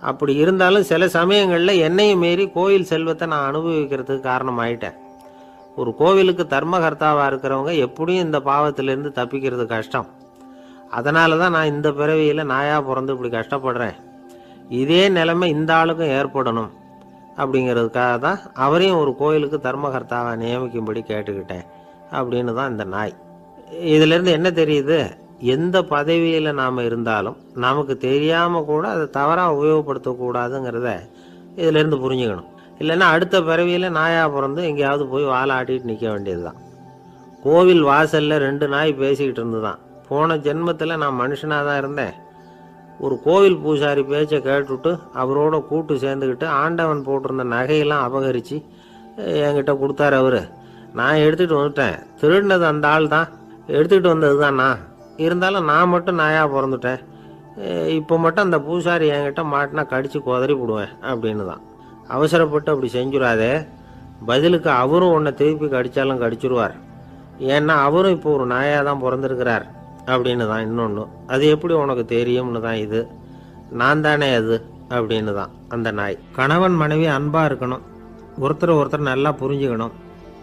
அப்படி இருந்தாலும் சில சமயங்களில் என்னையும் மீறி கோயில் செல்வத்தை நான் அனுபவிக்கிறதுக்கு காரணமாயிட்டேன். ஒரு கோவிலுக்கு தர்மகர்த்தாவாக இருக்கிறவங்க எப்படியும் இந்த பாவத்திலேருந்து தப்பிக்கிறது கஷ்டம். அதனால தான் நான் இந்த பிறவியில் நாயாக பிறந்து இப்படி கஷ்டப்படுறேன். இதே நிலைமை இந்த ஆளுக்கும் ஏற்படணும் அப்படிங்கிறதுக்காக தான் அவரையும் ஒரு கோயிலுக்கு தர்மகர்த்தாவை நியமிக்கும்படி கேட்டுக்கிட்டேன் அப்படின்னு தான் இந்த நாய். இதிலேருந்து என்ன தெரியுது? எந்த பதவியில் நாம் இருந்தாலும் நமக்கு தெரியாமல் கூட அதை தவறாக உபயோகப்படுத்தக்கூடாதுங்கிறத இதிலேருந்து புரிஞ்சுக்கணும். இல்லைன்னா அடுத்த பிறவியில் நாயாக பிறந்து எங்கேயாவது போய் வாழை ஆட்டிட்டு நிற்க வேண்டியது தான். கோவில் வாசலில் 2 நாய் பேசிக்கிட்டு இருந்துதான். போன ஜென்மத்தில் நான் மனுஷனாக தான் இருந்தேன். ஒரு கோவில் பூசாரி பேச்சை கேட்டுவிட்டு அவரோட கூட்டு சேர்ந்துக்கிட்டு ஆண்டவன் போட்டிருந்த நகையெல்லாம் அபகரித்து என்கிட்ட கொடுத்தாரு அவர். நான் எடுத்துகிட்டு வந்துட்டேன். திருடினது அந்த ஆள் தான், எடுத்துக்கிட்டு வந்தது தான் நான். இருந்தாலும் நான் மட்டும் நாயாக பிறந்துட்டேன். இப்போ மட்டும் அந்த பூசாரி என்கிட்ட மாட்டினா கடித்து குதறி விடுவேன் அப்படின்னு தான். அவசரப்பட்டு அப்படி செஞ்சுடாதே. பதிலுக்கு அவரும் உன்னை திருப்பி கடித்தாலும் கடிச்சிருவார். ஏன்னா அவரும் இப்போ ஒரு நாயாக தான் பிறந்திருக்கிறார் அப்படின்னு தான் இன்னொன்று. அது எப்படி உனக்கு தெரியும்னு தான் இது. நான் தானே அது அப்படின்னு தான் அந்த நாய். கணவன் மனைவி அன்பாக இருக்கணும். ஒருத்தர் நல்லா புரிஞ்சுக்கணும்.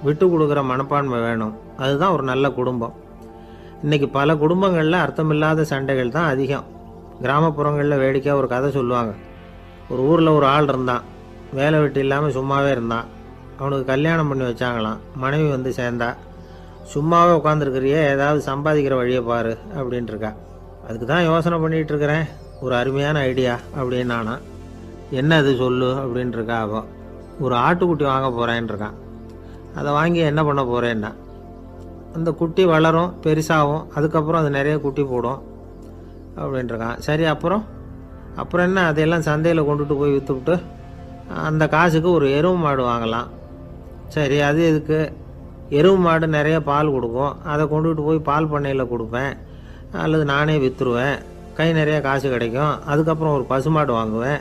விட்டு கொடுக்குற மனப்பான்மை வேணும். அதுதான் ஒரு நல்ல குடும்பம். இன்றைக்கி பல குடும்பங்களில் அர்த்தமில்லாத சண்டைகள் தான் அதிகம். கிராமப்புறங்களில் வேடிக்கையாக ஒரு கதை சொல்லுவாங்க. ஒரு ஊரில் ஒரு ஆள் இருந்தான். வேலை வெட்டி இல்லாமல் சும்மாவே இருந்தான். அவனுக்கு கல்யாணம் பண்ணி வச்சாங்களாம். மனைவி சேர்ந்தா. சும்மாவே உட்காந்துருக்கிறியே, ஏதாவது சம்பாதிக்கிற வழியை பாரு அப்படின்ட்டுருக்கா. அதுக்கு தான் யோசனை பண்ணிகிட்டு இருக்கிறேன் ஒரு அருமையான ஐடியா அப்படின்னு நானா. என்ன அது சொல்லு அப்படின்ட்டுருக்கா அவன். ஒரு ஆட்டுக்குட்டி வாங்க போகிறேன்ருக்கான். அதை வாங்கி என்ன பண்ண போகிறேன்னா, அந்த குட்டி வளரும், பெருசாகும், அதுக்கப்புறம் அது நிறைய குட்டி போடும் அப்படின்ட்டுருக்கான். சரி, அப்புறம் என்ன, அதையெல்லாம் சந்தையில் கொண்டுட்டு போய் விற்றுவிட்டு அந்த காசுக்கு ஒரு எருவு மாடு வாங்கலாம். சரி, அது எதுக்கு? எருவு மாடு நிறைய பால் கொடுக்கும், அதை கொண்டுகிட்டு போய் பால் பண்ணையில் கொடுப்பேன், அல்லது நானே விற்றுருவேன், கை நிறைய காசு கிடைக்கும். அதுக்கப்புறம் ஒரு பசுமாடு வாங்குவேன்,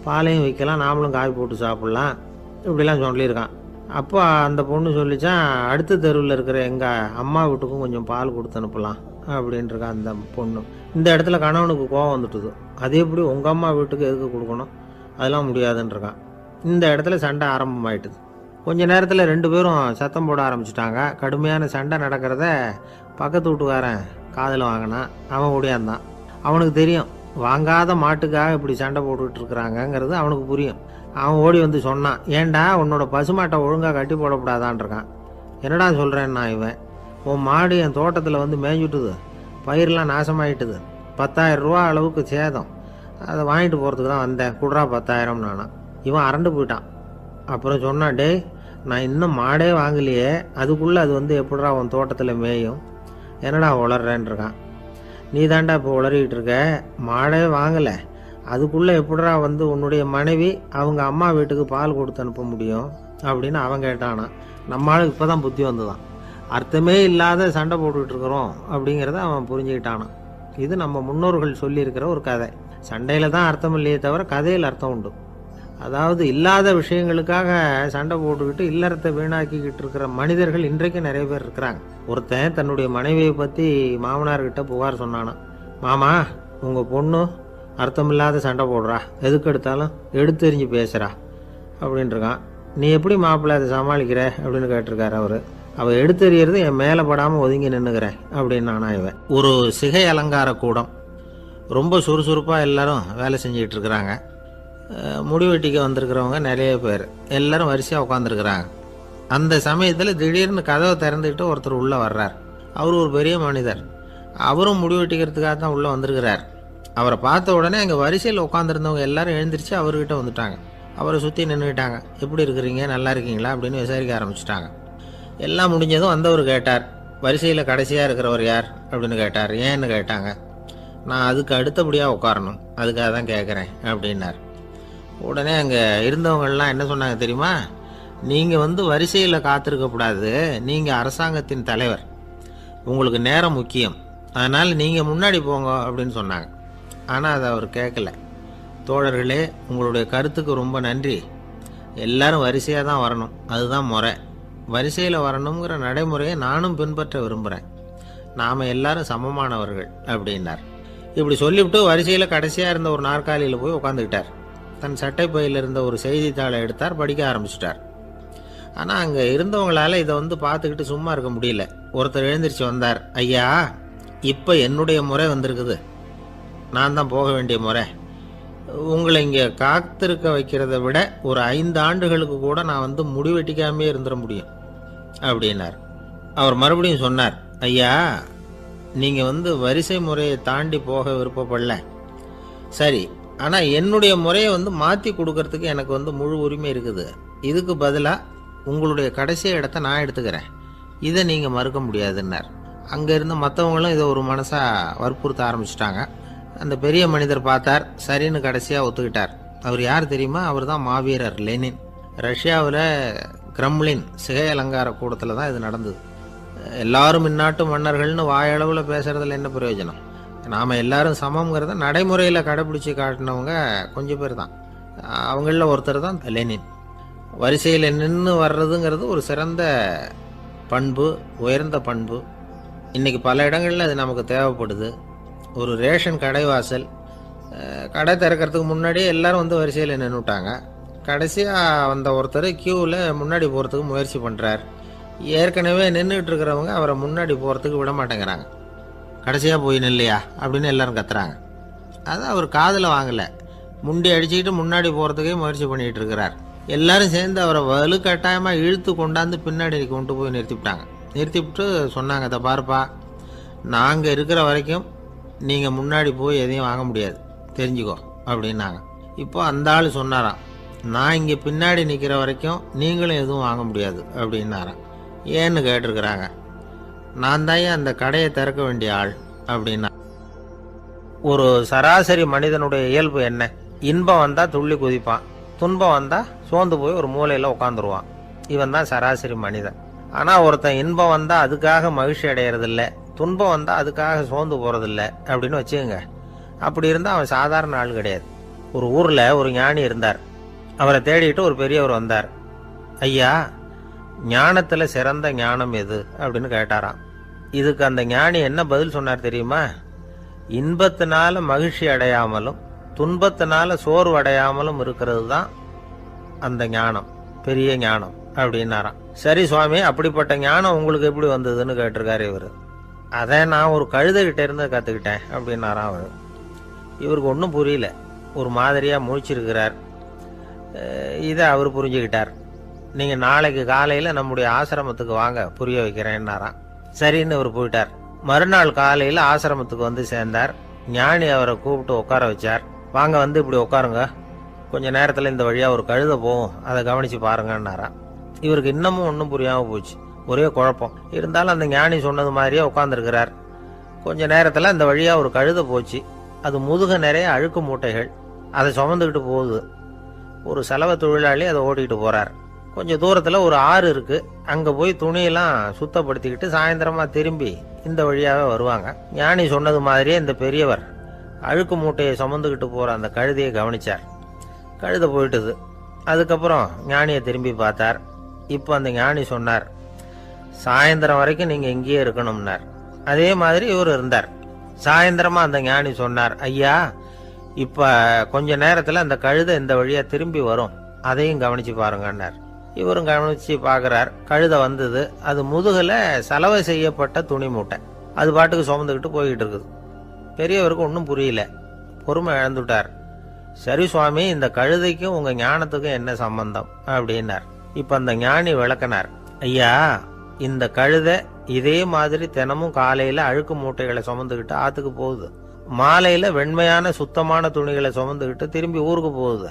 பாலையும் விற்கலாம், நாமளும் காய் போட்டு சாப்பிட்லாம், இப்படிலாம் சொல்லியிருக்கான். அப்போ அந்த பொண்ணு சொல்லிச்சான், அடுத்த தெருவில் இருக்கிற எங்கள் அம்மா வீட்டுக்கும் கொஞ்சம் பால் கொடுத்து அனுப்பலாம் அப்படின்ட்டுருக்கான் அந்த பொண்ணு. இந்த இடத்துல கணவனுக்கு கோபம் வந்துட்டுது. அது எப்படி உங்கள் அம்மா வீட்டுக்கு எதுக்கு கொடுக்கணும், அதெல்லாம் முடியாதுன்றிருக்கான். இந்த இடத்துல சண்டை ஆரம்பமாயிட்டுது. கொஞ்ச நேரத்தில் 2 பேரும் சத்தம் போட ஆரம்பிச்சிட்டாங்க. கடுமையான சண்டை நடக்கிறத பக்கத்து வீட்டுக்காரன் காதில் வாங்கினான். அவன் ஓடியாந்தான். அவனுக்கு தெரியும், வாங்காத மாட்டுக்காக இப்படி சண்டை போட்டுக்கிட்டு இருக்கிறாங்கங்கிறது அவனுக்கு புரியும். அவன் ஓடி வந்து சொன்னான், ஏண்டா உன்னோட பசுமாட்டை ஒழுங்காக கட்டி போடக்கூடாதான்ருக்கான். என்னடா சொல்கிறேன்னா இவன், உன் மாடு என் தோட்டத்தில் வந்து மேய்ஞ்சுட்டுது, பயிரெலாம் நாசமாயிட்டுது, 10,000 ரூபா அளவுக்கு சேதம், அதை வாங்கிட்டு போகிறதுக்கு தான் வந்தேன், குடுறா 10,000 நானா. இவன் அரண்டு போயிட்டான். அப்புறம் சொன்னான், டேய் நான் இன்னும் மாடே வாங்கலையே, அதுக்குள்ளே அது வந்து எப்படிடா உன் தோட்டத்தில் மேயும், என்னடா உளர்றேன்ருக்கான். நீ தாண்டா இப்போ உளறிக்கிட்டு இருக்க, மாடே வாங்கலை, அதுக்குள்ளே எப்படிடா வந்து உன்னுடைய மனைவி அவங்க அம்மா வீட்டுக்கு பால் கொடுத்து அனுப்ப முடியும் அப்படின்னு அவன் கேட்டானா. நம்மளுக்கு இப்போ தான் புத்தி வந்துதான், அர்த்தமே இல்லாத சண்டை போட்டுக்கிட்டு இருக்கிறோம் அப்படிங்கிறத அவன் புரிஞ்சுக்கிட்டானான். இது நம்ம முன்னோர்கள் சொல்லியிருக்கிற ஒரு கதை. சண்டையில் தான் அர்த்தம் இல்லையே தவிர கதையில் அர்த்தம் உண்டு. அதாவது இல்லாத விஷயங்களுக்காக சண்டை போட்டுக்கிட்டு இல்லறத்தை வீணாக்கிக்கிட்டு இருக்கிற மனிதர்கள் இன்றைக்கு நிறைய பேர் இருக்கிறாங்க. ஒருத்தன் தன்னுடைய மனைவியை பற்றி மாமனார்கிட்ட புகார் சொன்னானா, மாமா உங்கள் பொண்ணு அர்த்தமில்லாத சண்டை போடுறா, எதுக்கு எடுத்தாலும் எடுத்தெறிஞ்சு பேசுகிறா அப்படின்ட்டுருக்கான். நீ எப்படி மாப்பிள்ளை அதை சமாளிக்கிற அப்படின்னு கேட்டிருக்காரு அவர். அவள் எடுத்தெறியறது என் மேலே படாமல் ஒதுங்கி நின்றுக்கிறேன் அப்படின்னு நானா இவன். ஒரு சிகை அலங்கார கூடம், ரொம்ப சுறுசுறுப்பாக எல்லாரும் வேலை செஞ்சிகிட்டு இருக்கிறாங்க. முடிவெட்டிக்க வந்திருக்கிறவங்க நிறைய பேர், எல்லாரும் வரிசையாக உட்காந்துருக்குறாங்க. அந்த சமயத்தில் திடீர்னு கதவை திறந்துக்கிட்டு ஒருத்தர் உள்ளே வர்றார். அவர் ஒரு பெரிய மனிதர். அவரும் முடிவெட்டிக்கிறதுக்காக தான் உள்ளே வந்திருக்கிறார். அவரை பார்த்த உடனே அங்கே வரிசையில் உட்காந்துருந்தவங்க எல்லாரும் எழுந்திரிச்சு அவர்கிட்ட வந்துட்டாங்க. அவரை சுற்றி நின்றுக்கிட்டாங்க. எப்படி இருக்கிறீங்க, நல்லா இருக்கீங்களா அப்படின்னு விசாரிக்க ஆரம்பிச்சிட்டாங்க. எல்லாம் முடிஞ்சதும் வந்தவர் கேட்டார், வரிசையில் கடைசியாக இருக்கிறவர் யார் அப்படின்னு கேட்டார். ஏன்னு கேட்டாங்க. நான் அதுக்கு அடுத்தபடியாக உட்காரணும், அதுக்காக தான் கேட்குறேன் அப்படின்னார். உடனே அங்கே இருந்தவங்கள்லாம் என்ன சொன்னாங்க தெரியுமா, நீங்கள் வந்து வரிசையில் காத்திருக்கக்கூடாது, நீங்கள் அரசாங்கத்தின் தலைவர், உங்களுக்கு நேரம் முக்கியம், அதனால் நீங்கள் முன்னாடி போங்க அப்படின்னு சொன்னாங்க. ஆனால் அதை அவர் கேட்கல. தோழர்களே, உங்களுடைய கருத்துக்கு ரொம்ப நன்றி, எல்லாரும் வரிசையாக தான் வரணும், அதுதான் முறை, வரிசையில் வரணுங்கிற நடைமுறையை நானும் பின்பற்ற விரும்புகிறேன், நாம் எல்லாரும் சமமானவர்கள் அப்படின்னார். இப்படி சொல்லிவிட்டு வரிசையில் கடைசியாக இருந்த ஒரு நாற்காலியில் போய் உட்காந்துக்கிட்டார். தன் சட்டை பையில் இருந்த ஒரு செய்தித்தாளை எடுத்தார், படிக்க ஆரம்பிச்சிட்டார். ஆனால் அங்கே இருந்தவங்களால இதை வந்து பார்த்துக்கிட்டு சும்மா இருக்க முடியல. ஒருத்தர் எழுந்திரிச்சு வந்தார். ஐயா, இப்போ என்னுடைய முறை வந்திருக்குது, நான் தான் போக வேண்டிய முறை, உங்களை இங்கே காத்திருக்க வைக்கிறத விட ஒரு 5 ஆண்டுகளுக்கு கூட நான் வந்து முடிவெட்டிக்காமே இருந்துட முடியும் அப்படின்னார். அவர் மறுபடியும் சொன்னார், ஐயா நீங்கள் வந்து வரிசை முறையை தாண்டி போக விருப்பப்படல, சரி, ஆனால் என்னுடைய முறையை வந்து மாற்றி கொடுக்கறதுக்கு எனக்கு வந்து முழு உரிமை இருக்குது, இதுக்கு பதிலாக உங்களுடைய கடைசி இடத்த நான் எடுத்துக்கிறேன், இதை நீங்கள் மறுக்க முடியாதுன்னார். அங்கே இருந்த மற்றவங்களும் இதை ஒரு மனசாக வற்புறுத்த ஆரம்பிச்சிட்டாங்க. அந்த பெரிய மனிதர் பார்த்தார், சரின்னு கடைசியாக ஒத்துக்கிட்டார். அவர் யார் தெரியுமா, அவர் தான் மாவீரர் லெனின். ரஷ்யாவில் கிரெம்ளின் சிகை அலங்கார கூடத்தில் தான் இது நடந்தது. எல்லாரும் இந்நாட்டு மன்னர்கள்னு வாயளவில் பேசுகிறதுல என்ன பிரயோஜனம், நாம் எல்லாரும் சமங்கிறத நடைமுறையில் கடைப்பிடிச்சி காட்டினவங்க கொஞ்சம் பேர் தான். அவங்களில் ஒருத்தர் தான் லெனின். வரிசையில் நின்று வர்றதுங்கிறது ஒரு சிறந்த பண்பு, உயர்ந்த பண்பு. இன்றைக்கி பல இடங்களில் அது நமக்கு தேவைப்படுது. ஒரு ரேஷன் கடைவாசல், கடை திறக்கிறதுக்கு முன்னாடியே எல்லோரும் வந்து வரிசையில் நின்றுட்டாங்க. கடைசியாக வந்த ஒருத்தர் க்யூவில் முன்னாடி போகிறதுக்கு முயற்சி பண்ணுறார். ஏற்கனவே நின்றுட்டு இருக்கிறவங்க அவரை முன்னாடி போகிறதுக்கு விட மாட்டேங்கிறாங்க. கடைசியாக போய் நில்லையா அப்படின்னு எல்லோரும் கத்துறாங்க. அதை அவர் காதில் வாங்கலை, முண்டி அடிச்சுக்கிட்டு முன்னாடி போகிறதுக்கே முயற்சி பண்ணிகிட்டு இருக்கிறார். எல்லாரும் சேர்ந்து அவரை வலுக்கட்டாயமாக இழுத்து கொண்டாந்து பின்னாடி கொண்டு போய் நிறுத்திவிட்டாங்க. நிறுத்திவிட்டு சொன்னாங்க, அதை பாருப்பா, நாங்கள் இருக்கிற வரைக்கும் நீங்கள் முன்னாடி போய் எதையும் வாங்க முடியாது, தெரிஞ்சுக்கோ அப்படின்னாங்க. இப்போ அந்த ஆள் சொன்னாராம், நான் இங்கே பின்னாடி நிற்கிற வரைக்கும் நீங்களும் எதுவும் வாங்க முடியாது அப்படின்னாராம். ஏன்னு கேட்டிருக்கிறாங்க. நான் தான் அந்த கடையை திறக்க வேண்டிய ஆள் அப்படின்னா. ஒரு சராசரி மனிதனுடைய இயல்பு என்ன? இன்பம் வந்தால் துள்ளி குதிப்பான், துன்பம் வந்தால் சோர்ந்து போய் ஒரு மூலையில் உட்காந்துருவான். இவன் தான் சராசரி மனிதன். ஆனால் ஒருத்தன் இன்பம் வந்தால் அதுக்காக மகிழ்ச்சி அடையிறதில்ல, துன்பம் வந்தால் அதுக்காக சோர்ந்து போகிறதில்ல அப்படின்னு வச்சுக்கோங்க. அப்படி இருந்தால் அவன் சாதாரண ஆள் கிடையாது. ஒரு ஊரில் ஒரு ஞானி இருந்தார். அவரை தேடிட்டு ஒரு பெரியவர் வந்தார். ஐயா, ஞானத்தில் சிறந்த ஞானம் எது அப்படின்னு கேட்டாராம். இதுக்கு அந்த ஞானி என்ன பதில் சொன்னார் தெரியுமா? இன்பத்தினால மகிழ்ச்சி அடையாமலும் துன்பத்தினால சோர்வு அடையாமலும் இருக்கிறது தான் அந்த ஞானம், பெரிய ஞானம் அப்படின்னாராம். சரி சுவாமி, அப்படிப்பட்ட ஞானம் உங்களுக்கு எப்படி வந்ததுன்னு கேட்டிருக்காரு இவர். அதை நான் ஒரு கழுதைகிட்ட இருந்து கற்றுக்கிட்டேன் அப்படின்னாராம் அவர். இவருக்கு ஒன்றும் புரியல, ஒரு மாதிரியாக முழிச்சிருக்கிறார். இதை அவர் புரிஞ்சுக்கிட்டார். நீங்கள் நாளைக்கு காலையில் நம்முடைய ஆசிரமத்துக்கு வாங்க, புரிய வைக்கிறேன்னாராம். சரின்னு அவர் போயிட்டார். மறுநாள் காலையில் ஆசிரமத்துக்கு வந்து சேர்ந்தார். ஞானி அவரை கூப்பிட்டு உட்கார வச்சார். வாங்க, வந்து இப்படி உட்காருங்க, கொஞ்ச நேரத்தில் இந்த வழியாக ஒரு கழுதை போகும், அதை கவனித்து பாருங்கன்னாராம். இவருக்கு இன்னமும் ஒன்றும் புரியாமல் போச்சு, ஒரே குழப்பம். இருந்தாலும் அந்த ஞானி சொன்னது மாதிரியே உட்காந்துருக்கிறார். கொஞ்ச நேரத்தில் அந்த வழியாக ஒரு கழுதை போச்சு. அது முதுக நிறைய அழுக்கு மூட்டைகள், அதை சுமந்துக்கிட்டு போகுது. ஒரு சலவை தொழிலாளி அதை ஓட்டிகிட்டு போகிறார். கொஞ்சம் தூரத்தில் ஒரு ஆறு இருக்குது. அங்கே போய் துணியெல்லாம் சுத்தப்படுத்திக்கிட்டு சாயந்தரமாக திரும்பி இந்த வழியாகவே வருவாங்க. ஞானி சொன்னது மாதிரியே இந்த பெரியவர் அழுக்கு மூட்டையை சுமந்துக்கிட்டு போகிற அந்த கழுதையை கவனித்தார். கழுதை போயிட்டுது. அதுக்கப்புறம் ஞானியை திரும்பி பார்த்தார். இப்போ அந்த ஞானி சொன்னார், சாயந்தரம் வரைக்கும் நீங்கள் இங்கேயே இருக்கணும்னார். அதே மாதிரி இவர் இருந்தார். சாயந்தரமாக அந்த ஞானி சொன்னார், ஐயா, இப்போ கொஞ்ச நேரத்தில் அந்த கழுதை இந்த வழியாக திரும்பி வரும், அதையும் கவனித்து பாருங்கன்னார். இவரும் கவனித்து பார்க்குறார். கழுதை வந்தது. அது முதுகில் சலவை செய்யப்பட்ட துணி மூட்டை, அது பாட்டுக்கு சுமந்துக்கிட்டு போய்கிட்டு இருக்குது. பெரியவருக்கு ஒன்றும் புரியல, பொறுமை இழந்துட்டார். சரி சுவாமி, இந்த கழுதைக்கும் உங்கள் ஞானத்துக்கும் என்ன சம்பந்தம் அப்படின்னார். இப்போ அந்த ஞானி விளக்கினார். ஐயா, இந்த கழுதை இதே மாதிரி தினமும் காலையில் அழுக்கு மூட்டைகளை சுமந்துக்கிட்டு ஆற்றுக்கு போகுது, மாலையில் வெண்மையான சுத்தமான துணிகளை சுமந்துக்கிட்டு திரும்பி ஊருக்கு போகுது.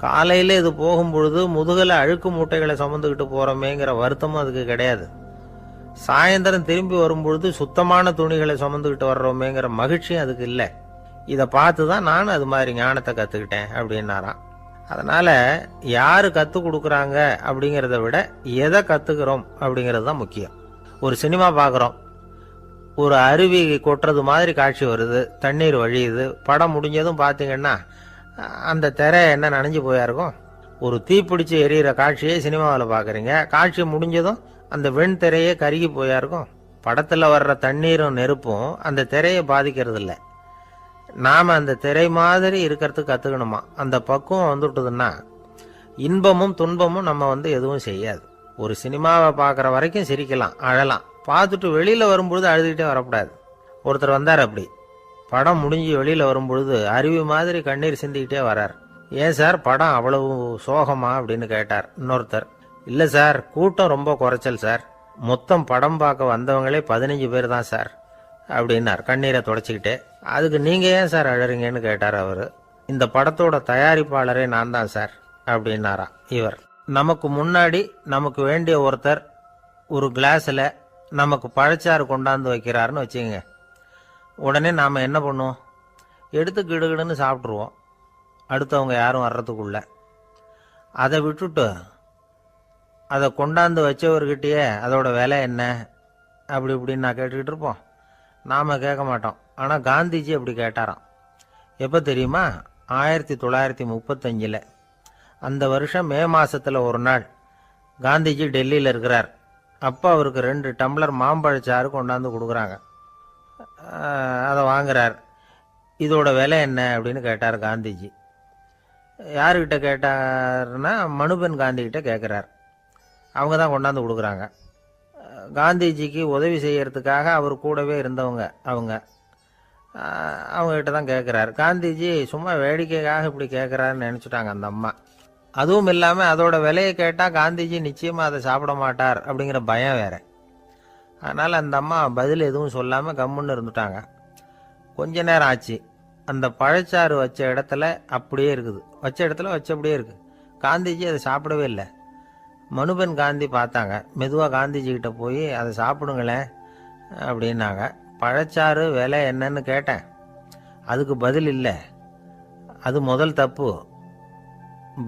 காலையில் இது போகும்பொழுது முதுகில் அழுக்கு மூட்டைகளை சுமந்துக்கிட்டு போகிறோமேங்கிற வருத்தமும் அதுக்கு கிடையாது. சாயந்தரம் திரும்பி வரும்பொழுது சுத்தமான துணிகளை சுமந்துக்கிட்டு வர்றோமேங்கிற மகிழ்ச்சியும் அதுக்கு இல்லை. இதை பார்த்து தான் நானும் அது மாதிரி ஞானத்தை கற்றுக்கிட்டேன் அப்படின்னாராம். அதனால் யார் கற்றுக் கொடுக்குறாங்க அப்படிங்கிறத விட எதை கற்றுக்கிறோம் அப்படிங்கிறது தான் முக்கியம். ஒரு சினிமா பார்க்குறோம், ஒரு அருவி கொட்டுறது மாதிரி காட்சி வருது, தண்ணீர் வழியுது. படம் முடிஞ்சதும் பார்த்தீங்கன்னா அந்த திரை என்ன நனைஞ்சு போயா இருக்கும். ஒரு தீப்பிடிச்சு எரியிற காட்சியை சினிமாவில் பார்க்குறீங்க, காட்சி முடிஞ்சதும் அந்த வெண் திரையே கருகி போயா இருக்கும். படத்தில் வர்ற தண்ணீரும் நெருப்பும் அந்த திரையை பாதிக்கிறது இல்லை. நாம் அந்த திரை மாதிரி இருக்கிறதுக்கு கற்றுக்கணுமா. அந்த பக்குவம் வந்துவிட்டதுன்னா இன்பமும் துன்பமும் நம்ம எதுவும் செய்யாது. ஒரு சினிமாவை பார்க்குற வரைக்கும் சிரிக்கலாம், அழலாம், பார்த்துட்டு வெளியில் வரும்பொழுது அழுதுகிட்டே வரக்கூடாது. ஒருத்தர் வந்தார். அப்படி படம் முடிஞ்சு வெளியில் வரும்பொழுது அருவி மாதிரி கண்ணீர் சிந்திக்கிட்டே வரார். ஏன் சார், படம் அவ்வளவு சோகமா அப்படின்னு கேட்டார். இன்னொருத்தர், இல்லை சார், கூட்டம் ரொம்ப குறைச்சல் சார், மொத்தம் படம் பார்க்க வந்தவங்களே 15 பேர் தான் சார் அப்படின்னார் கண்ணீரை தொடச்சிக்கிட்டே. அதுக்கு நீங்கள் ஏன் சார் அழறீங்கன்னு கேட்டார் அவர். இந்த படத்தோட தயாரிப்பாளரே நான் தான் சார் அப்படின்னாராம் இவர். நமக்கு முன்னாடி நமக்கு வேண்டிய ஒருத்தர் ஒரு கிளாஸில் நமக்கு பழச்சாறு கொண்டாந்து வைக்கிறாருன்னு வச்சுக்கோங்க. உடனே நாம் என்ன பண்ணுவோம்? எடுத்து கிடுகிடுன்னு சாப்பிட்ருவோம், அடுத்தவங்க யாரும் வர்றதுக்குள்ள. அதை விட்டுட்டு அதை கொண்டாந்து வச்சவர்கிட்டயே அதோட விலை என்ன அப்படி இப்படின்னு நான் கேட்டுக்கிட்டு இருப்போம். நாம் கேட்க மாட்டோம். ஆனால் காந்திஜி அப்படி கேட்டாராம். எப்போ தெரியுமா? 1935. அந்த வருஷம் மே மாதத்தில் ஒரு நாள் காந்திஜி டெல்லியில் இருக்கிறார். அப்போ அவருக்கு 2 டம்ளர் மாம்பழச்சாறு கொண்டாந்து கொடுக்குறாங்க. அதை வாங்குறார். இதோட விலை என்ன அப்படின்னு கேட்டார் காந்திஜி. யாருக்கிட்ட கேட்டார்னா மனுபென் காந்திகிட்ட கேட்குறார். அவங்க தான் கொண்டாந்து கொடுக்குறாங்க. காந்திஜிக்கு உதவி செய்யறதுக்காக அவர் கூடவே இருந்தவங்க அவங்ககிட்ட தான் கேட்குறாரு. காந்திஜி சும்மா வேடிக்கைக்காக இப்படி கேட்குறாருன்னு நினச்சிட்டாங்க அந்த அம்மா. அதுவும் இல்லாமல் அதோட விலையை கேட்டால் காந்திஜி நிச்சயமாக அதை சாப்பிட மாட்டார் அப்படிங்கிற பயம் வேறு. அதனால் அந்த அம்மா பதில் எதுவும் சொல்லாமல் கம்முன்னு இருந்துட்டாங்க. கொஞ்ச நேரம் ஆச்சு. அந்த பழச்சாறு வச்ச இடத்துல அப்படியே இருக்குது, வச்ச இடத்துல வச்சபடியே இருக்குது. காந்திஜி அதை சாப்பிடவே இல்லை. மனுபென் காந்தி பார்த்தாங்க. மெதுவாக காந்திஜி கிட்ட போய் அதை சாப்பிடுங்களேன் அப்படின்னாங்க. பழச்சாறு விலை என்னன்னு கேட்டேன். அதுக்கு பதில் இல்லை. அது முதல் தப்பு.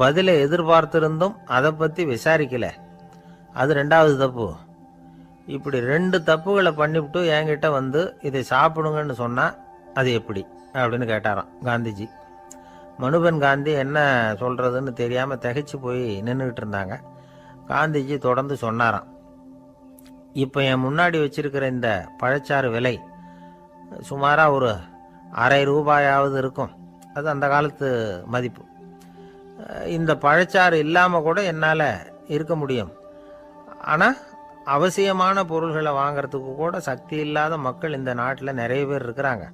பதிலை எதிர்பார்த்திருந்தும் அதை பற்றி விசாரிக்கலை. அது ரெண்டாவது தப்பு. இப்படி 2 தப்புகளை பண்ணிவிட்டு என்கிட்ட வந்து இதை சாப்பிடுங்கன்னு சொன்னால் அது எப்படி அப்படின்னு கேட்டாராம் காந்திஜி. மனுபென் காந்தி என்ன சொல்கிறதுன்னு தெரியாமல் திகைச்சு போய் நின்றுக்கிட்டு இருந்தாங்க. காந்திஜி தொடர்ந்து சொன்னாராம், இப்போ என் முன்னாடி வச்சிருக்கிற இந்த பழச்சாறு விலை சுமாராக ஒரு ₹1/2 இருக்கும். அது அந்த காலத்து மதிப்பு. இந்த பழச்சாறு இல்லாமல் கூட என்னால் இருக்க முடியும். ஆனால் அவசியமான பொருள்களை வாங்கிறதுக்கு கூட சக்தி இல்லாத மக்கள் இந்த நாட்டில் நிறைய பேர் இருக்கிறாங்க.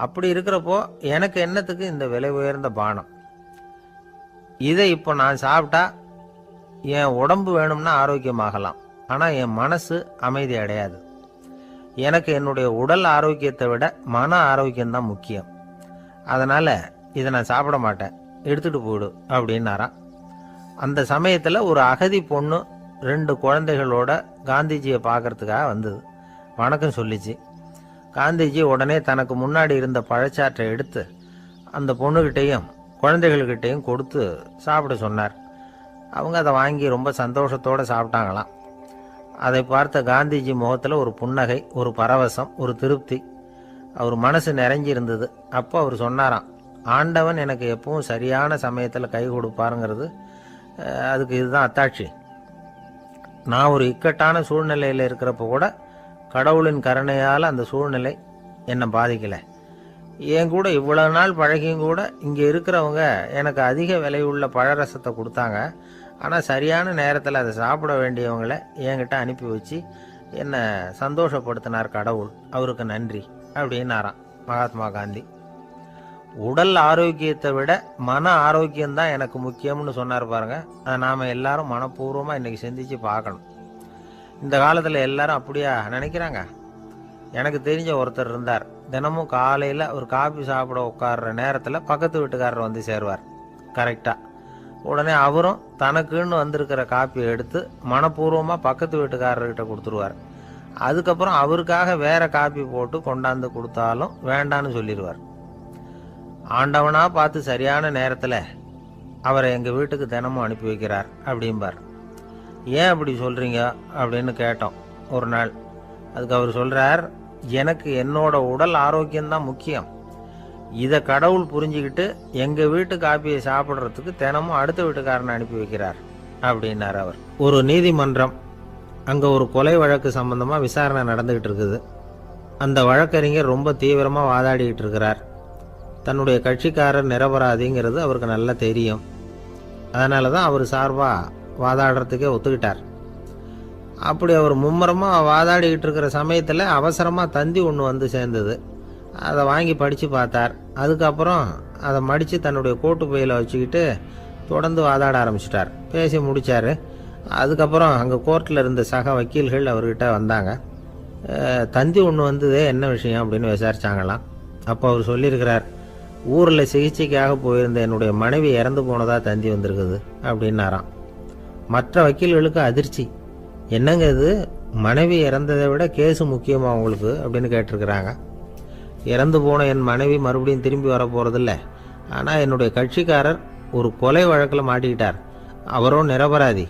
அப்படி இருக்கிறப்போ எனக்கு என்னத்துக்கு இந்த விலை உயர்ந்த பானம்? இதை இப்போ நான் சாப்பிட்டா என் உடம்பு வேணும்னா ஆரோக்கியமாகலாம், ஆனால் என் மனசு அமைதி அடையாது. எனக்கு என்னுடைய உடல் ஆரோக்கியத்தை விட மன ஆரோக்கியம்தான் முக்கியம். அதனால் இதை நான் சாப்பிட மாட்டேன், எடுத்துகிட்டு போயிடு அப்படின்னாராம். அந்த சமயத்தில் ஒரு அகதி பொண்ணு 2 குழந்தைகளோட காந்திஜியை பார்க்கறதுக்காக வந்தது. வணக்கம் சொல்லிச்சு. காந்திஜி உடனே தனக்கு முன்னாடி இருந்த பழச்சாற்றை எடுத்து அந்த பொண்ணுகிட்டையும் குழந்தைகள்கிட்டையும் கொடுத்து சாப்பிட சொன்னார். அவங்க அதை வாங்கி ரொம்ப சந்தோஷத்தோடு சாப்பிட்டாங்களாம். அதை பார்த்த காந்திஜி முகத்தில் ஒரு புன்னகை, ஒரு பரவசம், ஒரு திருப்தி. அவர் மனசு நிறைஞ்சி இருந்தது. அப்போ அவர் சொன்னாராம், ஆண்டவன் எனக்கு எப்பவும் சரியான சமயத்தில் கை கொடுப்பாருங்கிறது அதுக்கு இதுதான் அத்தாட்சி. நான் ஒரு இக்கட்டான சூழ்நிலையில் இருக்கிறப்ப கூட கடவுளின் கருணையால் அந்த சூழ்நிலை என்னை பாதிக்கலை. என் கூட இவ்வளவு நாள் பழகியும் கூட இங்கே இருக்கிறவங்க எனக்கு அதிக விலையுள்ள பழரசத்தை கொடுத்தாங்க. ஆனால் சரியான நேரத்தில் அதை சாப்பிட வேண்டியவங்களை என்கிட்ட அனுப்பி வச்சு என்னை சந்தோஷப்படுத்தினார் கடவுள். அவருக்கு நன்றி அப்படின்னாராம் மகாத்மா காந்தி. உடல் ஆரோக்கியத்தை விட மன ஆரோக்கியம்தான் எனக்கு முக்கியம்னு சொன்னார் பாருங்க. அதை நாம் எல்லாரும் மனப்பூர்வமாக இன்றைக்கி சிந்திச்சு பார்க்கணும். இந்த காலத்தில் எல்லாரும் அப்படியா நினைக்கிறாங்க? எனக்கு தெரிஞ்ச ஒருத்தர் இருந்தார். தினமும் காலையில் ஒரு காபி சாப்பிட உட்கார்ற நேரத்தில் பக்கத்து வீட்டுக்காரர் வந்து சேருவார் கரெக்டாக. உடனே அவரும் தனக்குன்னு வந்திருக்கிற காப்பியை எடுத்து மனப்பூர்வமாக பக்கத்து வீட்டுக்காரர்கிட்ட கொடுத்துருவார். அதுக்கப்புறம் அவருக்காக வேற காப்பி போட்டு கொண்டாந்து கொடுத்தாலும் வேண்டான்னு சொல்லிடுவார். ஆண்டவனாக பார்த்து சரியான நேரத்தில் அவரை எங்கள் வீட்டுக்கு தினமும் அனுப்பி வைக்கிறார் அப்படிம்பார். ஏன் அப்படி சொல்கிறீங்க அப்படின்னு கேட்டோம் ஒரு நாள். அதுக்கு அவர் சொல்கிறார், எனக்கு என்னோட உடல் ஆரோக்கியம்தான் முக்கியம். இதை கடவுள் புரிஞ்சுக்கிட்டு எங்கள் வீட்டு காப்பியை சாப்பிட்றதுக்கு தினமும் அடுத்த வீட்டுக்காரனை அனுப்பி வைக்கிறார் அப்படின்னார் அவர். ஒரு நீதிமன்றம், அங்கே ஒரு கொலை வழக்கு சம்பந்தமாக விசாரணை நடந்துக்கிட்டு இருக்குது. அந்த வழக்கறிஞர் ரொம்ப தீவிரமாக வாதாடிக்கிட்டு இருக்கிறார். தன்னுடைய கட்சிக்காரர் நிரபராதிங்கிறது அவருக்கு நல்லா தெரியும். அதனால தான் அவர் சார்பாக வாதாடுறதுக்கே ஒத்துக்கிட்டார். அப்படி அவர் மும்முரமாக வாதாடிக்கிட்டு இருக்கிற சமயத்தில் அவசரமாக தந்தி ஒன்று வந்து சேர்ந்தது. அதை வாங்கி படித்து பார்த்தார். அதுக்கப்புறம் அதை மடித்து தன்னுடைய கோட்டு பையில் வச்சுக்கிட்டு தொடர்ந்து வாதாட ஆரம்பிச்சிட்டார். பேசி முடித்தார். அதுக்கப்புறம் அங்கே கோர்ட்டில் இருந்த சக வக்கீல்கள் அவர்கிட்ட வந்தாங்க. தந்தி ஒன்று வந்ததே, என்ன விஷயம் அப்படின்னு விசாரிச்சாங்களாம். அப்போ அவர் சொல்லியிருக்கிறார், ஊரில் சிகிச்சைக்காக போயிருந்த என்னுடைய மனைவி இறந்து போனதாக தந்தி வந்திருக்குது அப்படின்னாராம். மற்ற வக்கீல்களுக்கு அதிர்ச்சி. என்னங்க இது, மனைவி இறந்ததை விட கேஸு முக்கியமா உங்களுக்கு அப்படின்னு கேட்டிருக்கிறாங்க. இறந்து போன என் மனைவி மறுபடியும் திரும்பி வர போகிறதில்ல. ஆனால் என்னுடைய கட்சிக்காரர் ஒரு கொலை வழக்கில் மாட்டிக்கிட்டார். அவரும் நிரபராதி.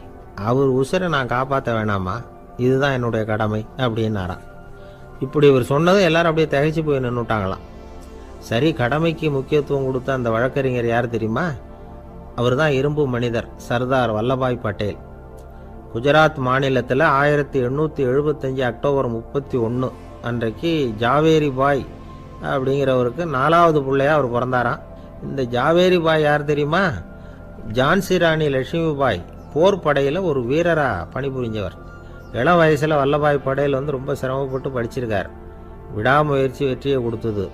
அவர் உசுரை நான் காப்பாற்ற வேணாமா? இதுதான் என்னுடைய கடமை அப்படின்னாராம். இப்படி இவர் சொன்னதும் எல்லாரும் அப்படியே திகைச்சு போய் நின்றுட்டாங்களாம். சரி, கடமைக்கு முக்கியத்துவம் கொடுத்த அந்த வழக்கறிஞர் யார் தெரியுமா? அவர் தான் இரும்பு மனிதர் சர்தார் வல்லபாய் பட்டேல். குஜராத் மாநிலத்தில் 1875 அக்டோபர் 31 அன்றைக்கு ஜாவேரி பாய் அப்படிங்கிறவருக்கு 4வது பிள்ளையா அவர் பிறந்தாராம். இந்த ஜாவேரி பாய் யார் தெரியுமா? ஜான்சி ராணி லட்சுமி பாய் போர் படையில் ஒரு வீரராக பணிபுரிஞ்சவர். இளம் வயசில் வல்லபாய் பட்டேல் ரொம்ப சிரமப்பட்டு படிச்சிருக்கார். விடாமுயற்சி வெற்றியை கொடுத்தது.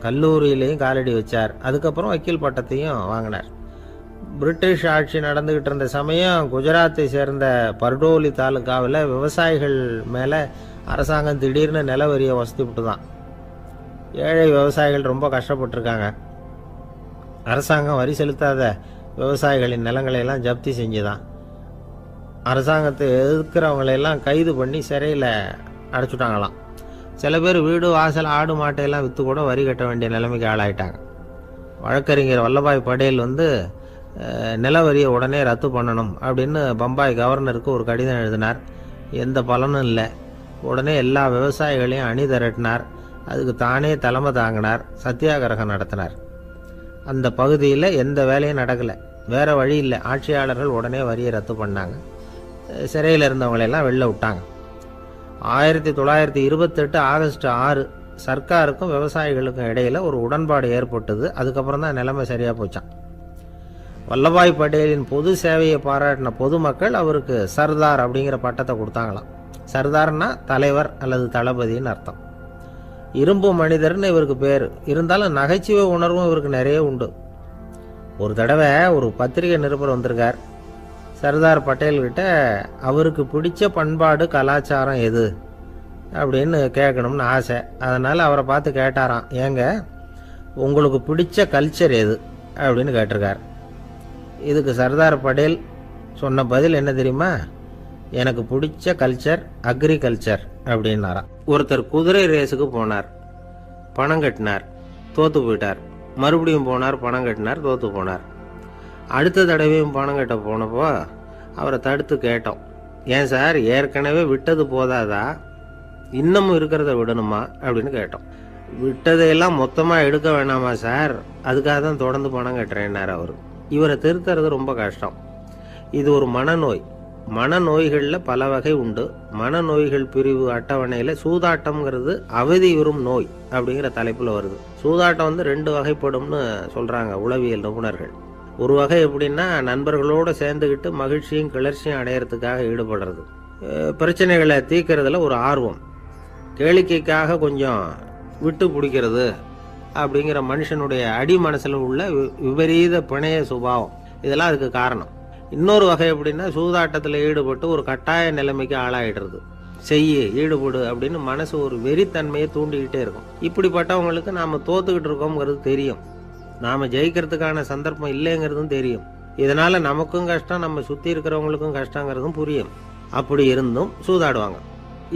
கல்லூரியிலையும் காலடி வச்சார். அதுக்கப்புறம் வக்கீல் பட்டத்தையும் வாங்கினார். பிரிட்டிஷ் ஆட்சி நடந்துகிட்டு இருந்த சமயம் குஜராத்தை சேர்ந்த பர்டோலி தாலுகாவில் விவசாயிகள் மேலே அரசாங்கம் திடீர்னு நிலவரியை வசதி விட்டு தான். ஏழை விவசாயிகள் ரொம்ப கஷ்டப்பட்டிருக்காங்க. அரசாங்கம் வரி செலுத்தாத விவசாயிகளின் நிலங்களை எல்லாம் ஜப்தி செஞ்சுதான். அரசாங்கத்தை எதிர்க்கிறவங்களையெல்லாம் கைது பண்ணி சிறையில் அடைச்சுட்டாங்களாம். சில பேர் வீடு வாசல் ஆடு மாட்டையெல்லாம் விற்று கூட வரி கட்ட வேண்டிய நிலைமைக்கு ஆளாயிட்டாங்க. வழக்கறிஞர் வல்லபாய் படேல் நில வரியை உடனே ரத்து பண்ணணும் அப்படின்னு பம்பாய் கவர்னருக்கு ஒரு கடிதம் எழுதினார். எந்த பலனும் இல்லை. உடனே எல்லா விவசாயிகளையும் அணி திரட்டினார். அதுக்கு தானே தலைமை தாங்கினார். சத்தியாகிரகம் நடத்தினார். அந்த பகுதியில் எந்த வேலையும் நடக்கலை. வேறு வழி இல்லை. ஆட்சியாளர்கள் உடனே வரியை ரத்து பண்ணாங்க. சிறையில் இருந்தவங்களெல்லாம் வெளில விட்டாங்க. 1928 ஆகஸ்ட் 6 சர்க்காருக்கும் விவசாயிகளுக்கும் இடையில் ஒரு உடன்பாடு ஏற்பட்டது. அதுக்கப்புறம் தான் நிலைமை சரியாக போச்சான். வல்லபாய் படேலின் பொது சேவையை பாராட்டின பொதுமக்கள் அவருக்கு சர்தார் அப்படிங்கிற பட்டத்தை கொடுத்தாங்களாம். சர்தார்னா தலைவர் அல்லது தளபதின்னு அர்த்தம். இரும்பு மனிதர்னு இவருக்கு பேர். இருந்தாலும் நகைச்சுவை உணர்வும் இவருக்கு நிறைய உண்டு. ஒரு தடவை ஒரு பத்திரிகை நிருபர் வந்திருக்கார். சர்தார் பட்டேல்கிட்ட அவருக்கு பிடிச்ச பண்பாடு கலாச்சாரம் எது அப்படின்னு கேட்கணும்னு ஆசை. அதனால் அவரை பார்த்து கேட்டாராம், ஏங்க உங்களுக்கு பிடிச்ச கல்ச்சர் எது அப்படின்னு கேட்டிருக்கார். இதுக்கு சர்தார் பட்டேல் சொன்ன பதில் என்ன தெரியுமா? எனக்கு பிடிச்ச கல்ச்சர் அக்ரிகல்ச்சர் அப்படின்னாராம். ஒருத்தர் குதிரை ரேஸுக்கு போனார். பணம் கட்டினார், தோற்று போயிட்டார். மறுபடியும் போனார், பணம் கட்டினார், தோற்று போனார். அடுத்த தடவையும் பணம் கட்ட போனப்போ அவரை தடுத்து கேட்டோம், ஏன் சார் ஏற்கனவே விட்டது போதாதா, இன்னமும் இருக்கிறத விடணுமா அப்படின்னு கேட்டோம். விட்டதையெல்லாம் மொத்தமாக எடுக்க வேணாமா சார், அதுக்காக தான் தொடர்ந்து பணம் கட்டுறேன்னார் அவர். இவரை திருத்துறது ரொம்ப கஷ்டம். இது ஒரு மனநோய். மனநோய்களில் பல வகை உண்டு. மனநோய்கள் பிரிவு அட்டவணையில் சூதாட்டம்ங்கிறது அவதியுறும் நோய் அப்படிங்கிற தலைப்பில் வருது. சூதாட்டம் 2 வகைப்படும்னு சொல்கிறாங்க உளவியல் நிபுணர்கள். ஒரு வகை எப்படின்னா, நண்பர்களோடு சேர்ந்துக்கிட்டு மகிழ்ச்சியும் கிளர்ச்சியும் அடையிறதுக்காக ஈடுபடுறது. பிரச்சனைகளை தீர்க்கறதுல ஒரு ஆர்வம். கேளிக்கைக்காக கொஞ்சம் விட்டு பிடிக்கிறது அப்படிங்கிற மனுஷனுடைய அடி மனசில் உள்ள விபரீத பிணைய சுபாவம், இதெல்லாம் அதுக்கு காரணம். இன்னொரு வகை எப்படின்னா, சூதாட்டத்தில் ஈடுபட்டு ஒரு கட்டாய நிலைமைக்கு ஆளாயிடுறது. ஈடுபடு அப்படின்னு மனசு ஒரு வெறித்தன்மையை தூண்டிக்கிட்டே இருக்கும். இப்படிப்பட்டவங்களுக்கு நாம் தோத்துக்கிட்டு இருக்கோங்கிறது தெரியும். நாம் ஜெயிக்கிறதுக்கான சந்தர்ப்பம் இல்லைங்கிறதும் தெரியும். இதனால் நமக்கும் கஷ்டம், நம்ம சுற்றி இருக்கிறவங்களுக்கும் கஷ்டங்கிறதும் புரியும். அப்படி இருந்தும் சூதாடுவாங்க.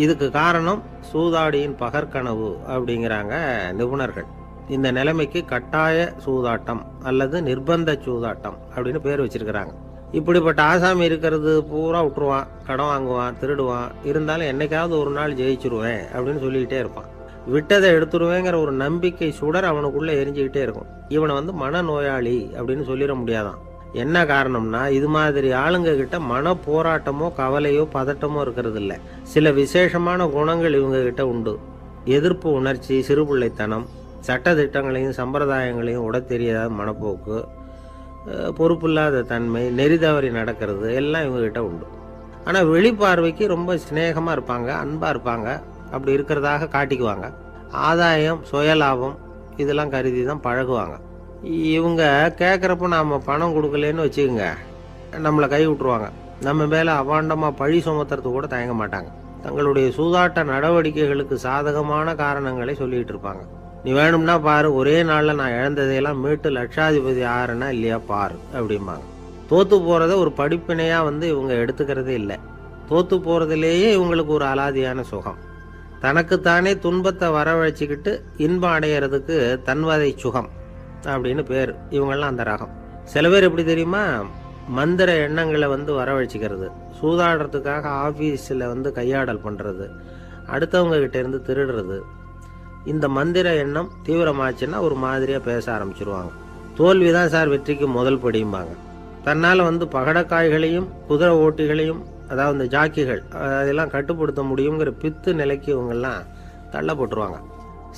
இதுக்கு காரணம் சூதாடியின் பகற்கனவு அப்படிங்கிறாங்க நிபுணர்கள். இந்த நிலைமைக்கு கட்டாய சூதாட்டம் அல்லது நிர்பந்த சூதாட்டம் அப்படின்னு பேர் வச்சிருக்கிறாங்க. இப்படிப்பட்ட ஆசாமி இருக்கிறது பூரா விட்டுருவான், கடன் வாங்குவான், திருடுவான். இருந்தாலும் என்னைக்காவது ஒரு நாள் ஜெயிச்சிருவேன் அப்படின்னு சொல்லிக்கிட்டே இருப்பான். விட்டதை எடுத்துருவேங்கிற ஒரு நம்பிக்கை சுடர் அவனுக்குள்ளே எரிஞ்சுக்கிட்டே இருக்கும். இவனை மனநோயாளி அப்படின்னு சொல்லிட முடியாதான். என்ன காரணம்னா, இது மாதிரி ஆளுங்க கிட்ட மன போராட்டமோ கவலையோ பதட்டமோ இருக்கிறது இல்லை. சில விசேஷமான குணங்கள் இவங்க கிட்ட உண்டு. எதிர்ப்பு உணர்ச்சி, சிறுபிள்ளைத்தனம், சட்ட திட்டங்களையும் சம்பிரதாயங்களையும் உட தெரியாத மனப்போக்கு, பொறுப்பில்லாத தன்மை, நெறி தவறி நடக்கிறது எல்லாம் இவங்ககிட்ட உண்டு. ஆனால் வெளிப்பார்வைக்கு ரொம்ப சிநேகமாக இருப்பாங்க, அன்பாக இருப்பாங்க. அப்படி இருக்கிறதாக காட்டிக்குவாங்க. ஆதாயம், சுயலாபம் இதெல்லாம் கருதி தான் பழகுவாங்க. இவங்க கேட்குறப்ப நாம் பணம் கொடுக்கலன்னு வச்சுக்கோங்க, நம்மளை கை விட்டுருவாங்க. நம்ம மேலே அபாண்டமாக பழி சுமத்துறது கூட தயங்க மாட்டாங்க. தங்களுடைய சூதாட்ட நடவடிக்கைகளுக்கு சாதகமான காரணங்களை சொல்லிகிட்டு இருப்பாங்க. நீ வேணும்னா பாரு, ஒரே நாளில் நான் இழந்ததையெல்லாம் மீட்டு லட்சாதிபதி ஆறேன்னா இல்லையா பாரு அப்படிம்பாங்க. தோற்று போகிறத ஒரு படிப்பினையாக இவங்க எடுத்துக்கிறதே இல்லை. தோற்று போகிறதுலேயே இவங்களுக்கு ஒரு அலாதியான சுகம். தனக்குத்தானே துன்பத்தை வரவழைச்சிக்கிட்டு இன்பம் அடையிறதுக்கு தன்வதை சுகம் அப்படின்னு பேர். இவங்கெல்லாம் அந்த ரகம். சில பேர் எப்படி தெரியுமா, மந்திர எண்ணங்களை வரவழைச்சிக்கிறது, சூதாடுறதுக்காக ஆஃபீஸில் கையாடல் பண்ணுறது, அடுத்தவங்க கிட்ட இருந்து திருடுறது. இந்த மந்திர எண்ணம் தீவிரமாச்சுன்னா ஒரு மாதிரியாக பேச ஆரம்பிச்சிருவாங்க. தோல்விதான் சார் வெற்றிக்கு முதல் படியும்பாங்க. தன்னால் பகடக்காய்களையும் குதிரை ஓட்டிகளையும், அதாவது இந்த ஜாக்கிகள், அதெல்லாம் கட்டுப்படுத்த முடியுங்கிற பித்து நிலைக்கு இவங்கெல்லாம் தள்ளப்பட்டுருவாங்க.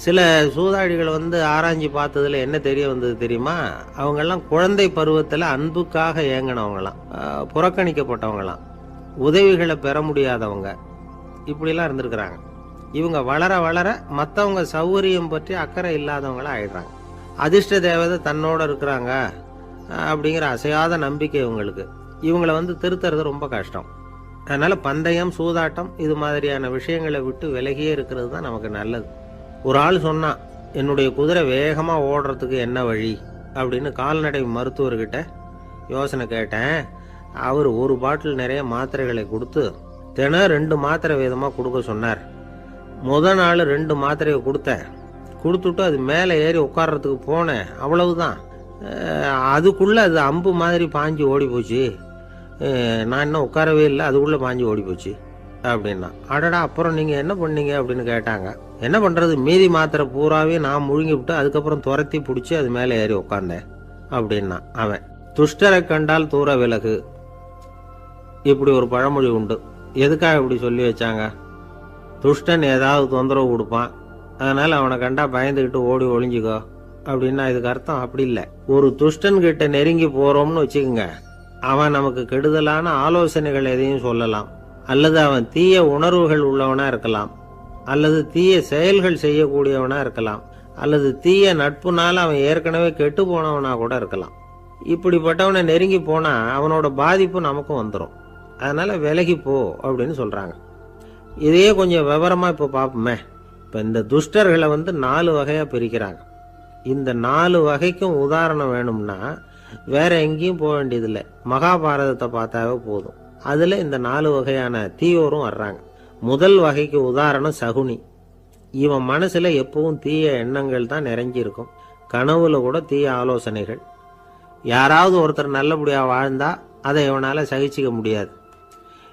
சில சூதாடிகள் ஆராய்ச்சி பார்த்ததுல என்ன தெரிய வந்தது தெரியுமா, அவங்கெல்லாம் குழந்தை பருவத்தில் அன்புக்காக ஏங்கினவங்களாம், புறக்கணிக்கப்பட்டவங்களாம், உதவிகளை பெற முடியாதவங்க, இப்படிலாம் இருந்திருக்கிறாங்க. இவங்க வளர வளர மற்றவங்க சௌகரியம் பற்றி அக்கறை இல்லாதவங்களாம் ஆயிடுறாங்க. அதிர்ஷ்ட தேவதை தன்னோட இருக்கிறாங்க அப்படிங்கிற அசையாத நம்பிக்கை இவங்களுக்கு. இவங்களை திருத்துறது ரொம்ப கஷ்டம். அதனால் பந்தயம், சூதாட்டம் இது மாதிரியான விஷயங்களை விட்டு விலகியே இருக்கிறது தான் நமக்கு நல்லது. ஒரு ஆள் சொன்னான், என்னுடைய குதிரை வேகமாக ஓடுறதுக்கு என்ன வழி அப்படின்னு கால்நடை மருத்துவர்கிட்ட யோசனை கேட்டேன். அவர் ஒரு பாட்டில் நிறைய மாத்திரைகளை கொடுத்து தினம் 2 மாத்திரை விதமாக கொடுக்க சொன்னார். முதல் நாள் 2 மாத்திரையை கொடுத்துட்டு அது மேலே ஏறி உட்கார்றதுக்கு போனேன். அவ்வளவுதான். அதுக்குள்ளே அது அம்பு மாதிரி பாஞ்சு ஓடி போச்சு. நான் இன்னும் உட்காரவே இல்லை, அதுக்குள்ளே பாஞ்சு ஓடி போச்சு அப்படின்னா. அடடா, அப்புறம் நீங்கள் என்ன பண்ணீங்க அப்படின்னு கேட்டாங்க. என்ன பண்ணுறது, மீதி மாத்திரை பூராவே நான் முழுங்கி விட்டு அதுக்கப்புறம் துரத்தி பிடிச்சி அது மேலே ஏறி உட்காந்தேன் அப்படின்னா அவன். துஷ்டரை கண்டால் தூர விலகு, இப்படி ஒரு பழமொழி உண்டு. எதுக்காக இப்படி சொல்லி வச்சாங்க? துஷ்டன் ஏதாவது தொந்தரவு கொடுப்பான், அதனால் அவனை கண்டா பயந்துக்கிட்டு ஓடி ஒளிஞ்சிக்கோ அப்படின்னா இதுக்கு அர்த்தம் அப்படி இல்லை. ஒரு துஷ்டன் கிட்ட நெருங்கி போகிறோம்னு வச்சுக்கோங்க, அவன் நமக்கு கெடுதலான ஆலோசனைகள் எதையும் சொல்லலாம், அல்லது அவன் தீய உணர்வுகள் உள்ளவனா இருக்கலாம், அல்லது தீய செயல்கள் செய்யக்கூடியவனா இருக்கலாம், அல்லது தீய நட்புனால அவன் ஏற்கனவே கெட்டு போனவனா கூட இருக்கலாம். இப்படிப்பட்டவனை நெருங்கி போனா அவனோட பாதிப்பு நமக்கும் வந்துடும். அதனால விலகி போ அப்படின்னு சொல்றாங்க. இதையே கொஞ்சம் விவரமா இப்ப பார்ப்போமே. இப்ப இந்த துஷ்டர்களை 4 வகையா பிரிக்கிறாங்க. இந்த 4 வகைக்கும் உதாரணம் வேணும்னா வேற எங்கேயும் போக வேண்டியதில்லை, மகாபாரதத்தை பார்த்தாவே போதும். அதுல இந்த 4 வகையான தீயோரும் வர்றாங்க. முதல் வகைக்கு உதாரணம் சகுனி. இவன் மனசுல எப்பவும் தீய எண்ணங்கள் தான் நிறைஞ்சி இருக்கும். கனவுல கூட தீய ஆலோசனைகள். யாராவது ஒருத்தர் நல்லபடியா வாழ்ந்தா அதை இவனால சகிச்சிக்க முடியாது.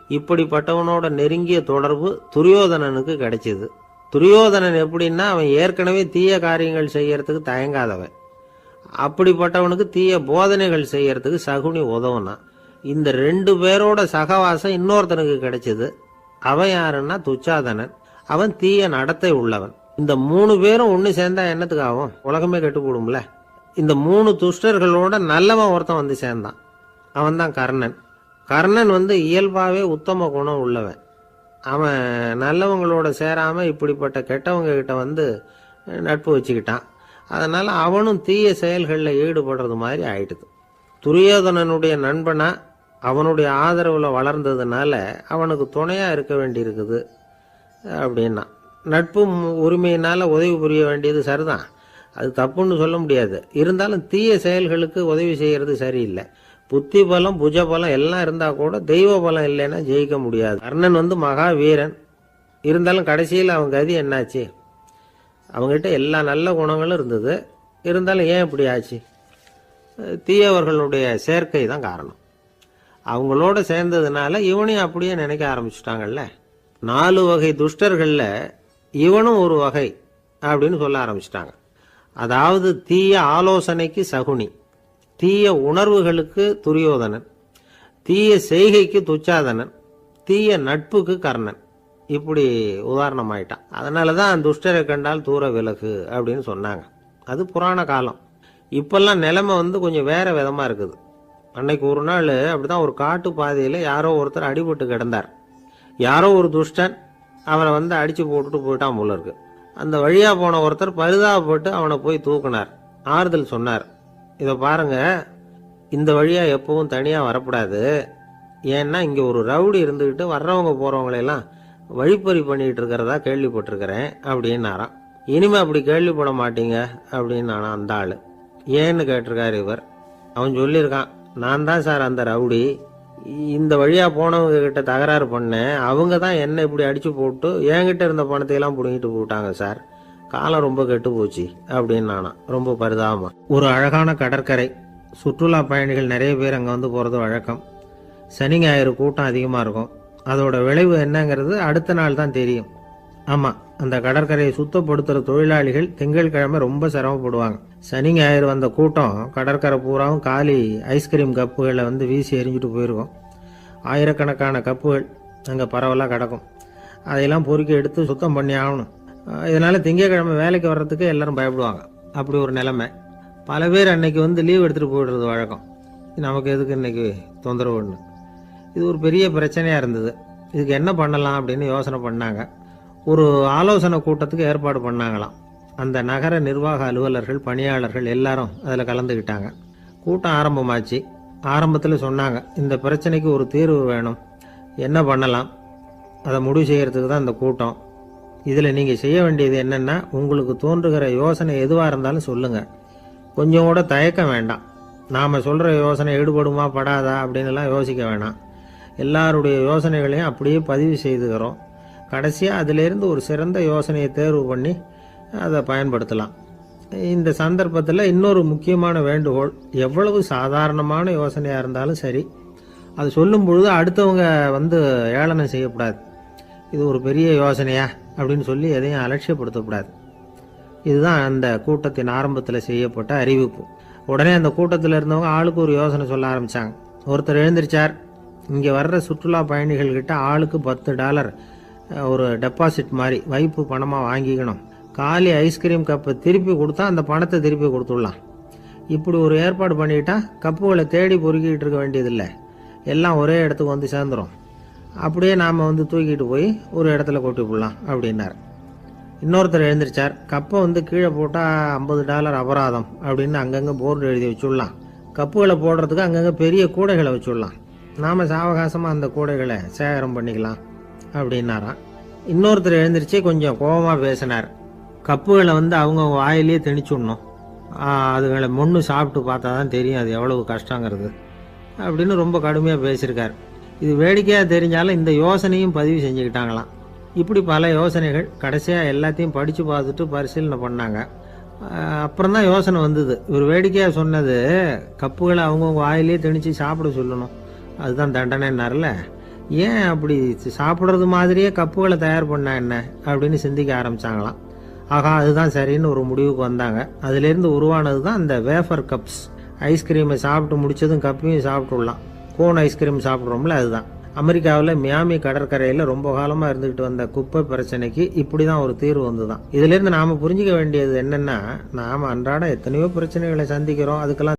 இப்படிப்பட்டவனோட நெருங்கிய தொடர்பு துரியோதனனுக்கு கிடைச்சது. துரியோதனன் எப்படின்னா, அவன் ஏற்கனவே தீய காரியங்கள் செய்யறதுக்கு தயங்காதவன். அப்படிப்பட்டவனுக்கு தீய போதனைகள் செய்யறதுக்கு சகுனி உதவுனான். இந்த 2 பேரோட சகவாசம் இன்னொருத்தனுக்கு கிடைச்சது. அவன் யாருன்னா துச்சாதனன். அவன் தீய நடத்தை உள்ளவன். இந்த 3 பேரும் ஒண்ணு சேர்ந்தா என்னத்துக்கு ஆகும்? உலகமே கெட்டு போடும்ல. இந்த 3 துஷ்டர்களோட நல்லவன் ஒருத்தன் வந்து சேர்ந்தான். அவன் தான் கர்ணன். கர்ணன் இயல்பாவே உத்தம குணம் உள்ளவன். அவன் நல்லவங்களோட சேராம இப்படிப்பட்ட கெட்டவங்க கிட்ட நட்பு வச்சுக்கிட்டான். அதனால அவனும் தீய செயல்களில் ஈடுபடுறது மாதிரி ஆயிடுது. துரியோதனனுடைய நண்பனா அவனுடைய ஆதரவுல வளர்ந்ததுனால அவனுக்கு துணையா இருக்க வேண்டி இருக்குது அப்படின்னா. நட்பு உரிமையினால உதவி புரிய வேண்டியது சரிதான், அது தப்புன்னு சொல்ல முடியாது. இருந்தாலும் தீய செயல்களுக்கு உதவி செய்யறது சரியில்லை. புத்தி பலம் புஜ பலம் எல்லாம் இருந்தா கூட தெய்வ பலம் இல்லைன்னா ஜெயிக்க முடியாது. கர்ணன் மகா வீரன். இருந்தாலும் கடைசியில் அவன் கதி என்னாச்சு? அவங்ககிட்ட எல்லா நல்ல குணங்களும் இருந்தது. இருந்தாலும் ஏன் இப்படி ஆச்சு? தீயவர்களுடைய சேர்க்கை தான் காரணம். அவங்களோட சேர்ந்ததுனால இவனையும் அப்படியே நினைக்க ஆரம்பிச்சுட்டாங்கல்ல. 4 வகை துஷ்டர்கள்ல இவனும் ஒரு வகை அப்படின்னு சொல்ல ஆரம்பிச்சிட்டாங்க. அதாவது தீய ஆலோசனைக்கு சகுனி, தீய உணர்வுகளுக்கு துரியோதனன், தீய செய்கைக்கு துச்சாதனன், தீய நட்புக்கு கர்ணன். இப்படி உதாரணமாயிட்டான். அதனாலதான் துஷ்டரை கண்டால் தூர விலகு அப்படின்னு சொன்னாங்க. அது புராண காலம். இப்பெல்லாம் நிலைமை கொஞ்சம் வேற விதமா இருக்குது. அன்னைக்கு ஒரு நாள் அப்படிதான் ஒரு காட்டு பாதையில யாரோ ஒருத்தர் அடிபட்டு கிடந்தார். யாரோ ஒரு துஷ்டன் அவரை அடிச்சு போட்டுட்டு போயிட்டான் போல இருக்கு. அந்த வழியா போன ஒருத்தர் பரிதாபப்பட்டு அவனை போய் தூக்குனார். ஆறுதல் சொன்னார். இதை பாருங்க, இந்த வழியா எப்பவும் தனியா வரக்கூடாது. ஏன்னா இங்க ஒரு ரவுடி இருந்துகிட்டு வர்றவங்க போறவங்களெல்லாம் வழிப்பறி பண்ணிட்டு இருக்கிறதா கேள்விப்பட்டிருக்கிறேன் அப்படின்னாராம். இனிமே அப்படி கேள்விப்பட மாட்டீங்க அப்படின்னு அந்த ஆளு. ஏன்னு கேட்டிருக்காரு இவர். அவன் சொல்லியிருக்கான், நான் தான் சார் அந்த ரவுடி. இந்த வழியா போனவங்க கிட்ட தகராறு பண்ணேன். அவங்க தான் என்ன இப்படி அடிச்சு போட்டு என்கிட்ட இருந்த பணத்தையெல்லாம் பிடுங்கிட்டு போட்டாங்க சார். காலம் ரொம்ப கெட்டு போச்சு அப்படின்னு நானா ரொம்ப பரிதாபமா. ஒரு அழகான கடற்கரை. சுற்றுலா பயணிகள் நிறைய பேர் அங்க போறது வழக்கம். சனி ஞாயிறு கூட்டம் அதிகமா இருக்கும். அதோட விளைவு என்னங்கிறது அடுத்த நாள் தான் தெரியும். ஆமா, அந்த கடற்கரையை சுத்தப்படுத்துற தொழிலாளிகள் திங்கட்கிழமை ரொம்ப சிரமப்படுவாங்க. சனி ஞாயிறு வந்த கூட்டம் கடற்கரை பூராவும் காலி ஐஸ்கிரீம் கப்புகளை வீசி எரிஞ்சுட்டு போயிருக்கும். ஆயிரக்கணக்கான கப்புகள் அங்கே பரவலாக கிடக்கும். அதையெல்லாம் பொறுக்கி எடுத்து சுத்தம் பண்ணி ஆகணும். இதனால திங்கட்கிழமை வேலைக்கு வர்றதுக்கு எல்லாரும் பயப்படுவாங்க. அப்படி ஒரு நிலைமை. பல பேர் அன்னைக்கு லீவ் எடுத்துட்டு போயிடுறது வழக்கம். நமக்கு எதுக்கு இன்னைக்கு தொந்தரவுன்னு. இது ஒரு பெரிய பிரச்சனையா இருந்தது. இதுக்கு என்ன பண்ணலாம் அப்படின்னு யோசனை பண்ணாங்க. ஒரு ஆலோசனை கூட்டத்துக்கு ஏற்பாடு பண்ணாங்களாம். அந்த நகர நிர்வாக அலுவலர்கள், பணியாளர்கள் எல்லாரும் அதில் கலந்துக்கிட்டாங்க. கூட்டம் ஆரம்பமாச்சு. ஆரம்பத்தில் சொன்னாங்க, இந்த பிரச்சனைக்கு ஒரு தீர்வு வேணும், என்ன பண்ணலாம், அதை முடிவு செய்யறதுக்கு தான் இந்த கூட்டம். இதில் நீங்கள் செய்ய வேண்டியது என்னென்னா, உங்களுக்கு தோன்றுகிற யோசனை எதுவாக இருந்தாலும் சொல்லுங்கள். கொஞ்சம் கூட தயக்கம் வேண்டாம். நாம் சொல்கிற யோசனை ஈடுபடுமா படாதா அப்படின்னுலாம் யோசிக்க வேணாம். எல்லாருடைய யோசனைகளையும் அப்படியே பதிவு செய்துக்கிறோம். கடைசியாக அதிலேருந்து ஒரு சிறந்த யோசனையை தேர்வு பண்ணி அதை பயன்படுத்தலாம். இந்த சந்தர்ப்பத்தில் இன்னொரு முக்கியமான வேண்டுகோள், எவ்வளவு சாதாரணமான யோசனையாக இருந்தாலும் சரி, அது சொல்லும் பொழுது அடுத்தவங்க ஏளனம் செய்யக்கூடாது. இது ஒரு பெரிய யோசனையா அப்படின்னு சொல்லி எதையும் அலட்சியப்படுத்தக்கூடாது. இதுதான் அந்த கூட்டத்தின் ஆரம்பத்தில் செய்யப்பட்ட அறிவிப்பு. உடனே அந்த கூட்டத்தில் இருந்தவங்க ஆளுக்கு ஒரு யோசனை சொல்ல ஆரம்பித்தாங்க. ஒருத்தர் எழுந்திருச்சார், இங்கே வர்ற சுற்றுலா பயணிகள்கிட்ட ஆளுக்கு $10 ஒரு டெபாசிட் மாதிரி வைப்பு பணமாக வாங்கிக்கணும். காலி ஐஸ்கிரீம் கப்பை திருப்பி கொடுத்தா அந்த பணத்தை திருப்பி கொடுத்துடலாம். இப்படி ஒரு ஏற்பாடு பண்ணிட்டா கப்புகளை தேடி பொறுக்கிட்டு இருக்க வேண்டியதில்லை, எல்லாம் ஒரே இடத்துக்கு சேர்ந்துடும். அப்படியே நாம் தூக்கிட்டு போய் ஒரு இடத்துல கொட்டி போடலாம் அப்படின்னார். இன்னொருத்தர் எழுந்திரிச்சார், கப்பை கீழே போட்டால் $50 அபராதம் அப்படின்னு அங்கங்கே போர்டு எழுதி வச்சுடலாம். கப்புகளை போடுறதுக்கு அங்கங்கே பெரிய கூடைகளை வச்சுடலாம். நாம் சாவகாசமாக அந்த கூடைகளை சேகரம் பண்ணிக்கலாம் அப்படின்னாராம். இன்னொருத்தர் எழுந்திரிச்சு கொஞ்சம் கோபமாக பேசினார். கப்புகளை அவங்க வாயிலேயே திணிச்சுடணும், அதுகளை முன்னு சாப்பிட்டு பார்த்தா தான் தெரியும் அது எவ்வளவு கஷ்டங்கிறது அப்படின்னு ரொம்ப கடுமையாக பேசியிருக்கார். இது வேடிக்கையாக தெரிஞ்சாலும் இந்த யோசனையும் பதிவு செஞ்சுக்கிட்டாங்களாம். இப்படி பல யோசனைகள். கடைசியாக எல்லாத்தையும் படித்து பார்த்துட்டு பரிசீலனை பண்ணாங்க. அப்புறம் தான் யோசனை வந்தது. இவர் வேடிக்கையாக சொன்னது கப்புகளை அவங்கவுங்க வாயிலே திணிச்சு சாப்பிட சொல்லணும், அதுதான் தண்டனைன்னார்ல. ஏன் அப்படி சாப்பிட்றது மாதிரியே கப்புகளை தயார் பண்ணா என்ன அப்படின்னு சிந்திக்க ஆரம்பித்தாங்களாம். ஆகா, அதுதான் சரின்னு ஒரு முடிவுக்கு வந்தாங்க. அதிலேருந்து உருவானது தான் இந்த வேஃபர் கப்ஸ். ஐஸ்கிரீமை சாப்பிட்டு முடித்ததும் கப்பையும் சாப்பிட்டுடலாம். கோன் ஐஸ்கிரீம் சாப்பிட்றோம்ல, அதுதான். அமெரிக்காவில் மியாமி கடற்கரையில் ரொம்ப காலமாக இருந்துக்கிட்டு வந்த குப்பை பிரச்சனைக்கு இப்படி தான் ஒரு தீர்வு வந்துதான். இதிலேருந்து நாம் புரிஞ்சிக்க வேண்டியது என்னென்னா, நாம் அன்றாட எத்தனையோ பிரச்சனைகளை சந்திக்கிறோம். அதுக்கெல்லாம்